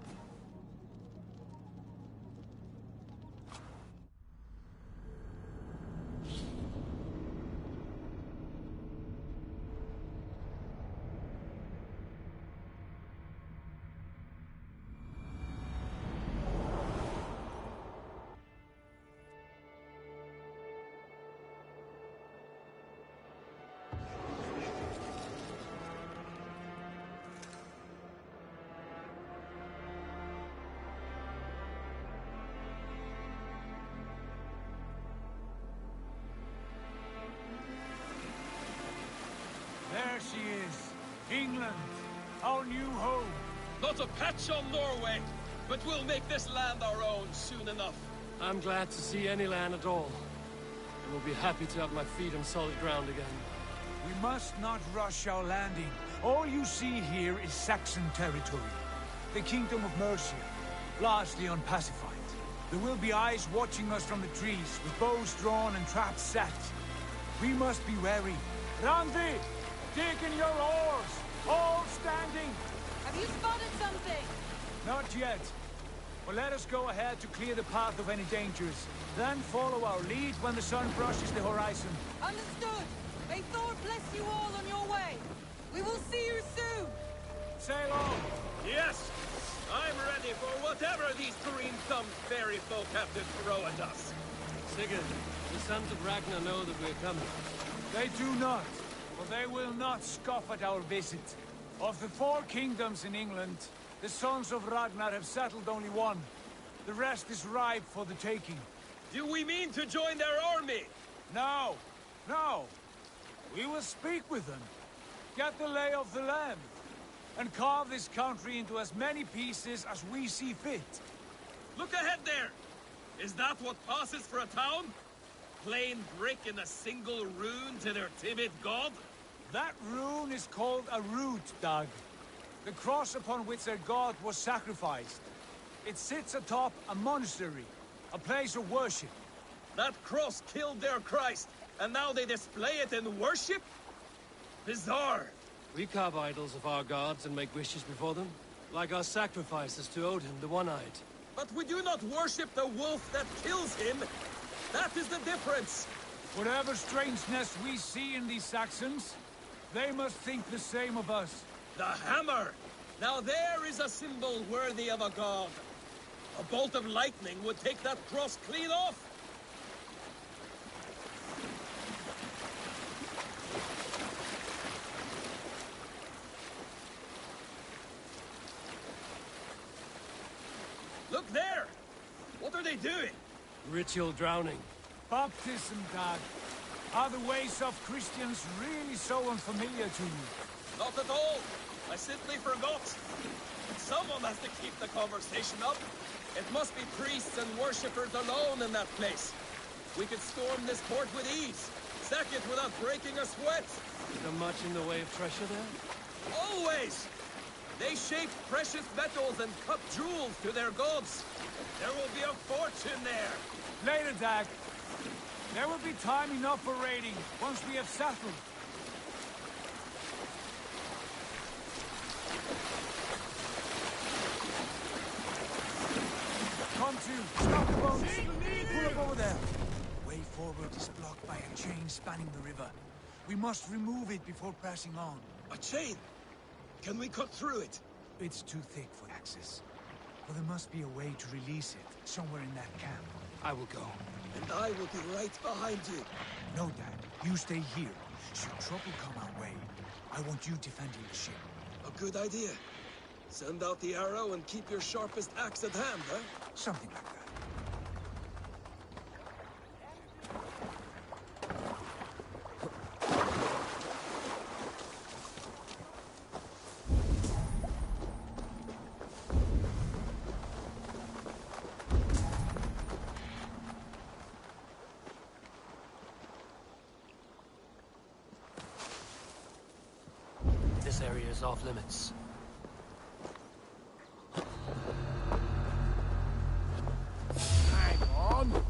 There she is. England. Our new home. Not a patch on Norway, but we'll make this land our own soon enough. I'm glad to see any land at all. And will be happy to have my feet on solid ground again. We must not rush our landing. All you see here is Saxon territory. The Kingdom of Mercia, largely unpacified. There will be eyes watching us from the trees, with bows drawn and traps set. We must be wary. Randi! Dig in your oars! All standing! Have you spotted something? Not yet. But let us go ahead to clear the path of any dangers. Then follow our lead when the sun brushes the horizon. Understood! May Thor bless you all on your way! We will see you soon! Sail on! Yes! I'm ready for whatever these green-thumbed fairy folk have to throw at us. Sigurd, the sons of Ragnar know that we're coming. They do not. For they will not scoff at our visit. Of the 4 kingdoms in England, the sons of Ragnar have settled only one. The rest is ripe for the taking. Do we mean to join their army? No. No. We will speak with them. Get the lay of the land. And carve this country into as many pieces as we see fit. Look ahead there! Is that what passes for a town? Plain brick in a single rune to their timid god? That rune is called a root, Dag. The cross upon which their god was sacrificed. It sits atop a monastery, a place of worship. That cross killed their Christ, and now they display it in worship? Bizarre. We carve idols of our gods and make wishes before them, like our sacrifices to Odin, the One-Eyed. But we do not worship the wolf that kills him. That is the difference. Whatever strangeness we see in these Saxons, they must think the same of us. The hammer! Now there is a symbol worthy of a god. A bolt of lightning would take that cross clean off. Look there! What are they doing? Ritual drowning. Baptism, Dag. Are the ways of Christians really so unfamiliar to you? Not at all. I simply forgot. Someone has to keep the conversation up. It must be priests and worshippers alone in that place. We could storm this port with ease. Sack it without breaking a sweat. Is there much in the way of treasure there? Always! They shape precious metals and cut jewels to their gods. There will be a fortune there. Later, Dag. There will be time enough for raiding once we have settled. come to! Stop the boats! Pull up over there! Way forward is blocked by a chain spanning the river. We must remove it before passing on. A chain? Can we cut through it? It's too thick for access. But there must be a way to release it, somewhere in that camp. I will go. And I will be right behind you. No, Dad. You stay here. Should trouble come our way, I want you defending the ship. A good idea. Send out the arrow and keep your sharpest axe at hand, huh? Something like that. This area is off limits. Hang on!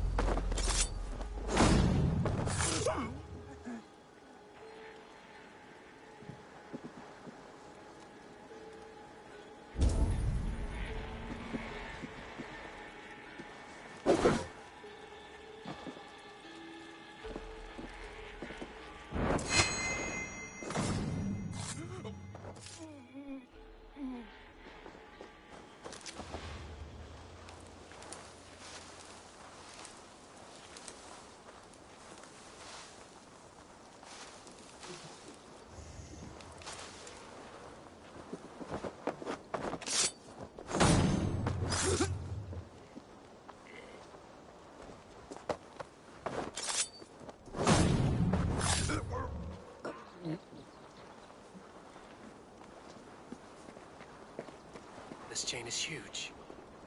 This chain is huge,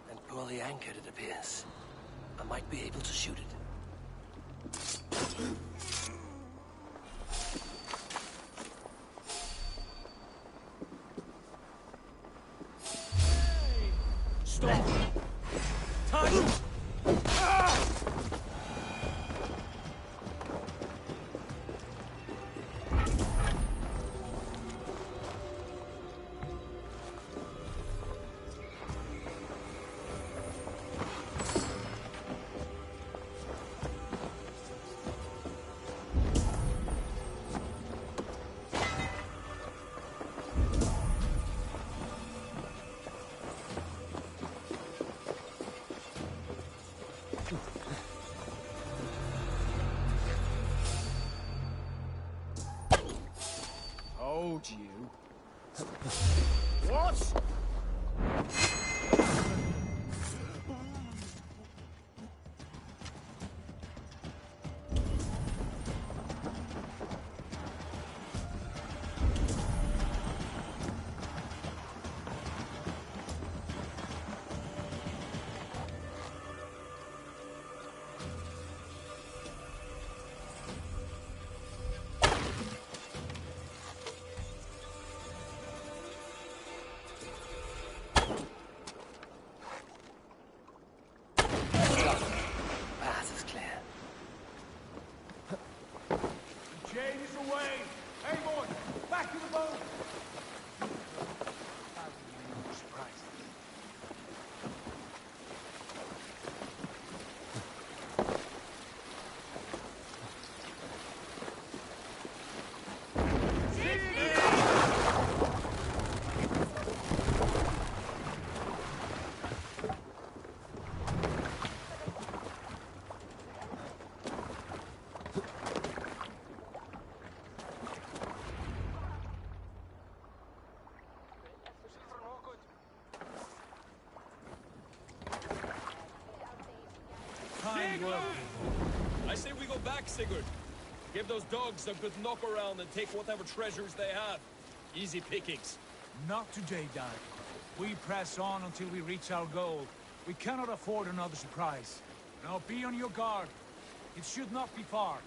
and poorly anchored, it appears. I might be able to shoot it. Stop! Time! Ah! Told you. What? I say we go back, Sigurd. Give those dogs a good knock around and take whatever treasures they have. Easy pickings. Not today, Dad. We press on until we reach our goal. We cannot afford another surprise. Now be on your guard. It should not be far.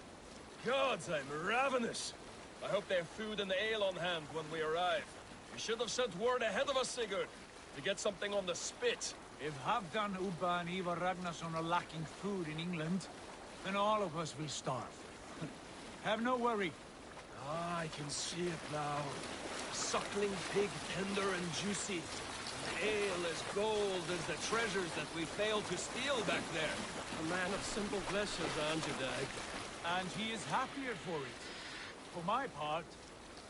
Gods, I'm ravenous. I hope they have food and ale on hand when we arrive. We should have sent word ahead of us, Sigurd, to get something on the spit. If Halfdan, Ubba, and Ivar Ragnarsson are lacking food in England, then all of us will starve. Have no worry. Ah, I can see it now. A suckling pig, tender and juicy. pale as gold as the treasures that we failed to steal back there. A man of simple pleasures, aren't you, Dag? And he is happier for it. For my part,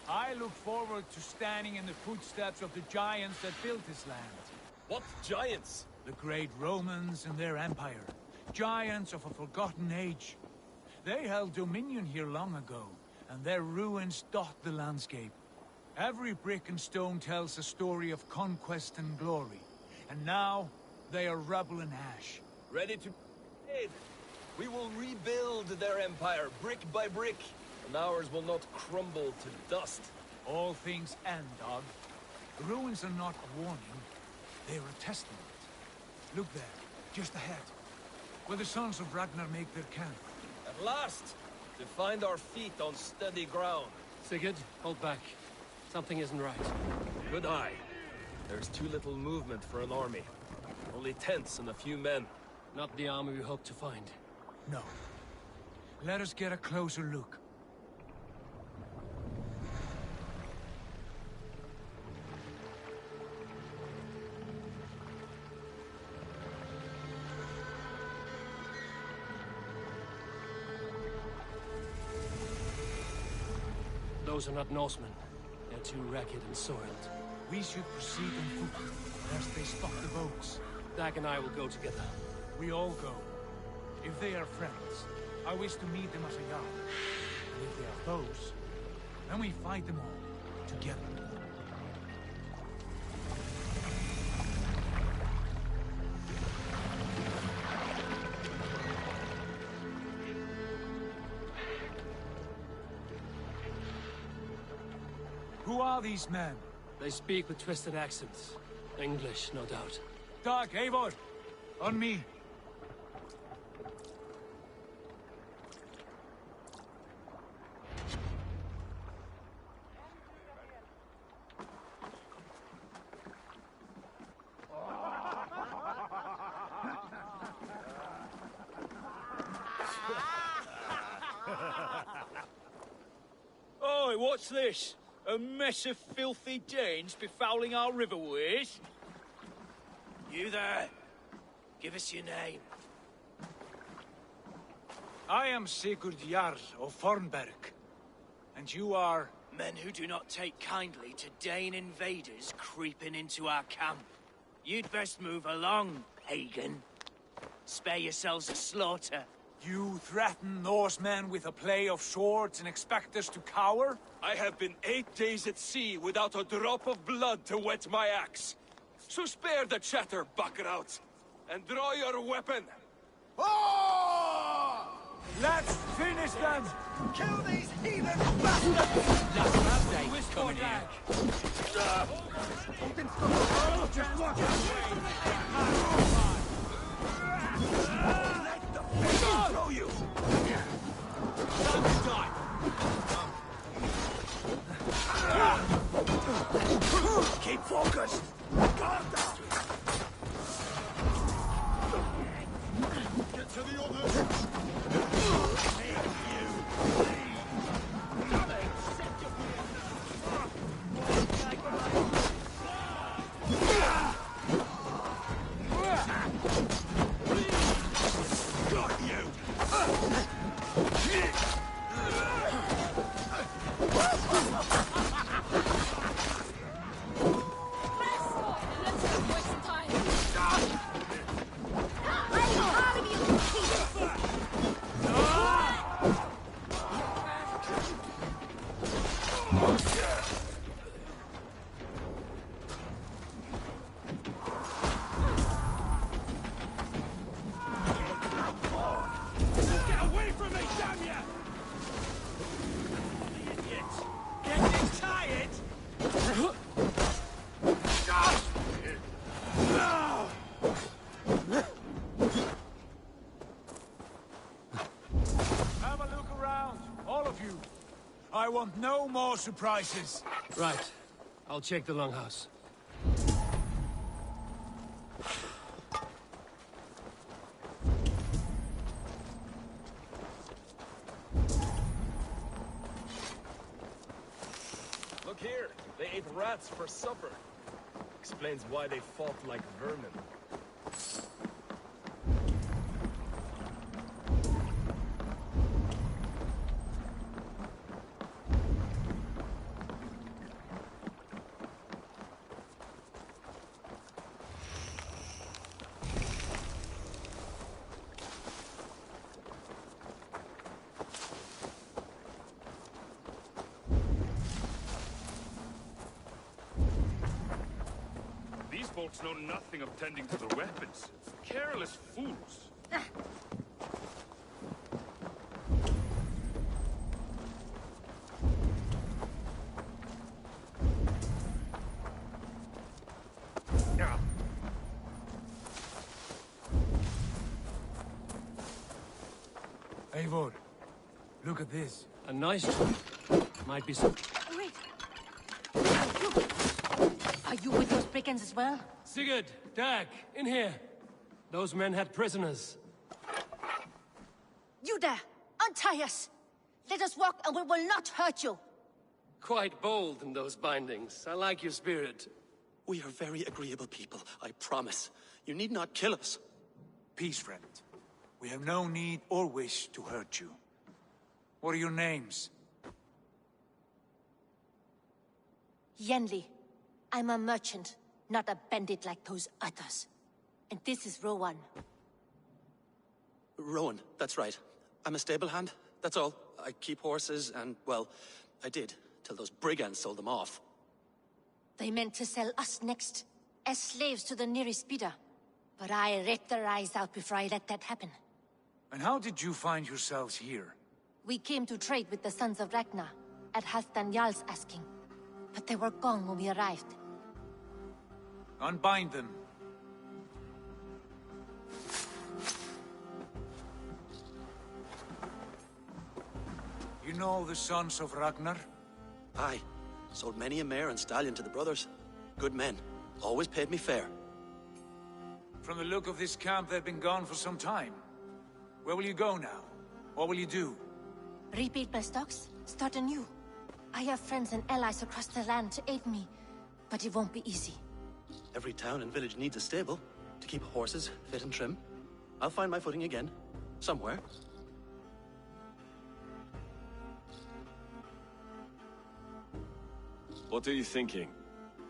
I look forward to standing in the footsteps of the giants that built this land. What giants? The great Romans and their empire. Giants of a forgotten age. They held dominion here long ago, and their ruins dot the landscape. Every brick and stone tells a story of conquest and glory. And now, they are rubble and ash. Ready to... We will rebuild their empire, brick by brick, and ours will not crumble to dust. All things end, Dog. The ruins are not a warning. They are a testament. Look there, just ahead, where the sons of Ragnar make their camp. At last! To find our feet on steady ground. Sigurd, hold back. Something isn't right. Good eye. There's too little movement for an army. Only tents and a few men. Not the army we hoped to find. No. Let us get a closer look. Those are not Norsemen. They're too ragged and soiled. We should proceed on foot, lest they stop the boats. Dag and I will go together. We all go. If they are friends, I wish to meet them as a yard. And if they are foes, then we fight them all, together. Who are these men? They speak with twisted accents. English, no doubt. Dag, Eivor! On me! Oi, what's this? A mess of filthy Danes befouling our riverways? You there? Give us your name. I am Sigurd Jarl of Fornberg. And you are... Men who do not take kindly to Dane invaders creeping into our camp. You'd best move along, pagan. Spare yourselves a slaughter. You threaten Norsemen with a play of swords and expect us to cower? I have been 8 days at sea without a drop of blood to wet my axe. So spare the chatter, buckrouts, and draw your weapon. Oh! Let's finish them! Kill these heathen bastards! Last Monday was coming here. Just watch Throw you! Time to die! Keep focused! Guard down! Get to the others! I want no more surprises. Right. I'll check the longhouse. Look here. They ate rats for supper. explains why they fought like vermin. These folks know nothing of tending to their weapons. Careless fools. Eivor, look at this. A nice one. Might be some... Wait. Are you with those brigands as well? Sigurd, Dag, in here. Those men had prisoners. You there! Untie us! Let us walk and we will not hurt you! Quite bold in those bindings. I like your spirit. We are very agreeable people, I promise. You need not kill us. Peace, friend. We have no need or wish to hurt you. What are your names? Yenli. I'm a merchant, not a bandit like those others. And this is Rowan. Rowan, that's right. I'm a stable hand, that's all. I keep horses and, well, I did, till those brigands sold them off. They meant to sell us next, as slaves to the nearest bidder. But I ripped their eyes out before I let that happen. And how did you find yourselves here? We came to trade with the Sons of Ragnar, at Halfdan Jarl's asking. But they were gone when we arrived. Unbind them. You know the Sons of Ragnar? Aye. Sold many a mare and stallion to the brothers. Good men. Always paid me fair. From the look of this camp, they've been gone for some time. Where will you go now? What will you do? Rebuild my stocks, start anew. I have friends and allies across the land to aid me, but it won't be easy. Every town and village needs a stable to keep horses fit and trim. I'll find my footing again. Somewhere. What are you thinking?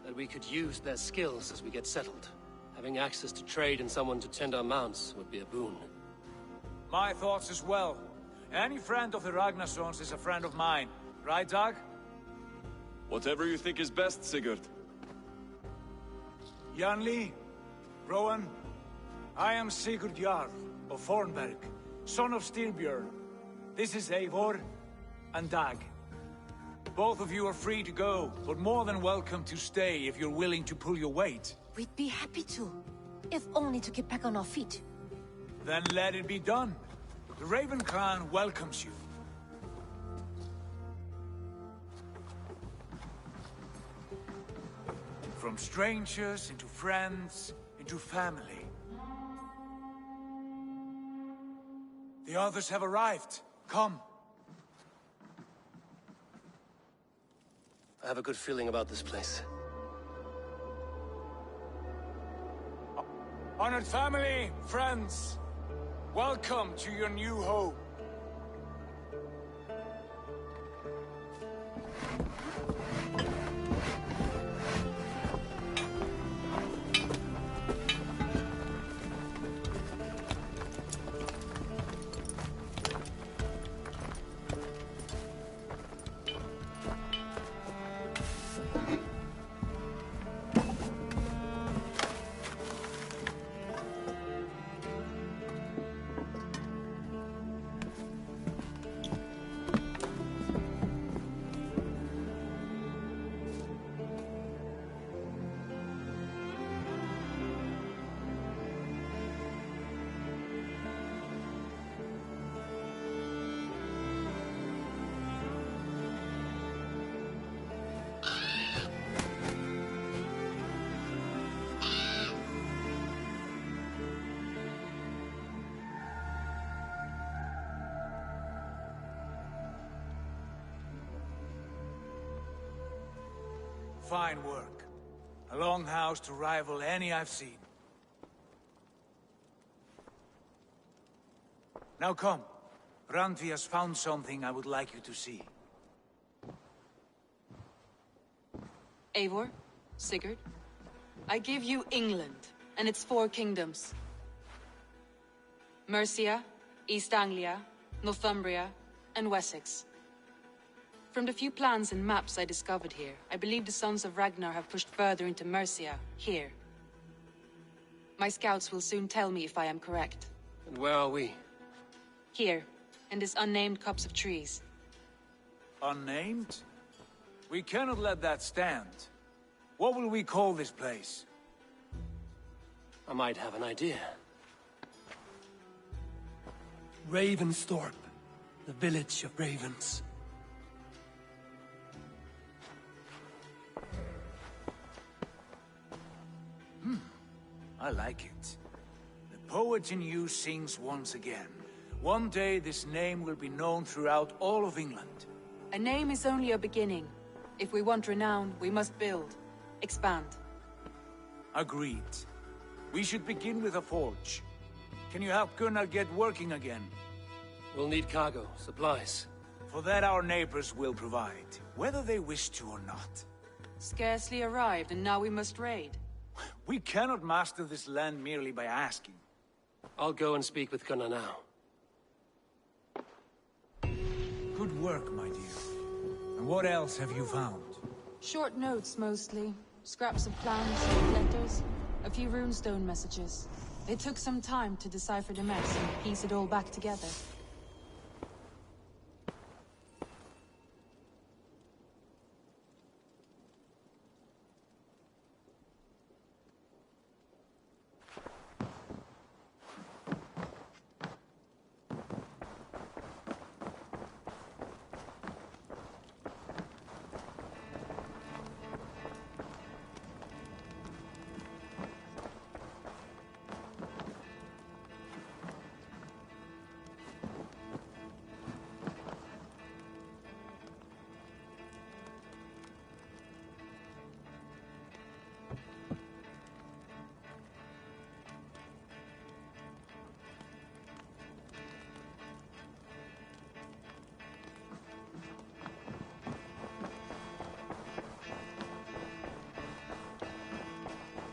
That we could use their skills as we get settled. Having access to trade and someone to tend our mounts would be a boon. My thoughts as well. Any friend of the Ragnarsons is a friend of mine. Right, Dag? Whatever you think is best, Sigurd. Janli, Rowan, I am Sigurd Jarl of Fornberg, son of Styrbjörn. This is Eivor and Dag. Both of you are free to go, but more than welcome to stay if you're willing to pull your weight. We'd be happy to, if only to get back on our feet. Then let it be done. The Raven clan welcomes you. From strangers, into friends, into family. The others have arrived. Come. I have a good feeling about this place. Honored family, friends, welcome to your new home. Fine work. A longhouse to rival any I've seen. Now come. Randvi has found something I would like you to see. Eivor, Sigurd, I give you England and its 4 kingdoms. Mercia, East Anglia, Northumbria, and Wessex. From the few plans and maps I discovered here, I believe the Sons of Ragnar have pushed further into Mercia, here. My scouts will soon tell me if I am correct. And where are we? Here, in this unnamed copse of trees. Unnamed? We cannot let that stand. What will we call this place? I might have an idea. Ravensthorpe, the village of ravens. I like it. The poet in you sings once again. One day this name will be known throughout all of England. A name is only a beginning. If we want renown, we must build. Expand. Agreed. We should begin with a forge. Can you help Gunnar get working again? We'll need cargo, supplies. For that our neighbors will provide, whether they wish to or not. Scarcely arrived, and now we must raid. We cannot master this land merely by asking. I'll go and speak with Gunnar now. Good work, my dear. And what else have you found? Short notes, mostly. Scraps of plans, letters, a few runestone messages. It took some time to decipher the mess and piece it all back together.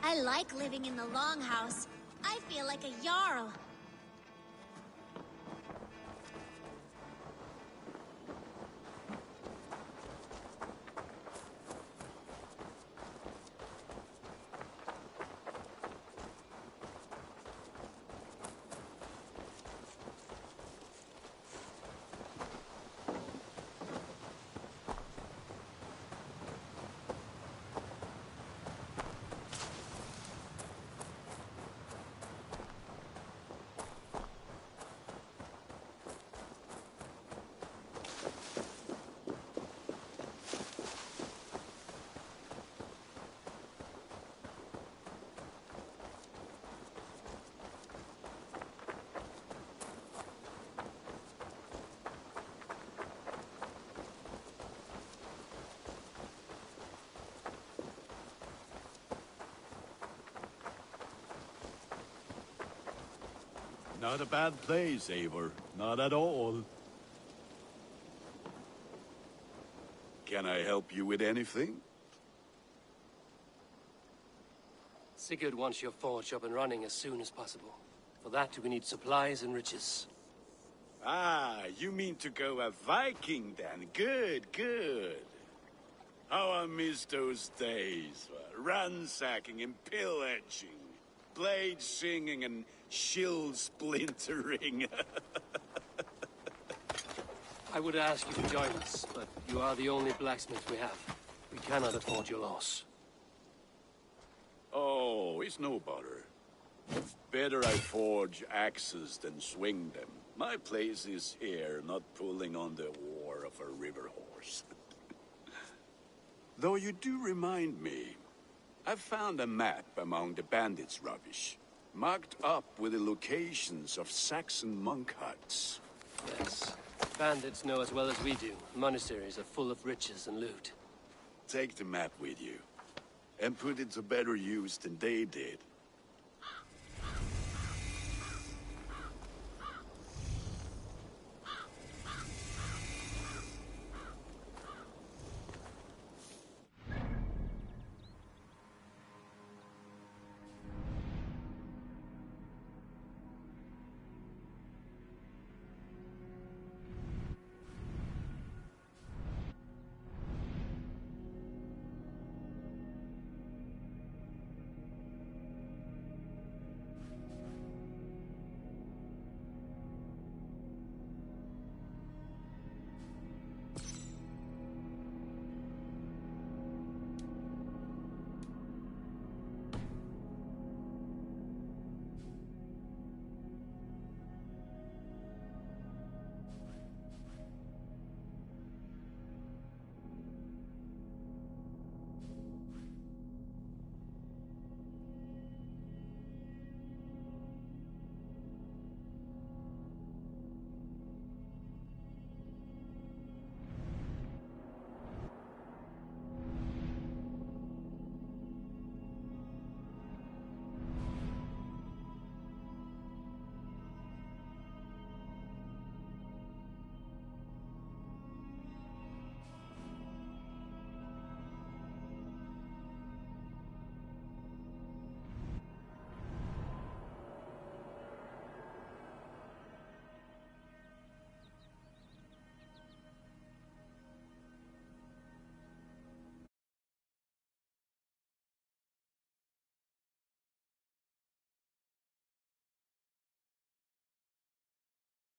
I like living in the Longhouse. I feel like a Jarl. Not a bad place, Eivor. Not at all. Can I help you with anything? Sigurd wants your forge up and running as soon as possible. For that, we need supplies and riches. Ah, you mean to go a Viking then? Good, good. How I miss those days. Ransacking and pillaging. Blade singing and shield splintering. I would ask you to join us, but you are the only blacksmith we have. We cannot afford your loss. Oh, it's no bother. Better I forge axes than swing them. My place is here, not pulling on the war of a river horse. Though you do remind me, I've found a map among the bandits' rubbish, marked up with the locations of Saxon monk huts. Yes. Bandits know as well as we do. Monasteries are full of riches and loot. Take the map with you. and put it to better use than they did.